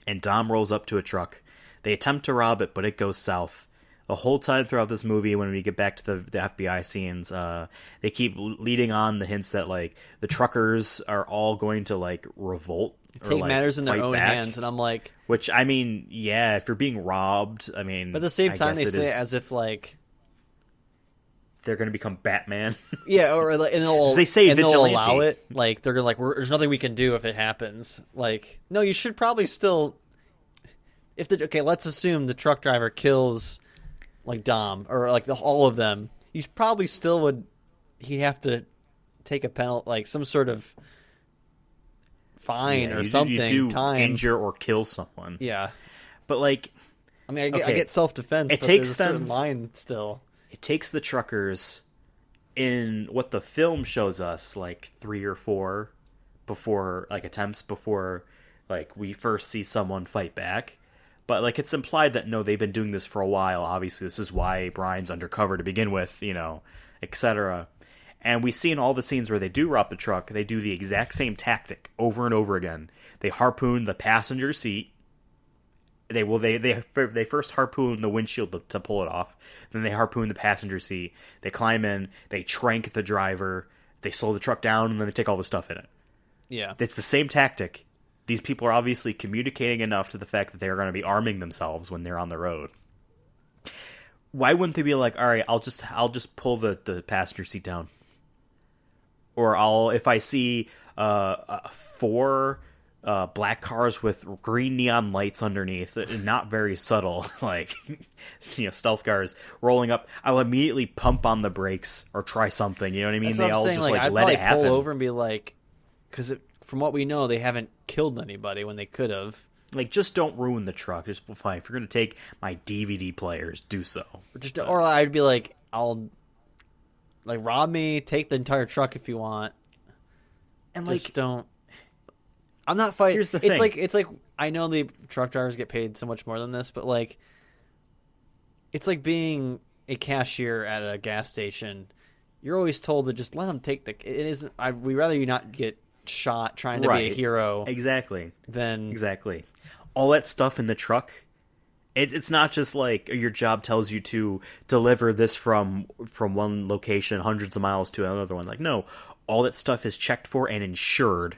Speaker 3: and Dom rolls up to a truck. They attempt to rob it, but it goes south. The whole time throughout this movie, when we get back to the FBI scenes, they keep leading on the hints that, like, the truckers are all going to, like, revolt.
Speaker 4: Take matters in their own hands, and I'm like...
Speaker 3: Which, I mean, yeah, if you're being robbed, I mean...
Speaker 4: But at the same time, they say it as if, like...
Speaker 3: They're going to become Batman.
Speaker 4: Yeah, or like, and
Speaker 3: they say
Speaker 4: and
Speaker 3: vigilante.
Speaker 4: they'll allow it. Like, they're going to, like, there's nothing we can do if it happens. Like, no, you should probably still... Okay, let's assume the truck driver kills, like, Dom, or, like, all of them. You probably still would... He'd have to take a penalty, like, some sort of... fine or something.
Speaker 3: You do
Speaker 4: time.
Speaker 3: Injure or kill someone.
Speaker 4: Yeah,
Speaker 3: but like,
Speaker 4: I mean, I get self-defense.
Speaker 3: It
Speaker 4: but
Speaker 3: takes
Speaker 4: there's a
Speaker 3: them
Speaker 4: certain line still.
Speaker 3: It takes the truckers in what the film shows us, like 3 or 4 attempts before like we first see someone fight back. But like it's implied that no, they've been doing this for a while. Obviously, this is why Brian's undercover to begin with, etc. And we see in all the scenes where they do rob the truck, they do the exact same tactic over and over again. They harpoon the passenger seat. They first harpoon the windshield to pull it off. Then they harpoon the passenger seat. They climb in. They trank the driver. They slow the truck down, and then they take all the stuff in it.
Speaker 4: Yeah,
Speaker 3: it's the same tactic. These people are obviously communicating enough to the fact that they're going to be arming themselves when they're on the road. Why wouldn't they be like, all right, I'll just pull the passenger seat down? Or if I see 4 black cars with green neon lights underneath, not very subtle, like stealth cars rolling up, I'll immediately pump on the brakes or try something. You know what I mean?
Speaker 4: That's what I'm saying. I'd
Speaker 3: let it happen.
Speaker 4: Pull over and be like, because from what we know, they haven't killed anybody when they could have.
Speaker 3: Like, just don't ruin the truck. Just fine. If you're going to take my DVD players, do so.
Speaker 4: Or I'd be like, I'll. Like, rob me, take the entire truck if you want. And, just don't... I'm not fighting...
Speaker 3: Here's the thing.
Speaker 4: It's like, I know the truck drivers get paid so much more than this, but, like... It's like being a cashier at a gas station. You're always told to just let them take the... It isn't... we'd rather you not get shot trying to be a hero.
Speaker 3: Exactly.
Speaker 4: Than...
Speaker 3: Exactly. All that stuff in the truck... It's not just like your job tells you to deliver this from one location hundreds of miles to another one. Like, no, all that stuff is checked for and insured.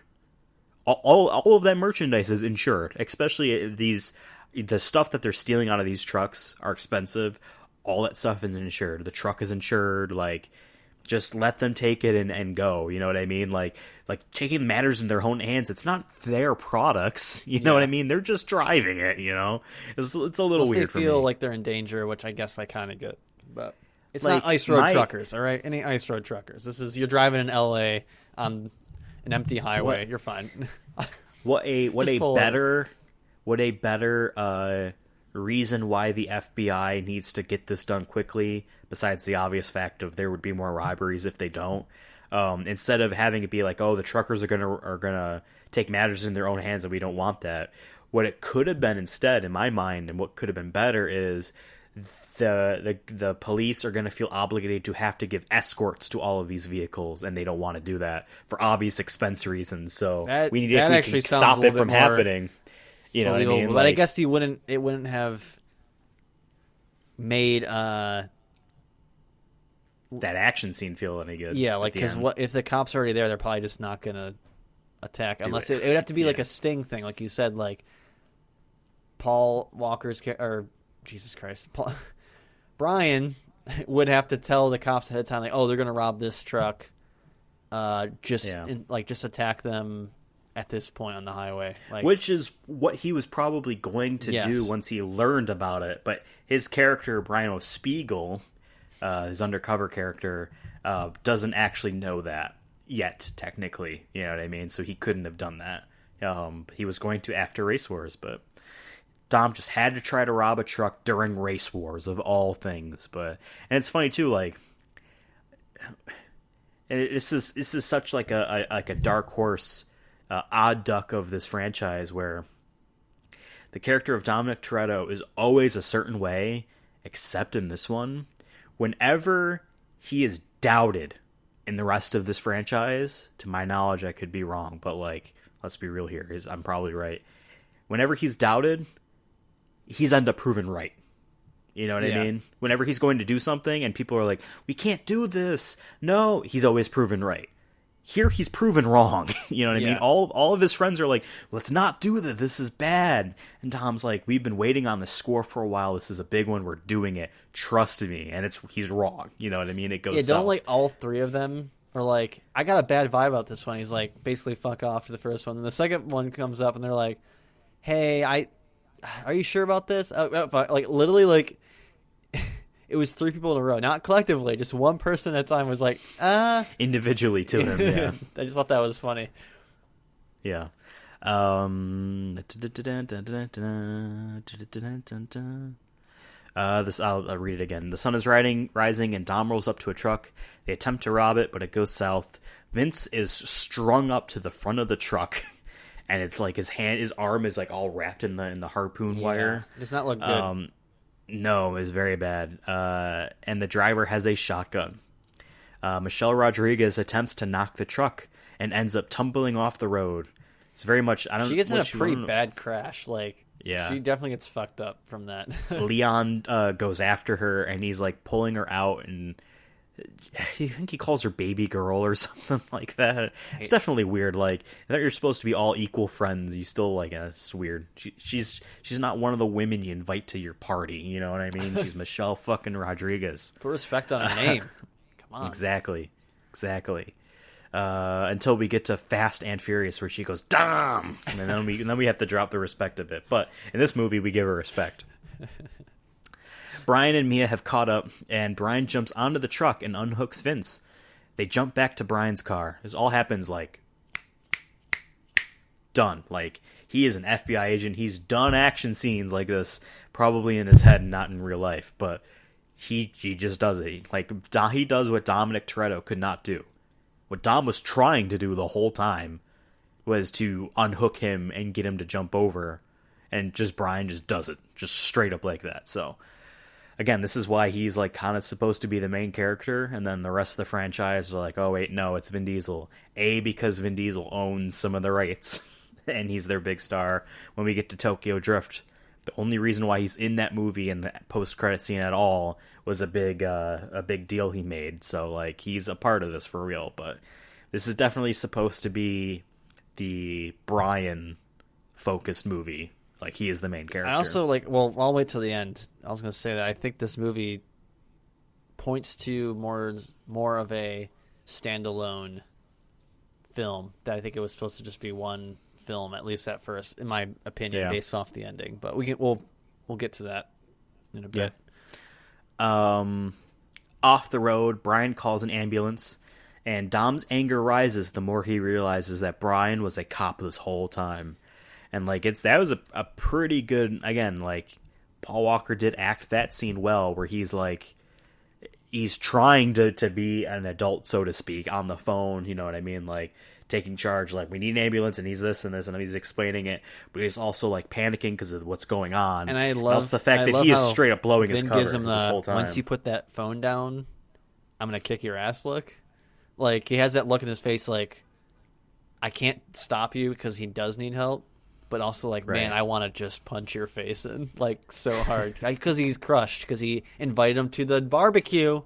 Speaker 3: All of that merchandise is insured, especially the stuff that they're stealing out of these trucks are expensive. All that stuff is insured. The truck is insured. Like, just let them take it and go. You know what I mean? Like taking matters in their own hands. It's not their products. You know what I mean? They're just driving it. It's a little weird for me.
Speaker 4: They feel like they're in danger, which I guess I kind of get. But it's like, not ice road truckers, all right? Any ice road truckers. You're driving in L.A. on an empty highway. You're fine.
Speaker 3: What a better reason why the FBI needs to get this done quickly, besides the obvious fact of there would be more robberies if they don't. Instead of having it be like, oh, the truckers are gonna take matters in their own hands, and we don't want that. What it could have been instead, in my mind, and what could have been better is the police are gonna feel obligated to have to give escorts to all of these vehicles, and they don't want to do that for obvious expense reasons. So we need to stop it from happening. You know what I mean?
Speaker 4: But I guess it wouldn't have made that
Speaker 3: action scene feel any good.
Speaker 4: Yeah, like, because if the cops are already there, they're probably just not gonna attack, unless it would have to be like a sting thing, like you said, like Paul Walker's Jesus Christ, Brian would have to tell the cops ahead of time, like, oh, they're gonna rob this truck, just attack them at this point on the highway, like,
Speaker 3: which is what he was probably going to do once he learned about it. But his character, Brian O'Spiegel, his undercover character, doesn't actually know that yet, technically. You know what I mean? So he couldn't have done that. He was going to after Race Wars, but Dom just had to try to rob a truck during Race Wars, of all things. And it's funny too, like, this is such like a dark horse, odd duck of this franchise, where the character of Dominic Toretto is always a certain way, except in this one. Whenever he is doubted in the rest of this franchise, to my knowledge, I could be wrong, but like, let's be real here, I'm probably right. Whenever he's doubted, he's ended up proven right. You know what I mean? Whenever he's going to do something and people are like, we can't do this. No, he's always proven right. Here he's proven wrong. You know what I mean? All of his friends are like, let's not do that. This is bad. And Tom's like, we've been waiting on the score for a while. This is a big one. We're doing it. Trust me. And he's wrong. You know what I mean? It goes south.
Speaker 4: Don't like all three of them are like, I got a bad vibe about this one. He's like, basically fuck off to the first one. And the second one comes up and they're like, hey, are you sure about this? Like, literally, like, it was three people in a row, not collectively, just one person at a time was like,
Speaker 3: individually to him, yeah.
Speaker 4: I just thought that was funny.
Speaker 3: Yeah. I'll read it again. The sun is rising, and Dom rolls up to a truck. They attempt to rob it, but it goes south. Vince is strung up to the front of the truck, and it's like his arm is like all wrapped in the harpoon wire.
Speaker 4: It does not look good.
Speaker 3: No, it was very bad. And the driver has a shotgun. Michelle Rodriguez attempts to knock the truck and ends up tumbling off the road. It's very much, I don't.
Speaker 4: She gets in a pretty bad crash. Like,
Speaker 3: yeah,
Speaker 4: she definitely gets fucked up from that.
Speaker 3: Leon goes after her and he's like pulling her out, and I think he calls her baby girl or something like that. It's definitely weird. Like, I thought you're supposed to be all equal friends. You still like, it's weird. She's not one of the women you invite to your party. You know what I mean? She's Michelle fucking Rodriguez.
Speaker 4: Put respect on her name. Come on.
Speaker 3: Exactly. Until we get to Fast and Furious, where she goes, Dom! And then we have to drop the respect a bit. But in this movie, we give her respect. Brian and Mia have caught up, and Brian jumps onto the truck and unhooks Vince. They jump back to Brian's car. This all happens like done. Like, he is an FBI agent. He's done action scenes like this, probably in his head, not in real life. But he just does it. Like, he does what Dominic Toretto could not do. What Dom was trying to do the whole time was to unhook him and get him to jump over, and Brian just does it, just straight up like that. So, again, this is why he's like kind of supposed to be the main character, and then the rest of the franchise are like, oh wait, no, it's Vin Diesel. Because Vin Diesel owns some of the rights, and he's their big star. When we get to Tokyo Drift, the only reason why he's in that movie and the post-credit scene at all was a big deal he made. So, like, he's a part of this for real. But this is definitely supposed to be the Brian-focused movie. Like, he is the main character.
Speaker 4: I also, I'll wait till the end. I was going to say that I think this movie points to more of a standalone film, that I think it was supposed to just be one film, at least at first, in my opinion, based off the ending. But we'll get to that in a bit.
Speaker 3: Off the road, Brian calls an ambulance, and Dom's anger rises the more he realizes that Brian was a cop this whole time. And like, that was a pretty good, again, like, Paul Walker did act that scene well, where he's like, he's trying to be an adult, so to speak, on the phone, you know what I mean? Like, taking charge, like, we need an ambulance, and he's this and this, and he's explaining it, but he's also like panicking because of what's going on.
Speaker 4: And I love
Speaker 3: the fact that he is straight up blowing his cover
Speaker 4: gives him
Speaker 3: this whole time.
Speaker 4: Once you put that phone down, I'm gonna kick your ass look. Like, he has that look in his face, like, I can't stop you, because he does need help, but also like, man, I want to just punch your face in, like, so hard, because he's crushed, because he invited him to the barbecue,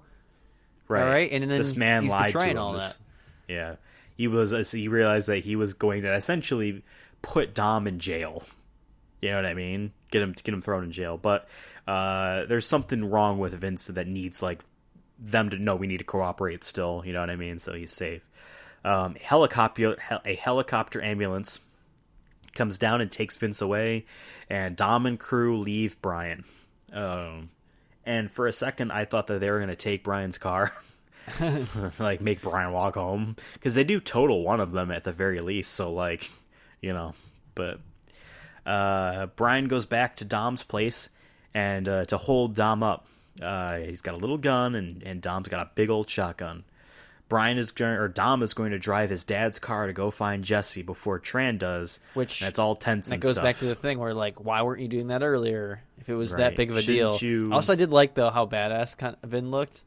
Speaker 4: right? All right, and then
Speaker 3: this man
Speaker 4: he's
Speaker 3: lied to
Speaker 4: betraying
Speaker 3: him.
Speaker 4: All that.
Speaker 3: Yeah. he realized that he was going to essentially put Dom in jail. You know what I mean? Get him thrown in jail. But there's something wrong with Vince that needs like them to know we need to cooperate still. You know what I mean? So he's safe. A helicopter ambulance comes down and takes Vince away, and Dom and crew leave Brian. And for a second, I thought that they were going to take Brian's car, like make Brian walk home, because they do total one of them at the very least. So like, you know, but Brian goes back to Dom's place and to hold Dom up. He's got a little gun, and Dom's got a big old shotgun. Dom is going to drive his dad's car to go find Jesse before Tran does, which that's all tense and stuff.
Speaker 4: That goes back to the thing where, like, why weren't you doing that earlier if it was that big of a
Speaker 3: Shouldn't
Speaker 4: deal?
Speaker 3: you...
Speaker 4: Also, I did like, though, how badass Vin looked.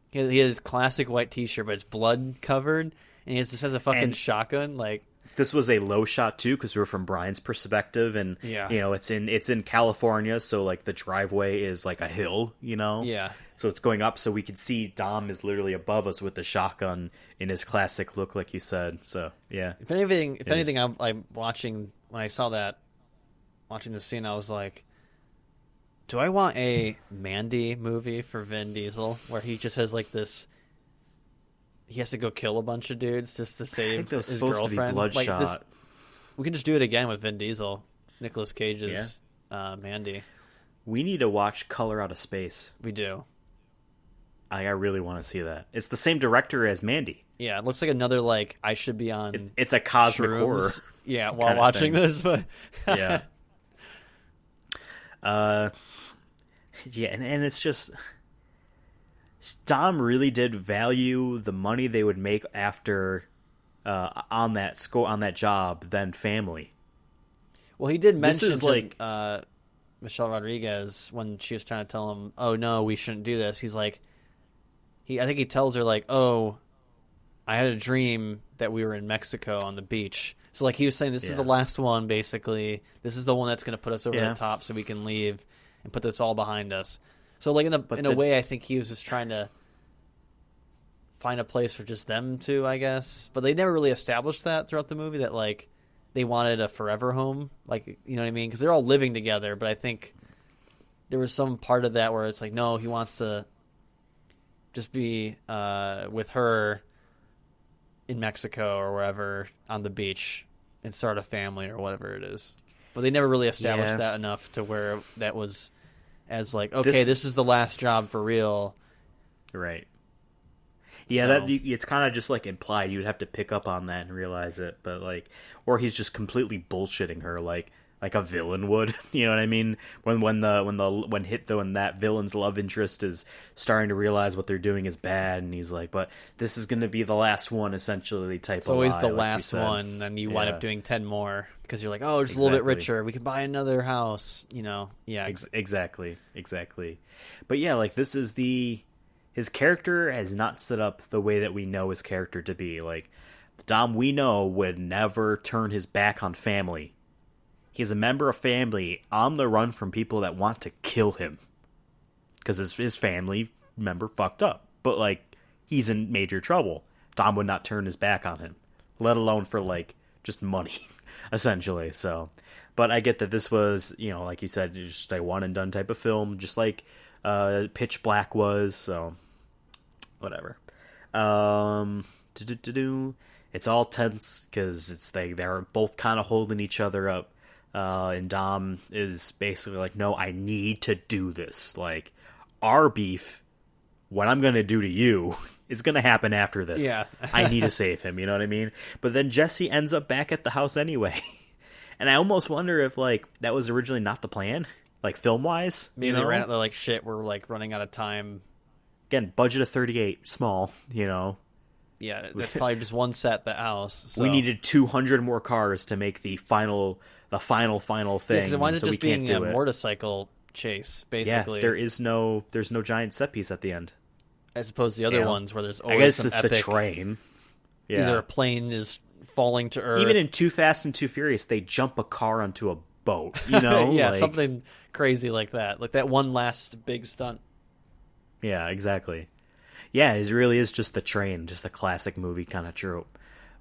Speaker 4: He has his classic white T-shirt, but it's blood covered, and he just has a fucking shotgun. Like,
Speaker 3: this was a low shot too, because we were from Brian's perspective, and you know it's in California, so like the driveway is like a hill, you know.
Speaker 4: Yeah.
Speaker 3: So it's going up, so we could see Dom is literally above us with the shotgun in his classic look, like you said. So yeah.
Speaker 4: If anything, I'm watching when I saw that, watching the scene, I was like, do I want a Mandy movie for Vin Diesel where he just has like this? He has to go kill a bunch of dudes just to save his
Speaker 3: supposed
Speaker 4: girlfriend.
Speaker 3: To be Bloodshot.
Speaker 4: Like we can just do it again with Vin Diesel, Nicolas Cage's Mandy.
Speaker 3: We need to watch Color Out of Space.
Speaker 4: We do.
Speaker 3: I really want to see that. It's the same director as Mandy.
Speaker 4: Yeah, it looks like another like I should be on.
Speaker 3: It's a cosmic
Speaker 4: shrooms.
Speaker 3: horror.
Speaker 4: Yeah, while watching this, but
Speaker 3: yeah. Yeah, and it's just Dom really did value the money they would make after on that job than family.
Speaker 4: Well, he did mention
Speaker 3: this is like
Speaker 4: Michelle Rodriguez when she was trying to tell him, "Oh no, we shouldn't do this." He's like, I think he tells her like, "Oh, I had a dream that we were in Mexico on the beach." So like he was saying, this is the last one. Basically, this is the one that's going to put us over the top, so we can leave and put this all behind us. So like in a way, I think he was just trying to find a place for just them two, I guess. But they never really established that throughout the movie that like they wanted a forever home, like, you know what I mean? Because they're all living together. But I think there was some part of that where it's like, no, he wants to just be with her in Mexico or wherever on the beach and start a family or whatever it is. But they never really established that enough to where that was as like, okay, this is the last job for real.
Speaker 3: Right. Yeah, it's kind of just like implied. You'd have to pick up on that and realize it, but like, or he's just completely bullshitting her, like a villain would. You know what I mean? When that villain's love interest is starting to realize what they're doing is bad, and he's like, but this is going to be the last one, essentially. Type. It's
Speaker 4: always
Speaker 3: lie,
Speaker 4: the last one, and you wind up doing 10 more because you're like, oh, just a little bit richer. We can buy another house. You know? Yeah.
Speaker 3: Exactly. But yeah, like this is his character has not set up the way that we know his character to be. Like, Dom, we know, would never turn his back on family. He's a member of family on the run from people that want to kill him. Because his family member fucked up. But, like, he's in major trouble. Dom would not turn his back on him. Let alone for, like, just money, essentially. So, but I get that this was, you know, like you said, just a one-and-done type of film. Just like Pitch Black was, so whatever. It's all tense because they're both kind of holding each other up, and Dom is basically like, "No, I need to do this. Like, our beef, what I'm gonna do to you, is gonna happen after this.
Speaker 4: Yeah,
Speaker 3: I need to save him. You know what I mean?" But then Jesse ends up back at the house anyway, and I almost wonder if like that was originally not the plan. Like, film-wise,
Speaker 4: maybe they ran out. They're like, shit, we're like running out of time.
Speaker 3: Again, budget of 38, small, you know.
Speaker 4: Yeah, that's probably just one set at the house. So.
Speaker 3: We needed 200 more cars to make the final thing. Yeah,
Speaker 4: because it winds up just being a motorcycle chase, basically.
Speaker 3: Yeah, there's no giant set piece at the end.
Speaker 4: As opposed to the other ones where there's always
Speaker 3: I guess
Speaker 4: some
Speaker 3: it's
Speaker 4: epic,
Speaker 3: the train. Yeah.
Speaker 4: Either a plane is falling to earth.
Speaker 3: Even in Too Fast and Too Furious, they jump a car onto a boat, you know?
Speaker 4: Yeah, like, something crazy like that. Like that one last big stunt.
Speaker 3: Yeah, exactly. Yeah, it really is just the train, just a classic movie kind of trope.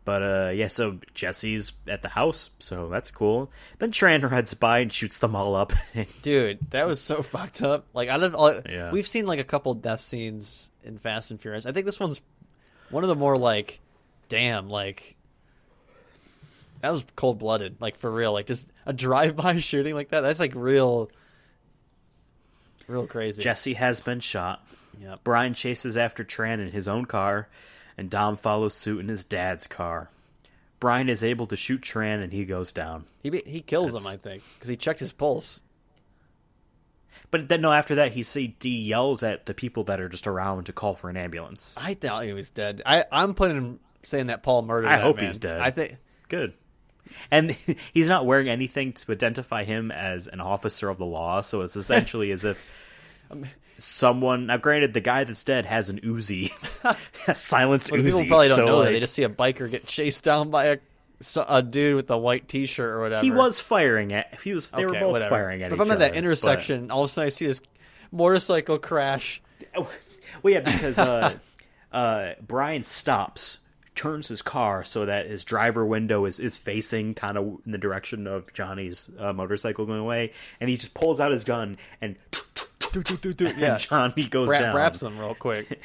Speaker 3: But yeah, so Jesse's at the house, so that's cool. Then Tran heads by and shoots them all up.
Speaker 4: Dude, that was so fucked up. Like, out of all,
Speaker 3: Yeah.
Speaker 4: we've seen like a couple death scenes in Fast and Furious. I think this one's one of the more like, damn, like that was cold blooded, like for real. Like just a drive-by shooting like that. That's like real crazy.
Speaker 3: Jesse has been shot.
Speaker 4: Yep.
Speaker 3: Brian chases after Tran in his own car, and Dom follows suit in his dad's car. Brian is able to shoot Tran, and he goes down.
Speaker 4: He kills him, I think, because he checked his pulse.
Speaker 3: But then, no, after that, he yells at the people that are just around to call for an ambulance.
Speaker 4: I thought he was dead. I'm putting him saying that Paul murdered
Speaker 3: I
Speaker 4: that
Speaker 3: hope
Speaker 4: man.
Speaker 3: he's dead.
Speaker 4: I think
Speaker 3: Good. And he's not wearing anything to identify him as an officer of the law, so it's essentially as if someone... Now, granted, the guy that's dead has an Uzi. A silenced
Speaker 4: well,
Speaker 3: Uzi.
Speaker 4: people probably don't
Speaker 3: so,
Speaker 4: know that.
Speaker 3: like,
Speaker 4: They just see a biker get chased down by a dude with a white T-shirt or whatever.
Speaker 3: he was firing at... They were both
Speaker 4: whatever.
Speaker 3: firing at
Speaker 4: But
Speaker 3: each
Speaker 4: if I'm at that
Speaker 3: other,
Speaker 4: intersection, all of a sudden I see this motorcycle crash.
Speaker 3: Well, yeah, because Brian stops, turns his car so that his driver window is facing kind of in the direction of Johnny's motorcycle going away, and he just pulls out his gun and
Speaker 4: Yeah.
Speaker 3: Johnny goes down.
Speaker 4: Wraps him real quick.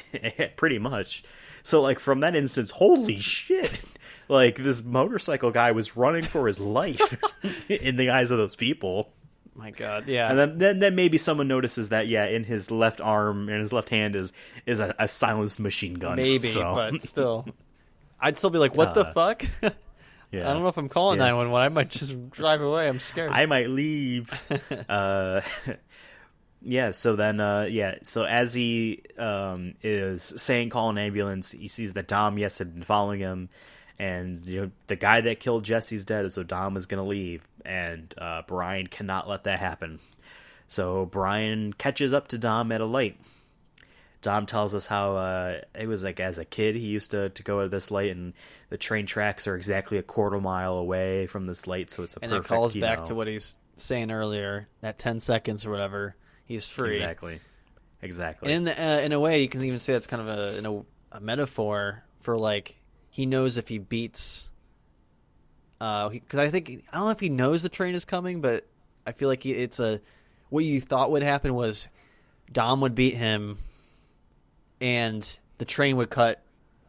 Speaker 3: Pretty much. So, like, from that instance, holy shit! Like, this motorcycle guy was running for his life in the eyes of those people.
Speaker 4: My God, yeah.
Speaker 3: And then maybe someone notices that, yeah, in his left arm and his left hand is a silenced machine gun.
Speaker 4: Maybe,
Speaker 3: so.
Speaker 4: but still. I'd still be like, what the fuck?
Speaker 3: Yeah.
Speaker 4: I don't know if I'm calling
Speaker 3: Yeah.
Speaker 4: 911. I might just drive away. I'm scared.
Speaker 3: I might leave. Yeah, so then, so as he is saying call an ambulance, he sees that Dom, yes, had been following him, and the guy that killed Jesse's dead, so Dom is going to leave, and Brian cannot let that happen. So Brian catches up to Dom at a light. Dom tells us how it was like as a kid he used to go to this light, and the train tracks are exactly a quarter mile away from this light, so it's a
Speaker 4: and
Speaker 3: perfect,
Speaker 4: it calls back to what he's saying earlier, that 10 seconds or whatever, he's free.
Speaker 3: Exactly.
Speaker 4: And in a way, you can even say that's kind of a metaphor for, like, he knows if he beats... Because I don't know if he knows the train is coming, but I feel like what you thought would happen was Dom would beat him, and the train would cut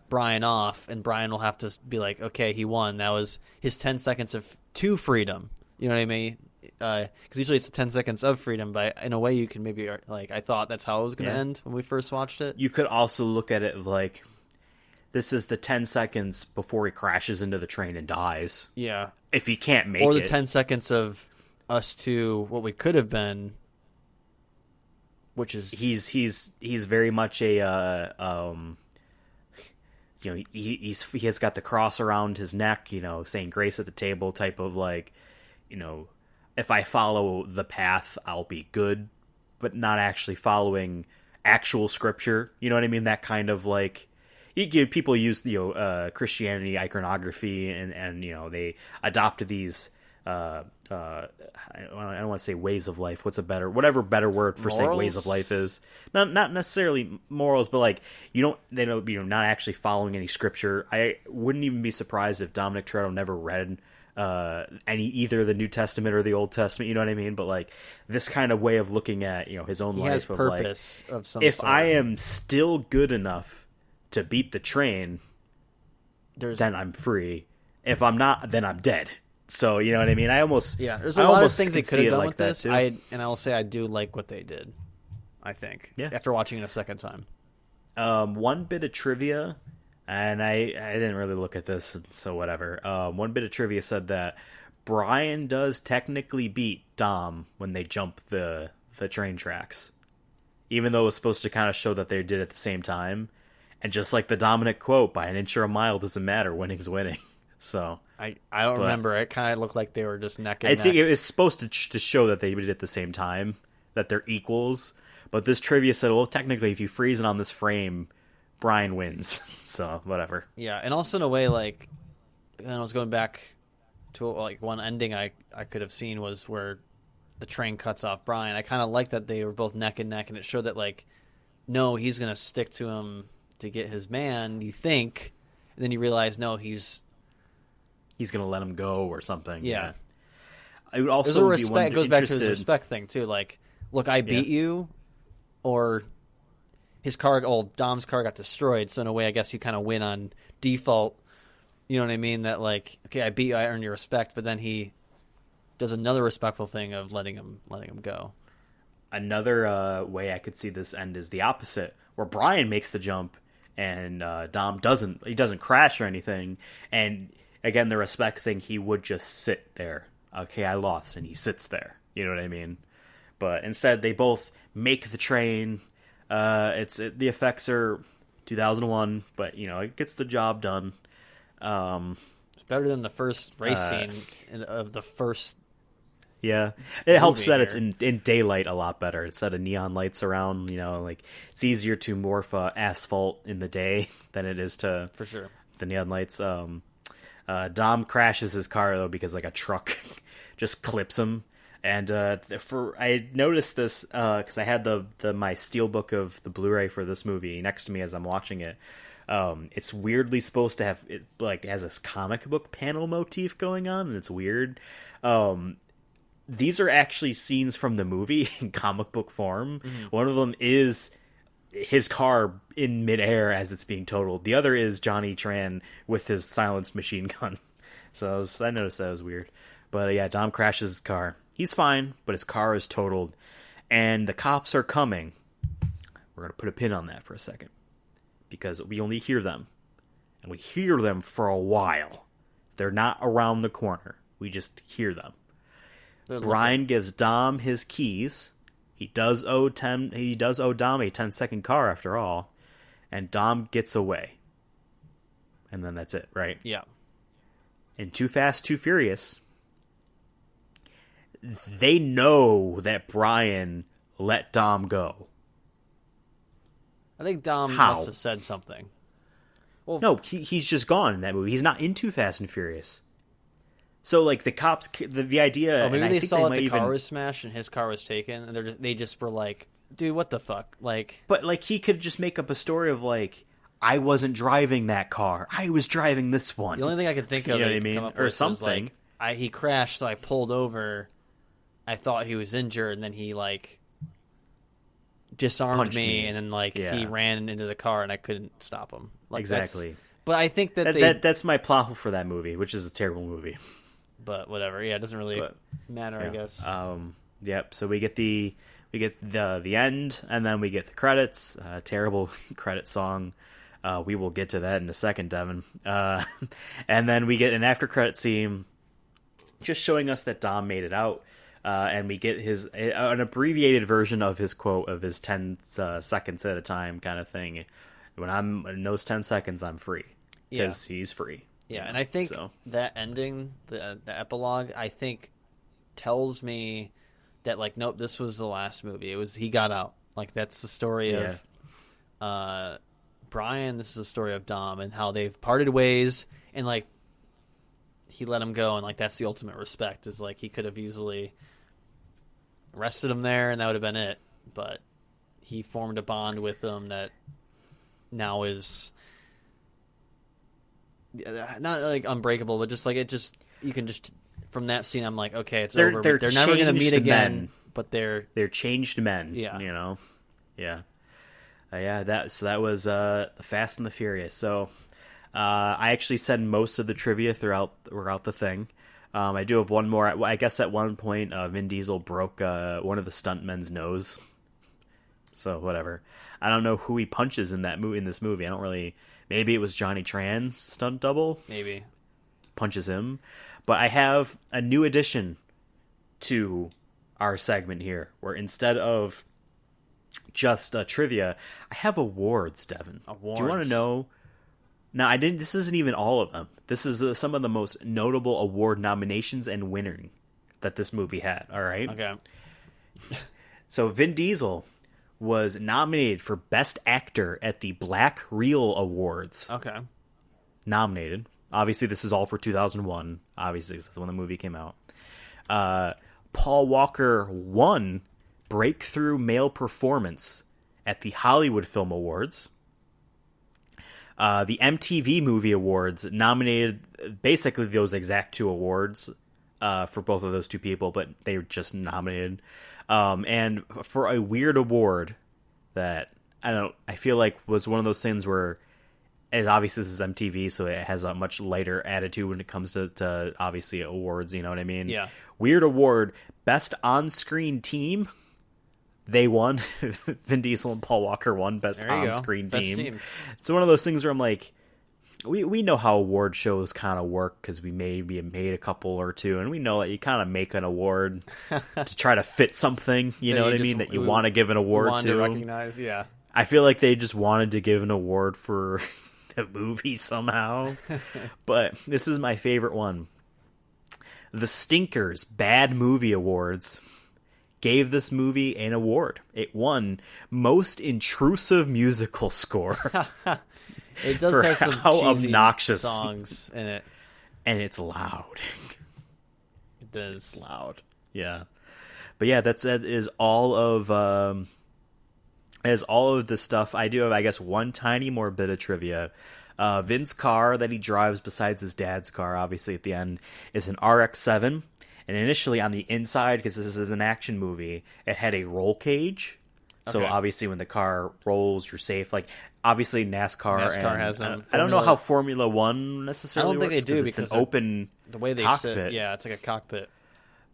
Speaker 4: Brian off, and Brian will have to be like, okay, he won. That was his 10 seconds to freedom. You know what I mean? Because usually it's 10 seconds of freedom, but in a way you can maybe, like, I thought that's how it was going to end when we first watched it.
Speaker 3: You could also look at it like, this is the 10 seconds before he crashes into the train and dies.
Speaker 4: Yeah.
Speaker 3: If he can't make it.
Speaker 4: Or the 10 seconds of us to what we could have been, which is...
Speaker 3: He's very much a, he has got the cross around his neck, saying grace at the table type of, like, if I follow the path, I'll be good, but not actually following actual scripture. You know what I mean? That kind of, like, people use Christianity iconography, and they adopted these. I don't want to say ways of life. Whatever better word for saying ways of life is? Not necessarily morals, but like they don't not actually following any scripture. I wouldn't even be surprised if Dominic Toretto never read either the New Testament or the Old Testament, you know what I mean? But like this kind of way of looking at his own life,
Speaker 4: has
Speaker 3: of
Speaker 4: purpose
Speaker 3: like,
Speaker 4: of some
Speaker 3: if
Speaker 4: sort.
Speaker 3: I am still good enough to beat the train, then I'm free. If I'm not, then I'm dead. So you know what I mean?
Speaker 4: There's a lot of things they could have done
Speaker 3: like
Speaker 4: with this.
Speaker 3: too.
Speaker 4: I will say I do like what they did. I think after watching it a second time.
Speaker 3: One bit of trivia. And I didn't really look at this, so whatever. One bit of trivia said that Brian does technically beat Dom when they jump the train tracks, even though it was supposed to kind of show that they did at the same time. And just like the Dominic quote, by an inch or a mile doesn't matter, winning's winning. So
Speaker 4: I don't remember. It kind of looked like they were just neck and neck.
Speaker 3: I think it was supposed to show that they did it at the same time, that they're equals. But this trivia said, well, technically, if you freeze it on this frame, Brian wins. So whatever.
Speaker 4: Yeah, and also in a way, like, and I was going back to like one ending I could have seen was where the train cuts off Brian. I kind of like that they were both neck and neck, and it showed that, like, no, he's gonna stick to him to get his man. You think, and then you realize, no, he's
Speaker 3: he's gonna let him go or something.
Speaker 4: Yeah.
Speaker 3: I would
Speaker 4: There's
Speaker 3: also
Speaker 4: a
Speaker 3: be
Speaker 4: respect. It goes back to his
Speaker 3: interested.
Speaker 4: respect thing too. Like, look, I beat you, or his car. Oh, Dom's car got destroyed. So in a way, I guess you kind of win on default. You know what I mean? That like, okay, I beat you, I earned your respect. But then he does another respectful thing of letting him go.
Speaker 3: Another way I could see this end is the opposite, where Brian makes the jump and Dom doesn't. He doesn't crash or anything. And again, the respect thing, he would just sit there. Okay, I lost, and he sits there. You know what I mean? But instead, they both make the train. The effects are 2001, but it gets the job done.
Speaker 4: It's better than the first race scene of the first.
Speaker 3: Yeah, it helps that
Speaker 4: here.
Speaker 3: it's in daylight a lot better instead of neon lights around. It's easier to morph asphalt in the day than it is to
Speaker 4: For sure.
Speaker 3: the neon lights. Dom crashes his car though because like a truck just clips him. And I noticed this because I had my steelbook of the Blu-ray for this movie next to me as I'm watching it. It's weirdly supposed to have it has this comic book panel motif going on, and it's weird. These are actually scenes from the movie in comic book form. Mm-hmm. One of them is his car in midair as it's being totaled. The other is Johnny Tran with his silenced machine gun. So I noticed that was weird. But yeah, Dom crashes his car. He's fine, but his car is totaled. And the cops are coming. We're going to put a pin on that for a second. Because we only hear them. And we hear them for a while. They're not around the corner. We just hear them. Brian gives Dom his keys. He does owe Dom a 10-second car after all. And Dom gets away. And then that's it, right?
Speaker 4: Yeah.
Speaker 3: In Too Fast, Too Furious, they know that Brian let Dom go.
Speaker 4: I think Dom
Speaker 3: How?
Speaker 4: must have said something. Well,
Speaker 3: No, he's just gone in that movie. He's not in Too Fast and Furious. So, like, the cops, the idea...
Speaker 4: maybe
Speaker 3: and I
Speaker 4: they
Speaker 3: think
Speaker 4: saw
Speaker 3: might
Speaker 4: that the car
Speaker 3: even,
Speaker 4: was smashed and his car was taken, and they just were like, dude, what the fuck? Like,
Speaker 3: But, like, he could just make up a story of, like, I wasn't driving that car. I was driving this one.
Speaker 4: the only thing I could think of
Speaker 3: You know
Speaker 4: that
Speaker 3: what I
Speaker 4: he could
Speaker 3: mean?
Speaker 4: come up
Speaker 3: Or
Speaker 4: with was,
Speaker 3: something.
Speaker 4: like, he crashed, so I pulled over. I thought he was injured, and then he, like, disarmed
Speaker 3: Punched
Speaker 4: me,
Speaker 3: me.
Speaker 4: and then, like,
Speaker 3: Yeah.
Speaker 4: he ran into the car, and I couldn't stop him. Like,
Speaker 3: Exactly.
Speaker 4: But I think that
Speaker 3: That's my plot for that movie, which is a terrible movie.
Speaker 4: But whatever, yeah, it doesn't really matter, I guess.
Speaker 3: Yep. So we get the end, and then we get the credits. Terrible credit song. We will get to that in a second, Devin. And then we get an after credit scene, just showing us that Dom made it out. And we get an abbreviated version of his quote of his 10 seconds at a time kind of thing. When I'm in those 10 seconds, I'm free because he's free.
Speaker 4: Yeah, and I think that ending, the epilogue, I think tells me that, like, nope, this was the last movie. He got out. Like, that's the story of Brian. This is the story of Dom and how they've parted ways, and, like, he let him go, and, like, that's the ultimate respect. Is like, he could have easily arrested him there, and that would have been it. But he formed a bond with him that now is not like unbreakable, but just like you can just from that scene, I'm like, okay, it's over. But they're never going to meet again.
Speaker 3: Men.
Speaker 4: But they're
Speaker 3: changed men.
Speaker 4: Yeah.
Speaker 3: Yeah. That was the Fast and the Furious. So I actually said most of the trivia throughout the thing. I do have one more. I guess at one point, Vin Diesel broke one of the stuntmen's nose. So whatever. I don't know who he punches in this movie. I don't really. Maybe it was Johnny Tran's stunt double.
Speaker 4: maybe
Speaker 3: Punches him. But I have a new addition to our segment here, where instead of just trivia, I have awards, Devin.
Speaker 4: Awards.
Speaker 3: Do you want to know? Now, I didn't. This isn't even all of them. This is some of the most notable award nominations and winning that this movie had. All right.
Speaker 4: Okay.
Speaker 3: So Vin Diesel was nominated for Best Actor at the Black Reel Awards.
Speaker 4: Okay.
Speaker 3: Nominated. Obviously, this is all for 2001. Obviously, that's when the movie came out. Paul Walker won Breakthrough Male Performance at the Hollywood Film Awards. The MTV Movie Awards nominated basically those exact 2 awards for both of those 2 people, but they were just nominated. And for a weird award that I feel like was one of those things where, as obviously this is MTV, so it has a much lighter attitude when it comes to obviously awards. You know what I mean?
Speaker 4: Yeah.
Speaker 3: Weird award, best on-screen team. They won. Vin Diesel and Paul Walker won best on-screen team. It's one of those things where I'm like, we know how award shows kind of work because we maybe made a couple or 2, and we know that you kind of make an award to try to fit something. You know what I mean? That you want to give an award to
Speaker 4: recognize. Yeah.
Speaker 3: I feel like they just wanted to give an award for the movie somehow. But this is my favorite one. The Stinkers Bad Movie Awards gave this movie an award. It won Most Intrusive Musical Score.
Speaker 4: It does have some cheesy
Speaker 3: obnoxious
Speaker 4: songs in it.
Speaker 3: And it's loud.
Speaker 4: It does.
Speaker 3: It's loud. Yeah. But yeah, that is all of the stuff. I do have, I guess, one tiny more bit of trivia. Vin's car that he drives besides his dad's car, obviously at the end, is an RX-7. And initially on the inside, because this is an action movie, it had a roll cage. So obviously when the car rolls, you're safe. Like, obviously NASCAR
Speaker 4: has them.
Speaker 3: I don't know how Formula One necessarily
Speaker 4: I don't think
Speaker 3: works,
Speaker 4: they do
Speaker 3: because
Speaker 4: because
Speaker 3: it's an open
Speaker 4: the way they
Speaker 3: cockpit.
Speaker 4: sit. Yeah, it's like a cockpit.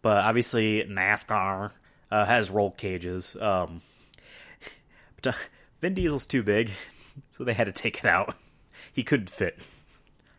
Speaker 3: But obviously NASCAR has roll cages. But Vin Diesel's too big, so they had to take it out. He couldn't fit.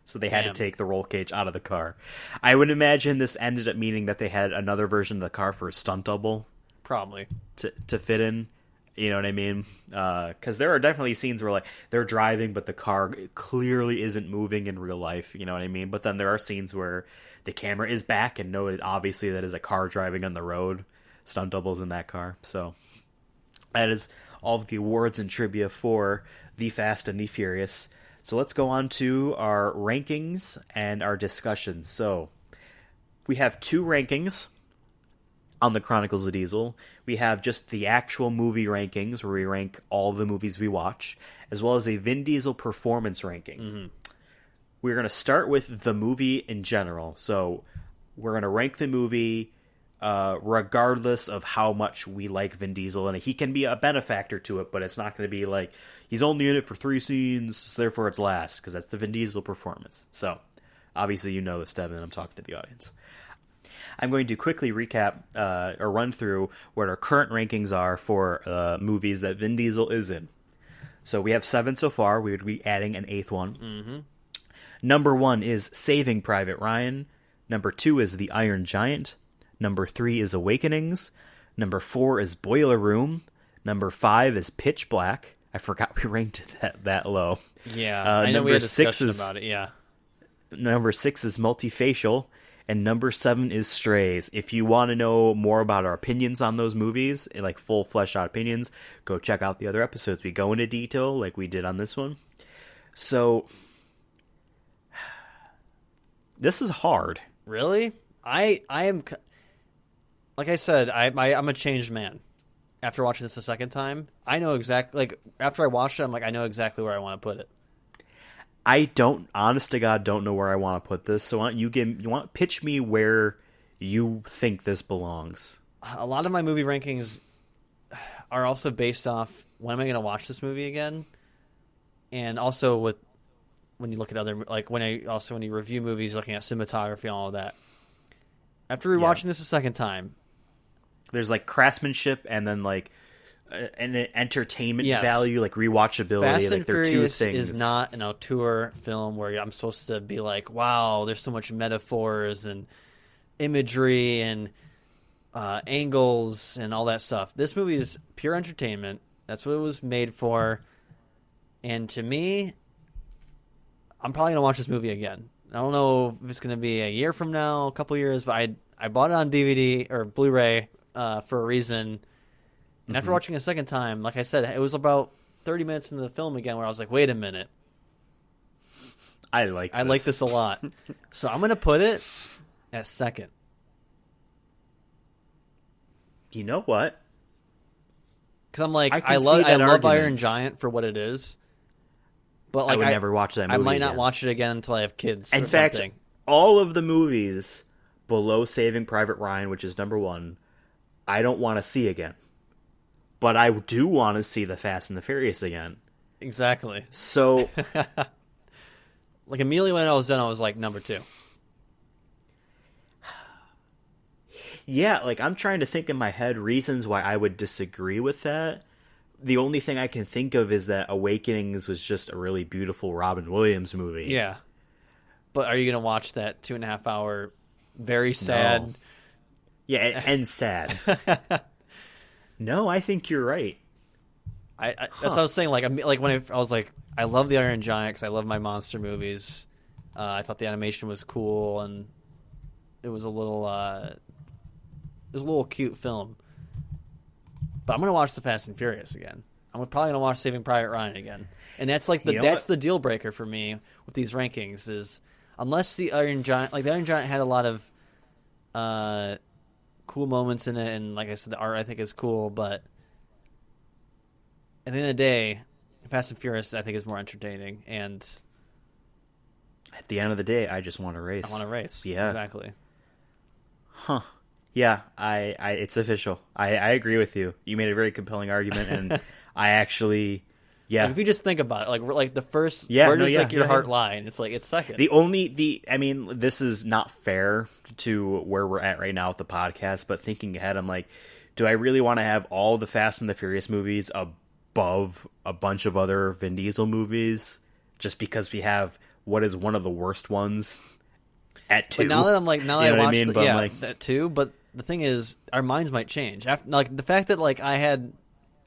Speaker 3: So they had to take the roll cage out of the car. I would imagine this ended up meaning that they had another version of the car for a stunt double.
Speaker 4: Probably.
Speaker 3: To fit in. You know what I mean? Because there are definitely scenes where like they're driving, but the car clearly isn't moving in real life. You know what I mean? But then there are scenes where the camera is back and obviously that is a car driving on the road. Stunt doubles in that car. So that is all of the awards and trivia for The Fast and the Furious. So let's go on to our rankings and our discussions. So we have 2 rankings on the Chronicles of Diesel. We have just the actual movie rankings where we rank all the movies we watch, as well as a Vin Diesel performance ranking. Mm-hmm. We're going to start with the movie in general. So we're going to rank the movie regardless of how much we like Vin Diesel. And he can be a benefactor to it, but it's not going to be like, he's only in it for 3 scenes, so therefore it's last, because that's the Vin Diesel performance. So obviously you know this, Devin, I'm talking to the audience. I'm going to quickly recap or run through what our current rankings are for movies that Vin Diesel is in. So we have 7 so far. We would be adding an 8th one. Mm-hmm. Number 1 is Saving Private Ryan. Number 2 is The Iron Giant. Number 3 is Awakenings. Number 4 is Boiler Room. Number 5 is Pitch Black. I forgot we ranked that low.
Speaker 4: Yeah, I know we had a discussion about it, yeah.
Speaker 3: Number 6 is Multifacial. And number 7 is Strays. If you want to know more about our opinions on those movies, like full fleshed out opinions, go check out the other episodes. We go into detail like we did on this one. So, this is hard.
Speaker 4: Really? I am, like I said, I'm a changed man. After watching this a second time, I know exactly, like, after I watched it, I'm like, I know exactly where I want to put it.
Speaker 3: I honest to God, don't know where I want to put this. So why don't you pitch me where you think this belongs?
Speaker 4: A lot of my movie rankings are also based off when am I going to watch this movie again, and also when you look at other, like when you review movies, looking at cinematography and all of that. After rewatching this a second time,
Speaker 3: there's like craftsmanship and then like an entertainment value, like rewatchability.
Speaker 4: Fast and
Speaker 3: like they're
Speaker 4: Furious
Speaker 3: 2 things.
Speaker 4: Is not an auteur film where I'm supposed to be like, wow, there's so much metaphors and imagery and angles and all that stuff. This movie is pure entertainment. That's what it was made for. And to me, I'm probably going to watch this movie again. I don't know if it's going to be a year from now, a couple years, but I bought it on DVD or Blu-ray for a reason. And after watching it a second time, like I said, it was about 30 minutes into the film again where I was like, wait a minute.
Speaker 3: I like
Speaker 4: this a lot. So I'm going to put it at second.
Speaker 3: You know what?
Speaker 4: Because I'm like, I love Iron Giant for what it is. But like,
Speaker 3: I would never watch that movie
Speaker 4: I might not
Speaker 3: again.
Speaker 4: watch it again until I have kids.
Speaker 3: In
Speaker 4: or
Speaker 3: fact,
Speaker 4: something.
Speaker 3: all of the movies below Saving Private Ryan, which is number 1, I don't want to see again. But I do want to see The Fast and the Furious again.
Speaker 4: Exactly.
Speaker 3: So,
Speaker 4: Like immediately when I was done, I was like number 2.
Speaker 3: yeah, like I'm trying to think in my head reasons why I would disagree with that. The only thing I can think of is that Awakenings was just a really beautiful Robin Williams movie.
Speaker 4: Yeah. But are you going to watch that 2.5 hour, very sad?
Speaker 3: No. Yeah, it ends sad. No, I think you're right.
Speaker 4: That's what I was saying. Like when I was like, I love the Iron Giant because I love my monster movies. I thought the animation was cool and it was a little cute film. But I'm gonna watch The Fast and Furious again. I'm probably gonna watch Saving Private Ryan again, and that's like the deal breaker for me with these rankings is unless the Iron Giant, like the Iron Giant had a lot of cool moments in it, and like I said, the art I think is cool, but at the end of the day, Fast and Furious I think is more entertaining, and
Speaker 3: At the end of the day, I just want to race.
Speaker 4: I want to race.
Speaker 3: Yeah.
Speaker 4: Exactly.
Speaker 3: Huh. Yeah, it's official. I agree with you. You made a very compelling argument, and I actually, yeah.
Speaker 4: Like, if you just think about it, like the first, where does your heart lie? And it's like it's second.
Speaker 3: I mean, this is not fair to where we're at right now with the podcast, but thinking ahead, I'm like, do I really want to have all the Fast and the Furious movies above a bunch of other Vin Diesel movies just because we have what is one of the worst ones at 2?
Speaker 4: But now that I'm like, now that I watched
Speaker 3: I'm like,
Speaker 4: that too, but the thing is, our minds might change. After, like the fact that like I had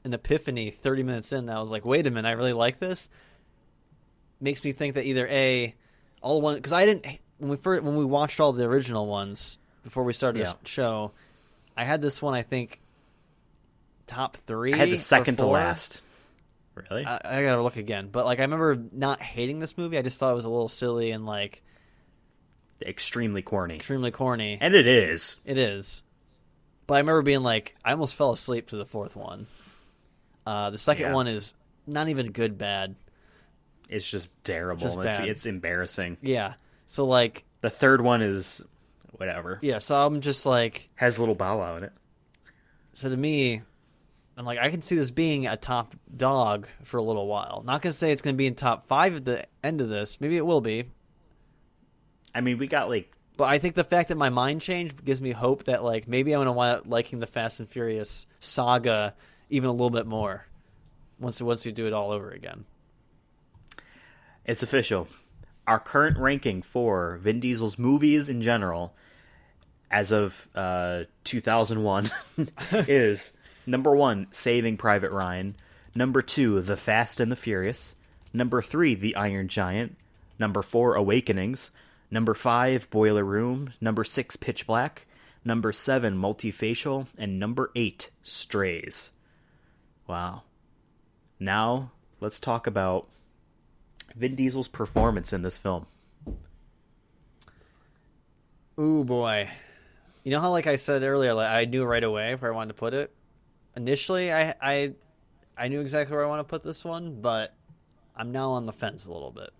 Speaker 4: an epiphany 30 minutes in that I was like, wait a minute, I really like this, makes me think that either all one, because I didn't when we watched all the original ones before we started the show, I had this one I think top 3.
Speaker 3: I had the second to
Speaker 4: 4.
Speaker 3: last. Really?
Speaker 4: I gotta look again, but like I remember not hating this movie. I just thought it was a little silly and like
Speaker 3: extremely corny.
Speaker 4: And
Speaker 3: it is.
Speaker 4: It is. But I remember being like, I almost fell asleep to the 4th one. The second one is not even good bad.
Speaker 3: It's just terrible.
Speaker 4: Just bad.
Speaker 3: It's embarrassing.
Speaker 4: Yeah. So like
Speaker 3: the third one is whatever.
Speaker 4: Yeah, so I'm just like
Speaker 3: has a little Bow Wow in it.
Speaker 4: So to me, I'm like, I can see this being a top dog for a little while. Not gonna say it's gonna be in top 5 at the end of this. Maybe it will be.
Speaker 3: I mean, we got like...
Speaker 4: But I think the fact that my mind changed gives me hope that like maybe I'm going to wind up liking the Fast and Furious saga even a little bit more once you do it all over again.
Speaker 3: It's official. Our current ranking for Vin Diesel's movies in general as of 2001 is number 1, Saving Private Ryan. Number 2, The Fast and the Furious. Number 3, The Iron Giant. Number 4, Awakenings. Number 5, Boiler Room. Number 6, Pitch Black. Number 7, Multifacial. And number 8, Strays. Wow. Now, let's talk about Vin Diesel's performance in this film.
Speaker 4: Ooh, boy. You know how, like I said earlier, like I knew right away where I wanted to put it? Initially, I knew exactly where I want to put this one, but I'm now on the fence a little bit.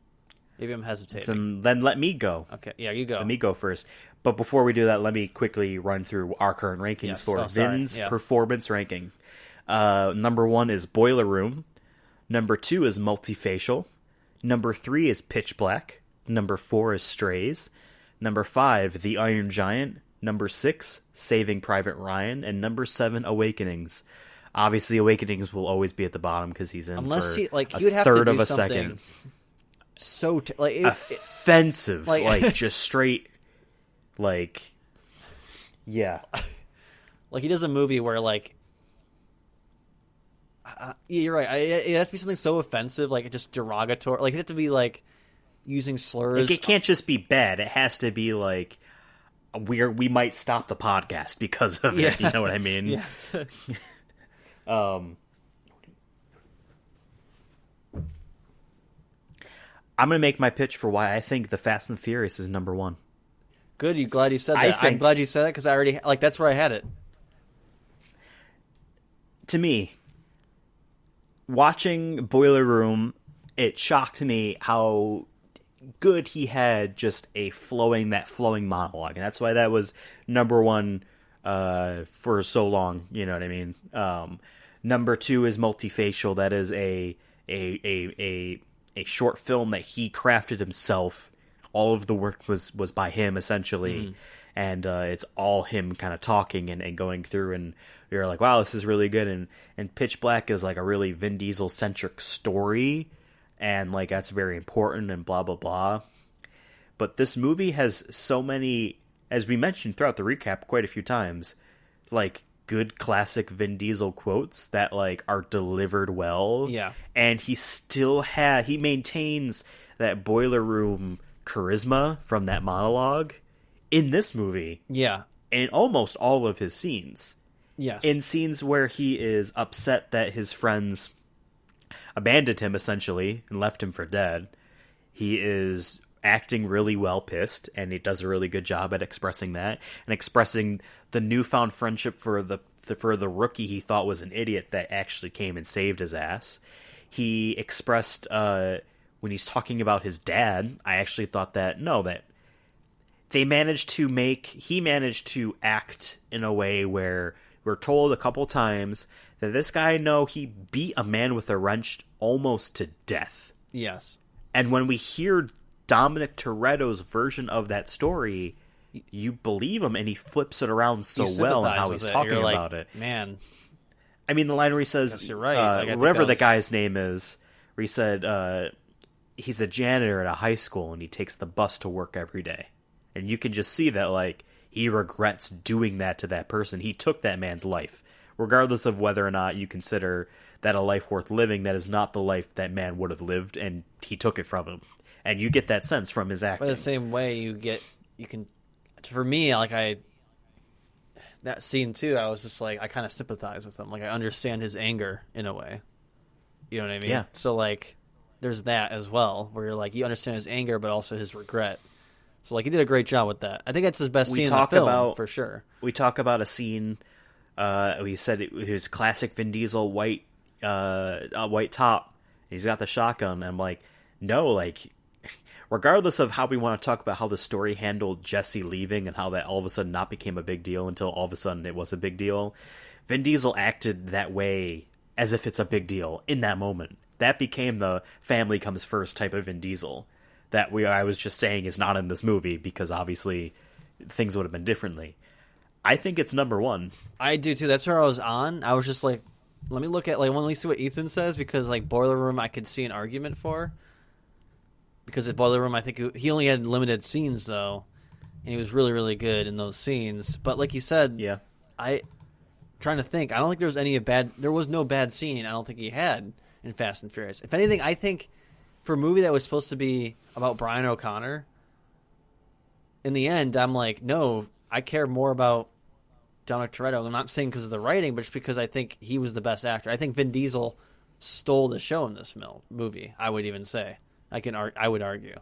Speaker 4: Maybe I'm hesitating.
Speaker 3: Then let me go.
Speaker 4: Okay, yeah, you go.
Speaker 3: Let me go first. But before we do that, let me quickly run through our current rankings for Vin's performance ranking. Number 1 is Boiler Room. Number 2 is Multifacial. Number 3 is Pitch Black. Number 4 is Strays. Number 5, The Iron Giant. Number 6, Saving Private Ryan. And number 7, Awakenings. Obviously, Awakenings will always be at the bottom because he's in
Speaker 4: Unless
Speaker 3: for
Speaker 4: he, like,
Speaker 3: a
Speaker 4: he would have
Speaker 3: third
Speaker 4: to do
Speaker 3: of a
Speaker 4: something
Speaker 3: second.
Speaker 4: So
Speaker 3: offensive, like just straight, like, yeah.
Speaker 4: Like he does a movie where like, you're right. It has to be something so offensive, like just derogatory. Like it has to be like using slurs.
Speaker 3: Like, it can't just be bad. It has to be like we might stop the podcast because of it. You know what I mean?
Speaker 4: Yes.
Speaker 3: I'm going to make my pitch for why I think The Fast and the Furious is number 1.
Speaker 4: Good. You glad you said that? I'm glad you said that because I already like that's where I had it.
Speaker 3: To me, watching Boiler Room it shocked me how good he had just flowing monologue, and that's why that was number one for so long. You know what I mean? Number two is Multifacial. That is a short film that he crafted himself. All of the work was by him essentially, and it's all him kind of talking and going through, and you're like, wow, this is really good. And Pitch Black is like a really Vin Diesel centric story, and like that's very important and blah blah blah. But this movie has so many, as we mentioned throughout the recap quite a few times, like good classic Vin Diesel quotes that like are delivered well.
Speaker 4: Yeah. And
Speaker 3: he maintains that boiler room charisma from that monologue in this movie.
Speaker 4: Yeah.
Speaker 3: In almost all of his scenes.
Speaker 4: Yes.
Speaker 3: In scenes where he is upset that his friends abandoned him essentially and left him for dead, he is acting really well pissed, and he does a really good job at expressing that and expressing the newfound friendship for the rookie he thought was an idiot that actually came and saved his ass. He expressed when he's talking about his dad, I actually thought that he managed to act in a way where we're told a couple times that this guy he beat a man with a wrench almost to death.
Speaker 4: Yes. And
Speaker 3: when we hear Dominic Toretto's version of that story, you believe him, and he flips it around so well in how he's talking about it.
Speaker 4: Man,
Speaker 3: I mean, the line where he says,
Speaker 4: you're right.
Speaker 3: Whatever the guy's name is, where he said he's a janitor at a high school and he takes the bus to work every day, and you can just see that like he regrets doing that to that person. He took that man's life, regardless of whether or not you consider that a life worth living. That is not the life that man would have lived, and he took it from him. And you get that sense from his acting.
Speaker 4: But the same way for me, that scene too, I was just like, I kind of sympathize with him. Like, I understand his anger in a way. You know what I mean?
Speaker 3: Yeah.
Speaker 4: So like, there's that as well, where you're like, you understand his anger, but also his regret. So like, he did a great job with that. I think that's his best scene in the film, for sure.
Speaker 3: We talk about a scene, we said it was classic Vin Diesel white top. He's got the shotgun. And I'm like, no, like, regardless of how we want to talk about how the story handled Jesse leaving and how that all of a sudden not became a big deal until all of a sudden it was a big deal, Vin Diesel acted that way as if it's a big deal in that moment. That became the family comes first type of Vin Diesel that I was just saying is not in this movie, because obviously things would have been differently. I think it's number one.
Speaker 4: I do too. That's where I was on. I was just like, let me look at let me see what Ethan says, because like Boiler Room I could see an argument for. Because at Boiler Room, I think he only had limited scenes, though, and he was really, really good in those scenes. But like you said,
Speaker 3: yeah,
Speaker 4: trying to think, I don't think there was no bad scene I don't think he had in Fast and Furious. If anything, I think for a movie that was supposed to be about Brian O'Connor, in the end, I'm like, no, I care more about Dominic Toretto. I'm not saying because of the writing, but just because I think he was the best actor. I think Vin Diesel stole the show in this movie, I would even say. I would argue.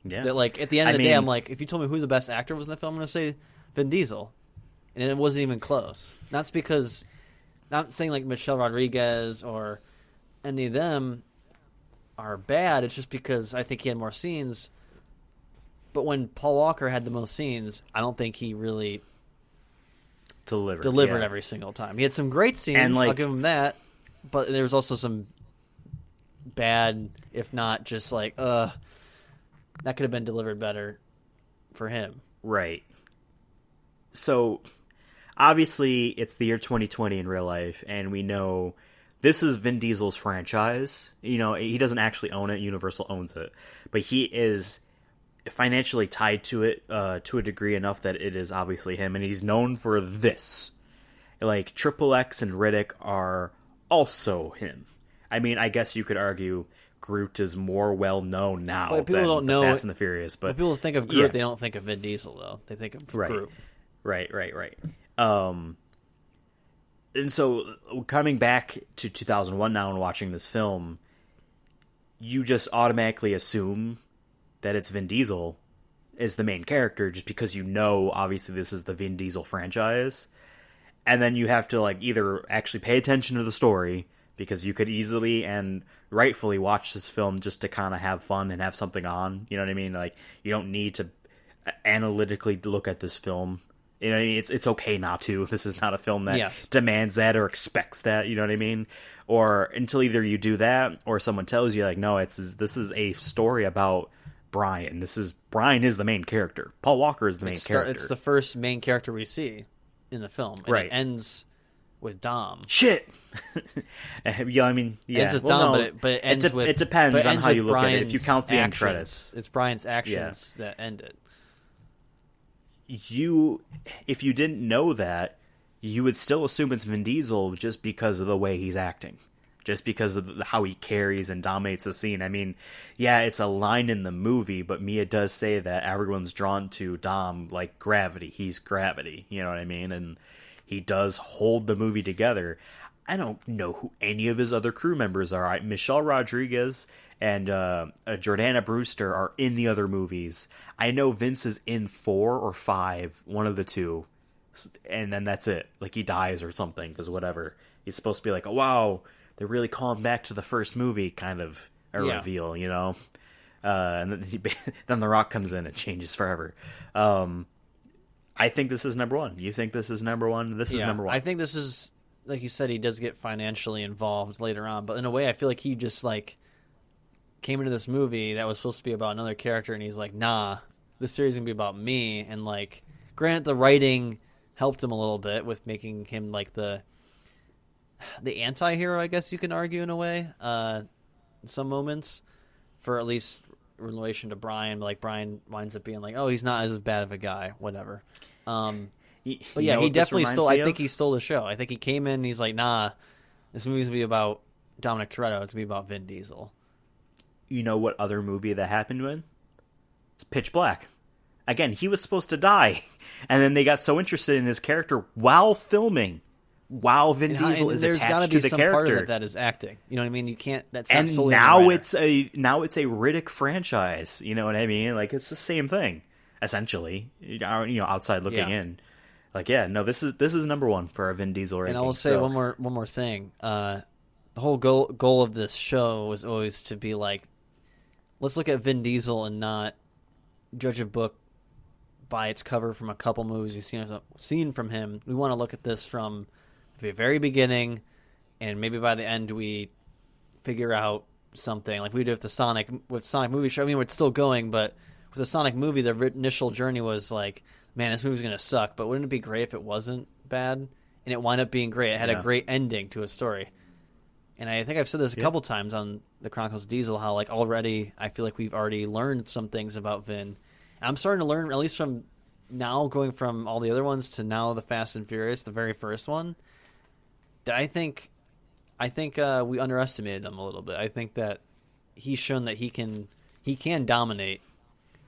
Speaker 3: Yeah.
Speaker 4: That like at the end of the day, I'm like, if you told me who the best actor was in the film, I'm going to say Vin Diesel, and it wasn't even close. Not saying like Michelle Rodriguez or any of them are bad. It's just because I think he had more scenes. But when Paul Walker had the most scenes, I don't think he really delivered every single time. He had some great scenes, and I'll give him that. But there was also some bad, if not just like, that could have been delivered better for him.
Speaker 3: Right. So, obviously, it's the year 2020 in real life, and we know this is Vin Diesel's franchise. You know, he doesn't actually own it. Universal owns it. But he is financially tied to it to a degree enough that it is obviously him, and he's known for this. Like, Triple X and Riddick are also him. I mean, I guess you could argue Groot is more well-known now than the Fast and the Furious. But
Speaker 4: when people think of Groot, they don't think of Vin Diesel, though. They think of Groot.
Speaker 3: Right. And so, coming back to 2001 now and watching this film, you just automatically assume that it's Vin Diesel is the main character, just because you know, obviously, this is the Vin Diesel franchise. And then you have to, like, either actually pay attention to the story, because you could easily and rightfully watch this film just to kind of have fun and have something on. You know what I mean? Like, you don't need to analytically look at this film. You know what I mean? It's okay not to. This is not a film that demands that or expects that. You know what I mean? Or until either you do that or someone tells you, like, no, this is a story about Brian. Brian is the main character. Paul Walker is the main character.
Speaker 4: It's the first main character we see in the film. And it ends with Dom.
Speaker 3: Shit! Yeah, I mean, yeah.
Speaker 4: It ends with Dom, but it ends with...
Speaker 3: It depends on how you look at it. If you count the end
Speaker 4: actions.
Speaker 3: credits.
Speaker 4: It's Brian's actions that end it.
Speaker 3: If you didn't know that, you would still assume it's Vin Diesel just because of the way he's acting. Just because of how he carries and dominates the scene. I mean, yeah, it's a line in the movie, but Mia does say that everyone's drawn to Dom like gravity. He's gravity, you know what I mean? And he does hold the movie together. I don't know who any of his other crew members are. Michelle Rodriguez and Jordana Brewster are in the other movies. I know Vince is in 4 or 5, one of the two. And then that's it. Like, he dies or something, because whatever. He's supposed to be like, oh, wow, they're really calling back to the first movie kind of a reveal, you know? And then The Rock comes in and changes forever. I think this is number 1. You think this is number 1? This is number 1.
Speaker 4: I think this is, like you said, he does get financially involved later on. But in a way, I feel like he just, like, came into this movie that was supposed to be about another character, and he's like, nah, this series is going to be about me. And, like, granted, the writing helped him a little bit with making him, like, the anti-hero, I guess you can argue, in a way, in some moments, for at least in relation to Brian. Like, Brian winds up being like, oh, he's not as bad of a guy, whatever. But yeah, he definitely stole. I think he stole the show. I think he came in and he's like, nah, this movie's gonna be about Dominic Toretto. It's gonna be about Vin Diesel.
Speaker 3: You know what other movie that happened in? It's Pitch Black. Again, he was supposed to die, and then they got so interested in his character while filming. While Vin Diesel is attached to the character,
Speaker 4: part of it that is acting. You know what I mean? You can't. That's not
Speaker 3: and
Speaker 4: solely
Speaker 3: now it's a Riddick franchise. You know what I mean? Like, it's the same thing essentially. You know, outside looking in. Like, yeah, no, this is number 1 for our Vin Diesel ranking.
Speaker 4: And I will say one more thing. The whole goal of this show was always to be like, let's look at Vin Diesel and not judge a book by its cover from a couple movies we've seen from him. We want to look at this from the very beginning, and maybe by the end we figure out something like we did with Sonic movie show. I mean, we're still going, but with the Sonic movie, the initial journey was like, man, this movie's gonna suck, but wouldn't it be great if it wasn't bad? And it wound up being great. It had a great ending to a story. And I think I've said this a couple times on the Chronicles of Diesel, how like already I feel like we've already learned some things about Vin. I'm starting to learn, at least from now, going from all the other ones to now the Fast and Furious, the very first one, that I think we underestimated him a little bit. I think that he's shown that he can dominate.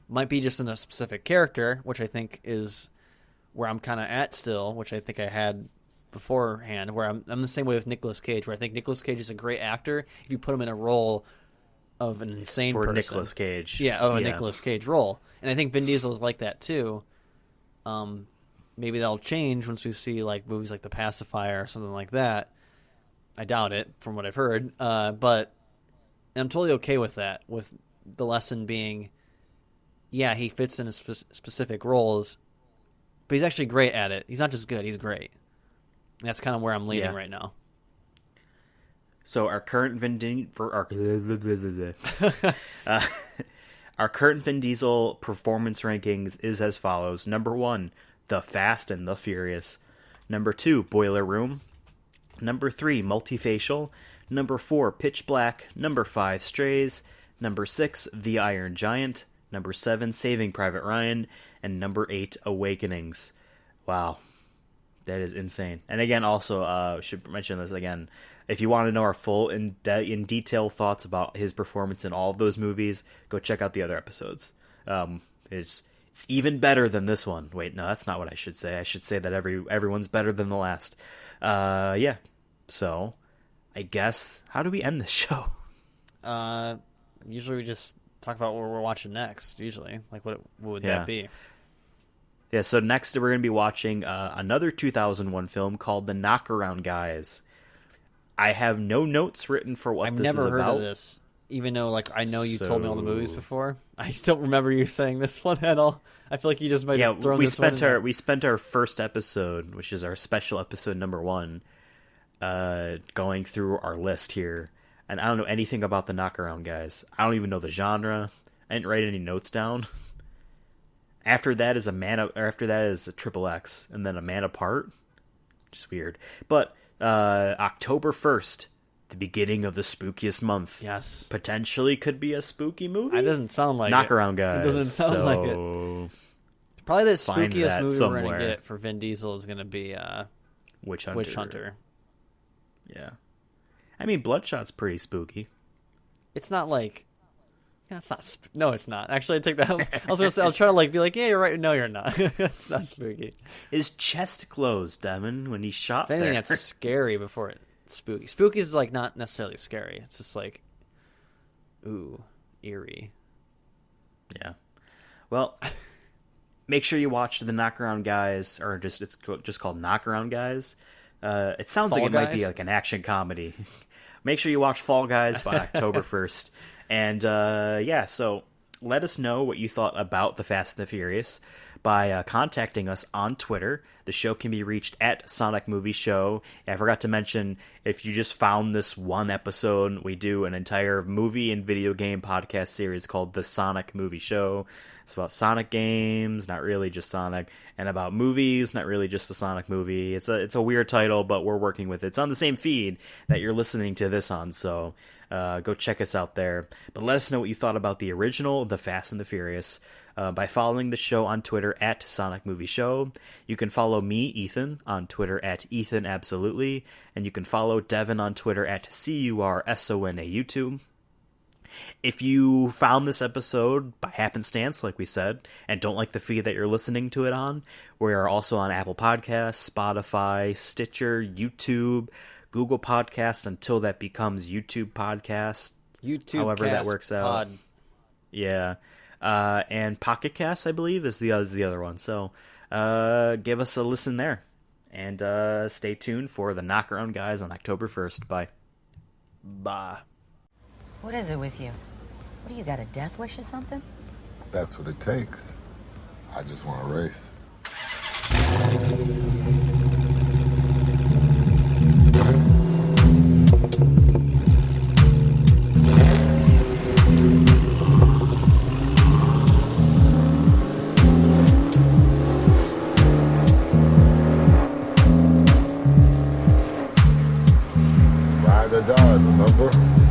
Speaker 4: Might be just in a specific character, which I think is where I'm kind of at still, which I think I had beforehand, where I'm the same way with Nicolas Cage, where I think Nicolas Cage is a great actor if you put him in a role of an insane person.
Speaker 3: Nicolas Cage.
Speaker 4: A Nicolas Cage role. And I think Vin Diesel is like that too. Maybe that'll change once we see like movies like The Pacifier or something like that. I doubt it, from what I've heard. But I'm totally okay with that, with the lesson being, yeah, he fits in specific roles, but he's actually great at it. He's not just good, he's great. And that's kind of where I'm leaning right now.
Speaker 3: So our current our current Vin Diesel performance rankings is as follows. Number 1, The Fast and the Furious. Number 2, Boiler Room. Number 3, Multifacial. Number 4, Pitch Black. Number 5, Strays. Number 6, The Iron Giant. Number 7, Saving Private Ryan. And number 8, Awakenings. Wow. That is insane. And again, also, should mention this again. If you want to know our full in detail thoughts about his performance in all of those movies, go check out the other episodes. It's even better than this one. Wait, no, that's not what I should say. I should say that everyone's better than the last. Yeah. So, I guess, how do we end this show?
Speaker 4: Usually we just talk about what we're watching next, usually. Like, what would that be?
Speaker 3: Yeah, so next we're going to be watching another 2001 film called The Knockaround Guys. I have no notes written for what
Speaker 4: I've
Speaker 3: this is
Speaker 4: never heard
Speaker 3: about.
Speaker 4: of this, even though I know you told me all the movies before. I don't remember you saying this one at all. I feel like you just might have thrown
Speaker 3: we
Speaker 4: this one in there.
Speaker 3: we spent our first episode, which is our special episode number 1, going through our list here, and I don't know anything about the Knockaround Guys. I don't even know the genre. I didn't write any notes down. After that is a Triple X, and then A Man Apart. Just weird. But October 1st, the beginning of the spookiest month.
Speaker 4: Yes.
Speaker 3: Potentially could be a spooky movie.
Speaker 4: It doesn't sound like
Speaker 3: Knockaround Guys.
Speaker 4: It doesn't sound like it. Probably the
Speaker 3: find
Speaker 4: spookiest
Speaker 3: that
Speaker 4: movie
Speaker 3: somewhere.
Speaker 4: we're going to get for Vin Diesel is going to be
Speaker 3: Witch Hunter.
Speaker 4: Witch Hunter.
Speaker 3: Yeah. I mean, Bloodshot's pretty spooky.
Speaker 4: It's not like... Yeah, it's not... No, it's not. Actually, I take that... I was going to say, I'll try to be like, yeah, you're right. No, you're not. It's not spooky.
Speaker 3: His chest closed, Devin, when he shot
Speaker 4: If anything,
Speaker 3: there.
Speaker 4: that's scary before it's spooky. Spooky is not necessarily scary. It's just ooh, eerie.
Speaker 3: Yeah. Well, make sure you watch the Knockaround Guys, or it's just called Knockaround Guys. It sounds
Speaker 4: Fall
Speaker 3: like it might be
Speaker 4: Guys?
Speaker 3: like an action comedy. Make sure you watch Fall Guys by October 1st. And so let us know what you thought about The Fast and the Furious by contacting us on Twitter. The show can be reached at Sonic Movie Show. I forgot to mention, if you just found this one episode, we do an entire movie and video game podcast series called The Sonic Movie Show. It's about Sonic games, not really just Sonic, and about movies, not really just the Sonic movie. It's a weird title, but we're working with it. It's on the same feed that you're listening to this on, so go check us out there. But let us know what you thought about the original The Fast and the Furious by following the show on Twitter at Sonic Movie Show. You can follow me, Ethan, on Twitter at Ethan Absolutely, and you can follow Devin on Twitter at CURSONA YouTube. If you found this episode by happenstance, like we said, and don't like the feed that you're listening to it on, we are also on Apple Podcasts, Spotify, Stitcher, YouTube, Google Podcasts, until that becomes YouTube Podcasts.
Speaker 4: YouTube,
Speaker 3: however that
Speaker 4: Cast,
Speaker 3: works out.
Speaker 4: Pod.
Speaker 3: Yeah. And Pocket Casts, I believe, is the other one. So give us a listen there. And stay tuned for the Knockaround Guys on October 1st. Bye.
Speaker 4: Bye.
Speaker 1: What is it with you? What do you got, a death wish or something?
Speaker 2: That's what it takes. I just want to race. Ride or die, remember?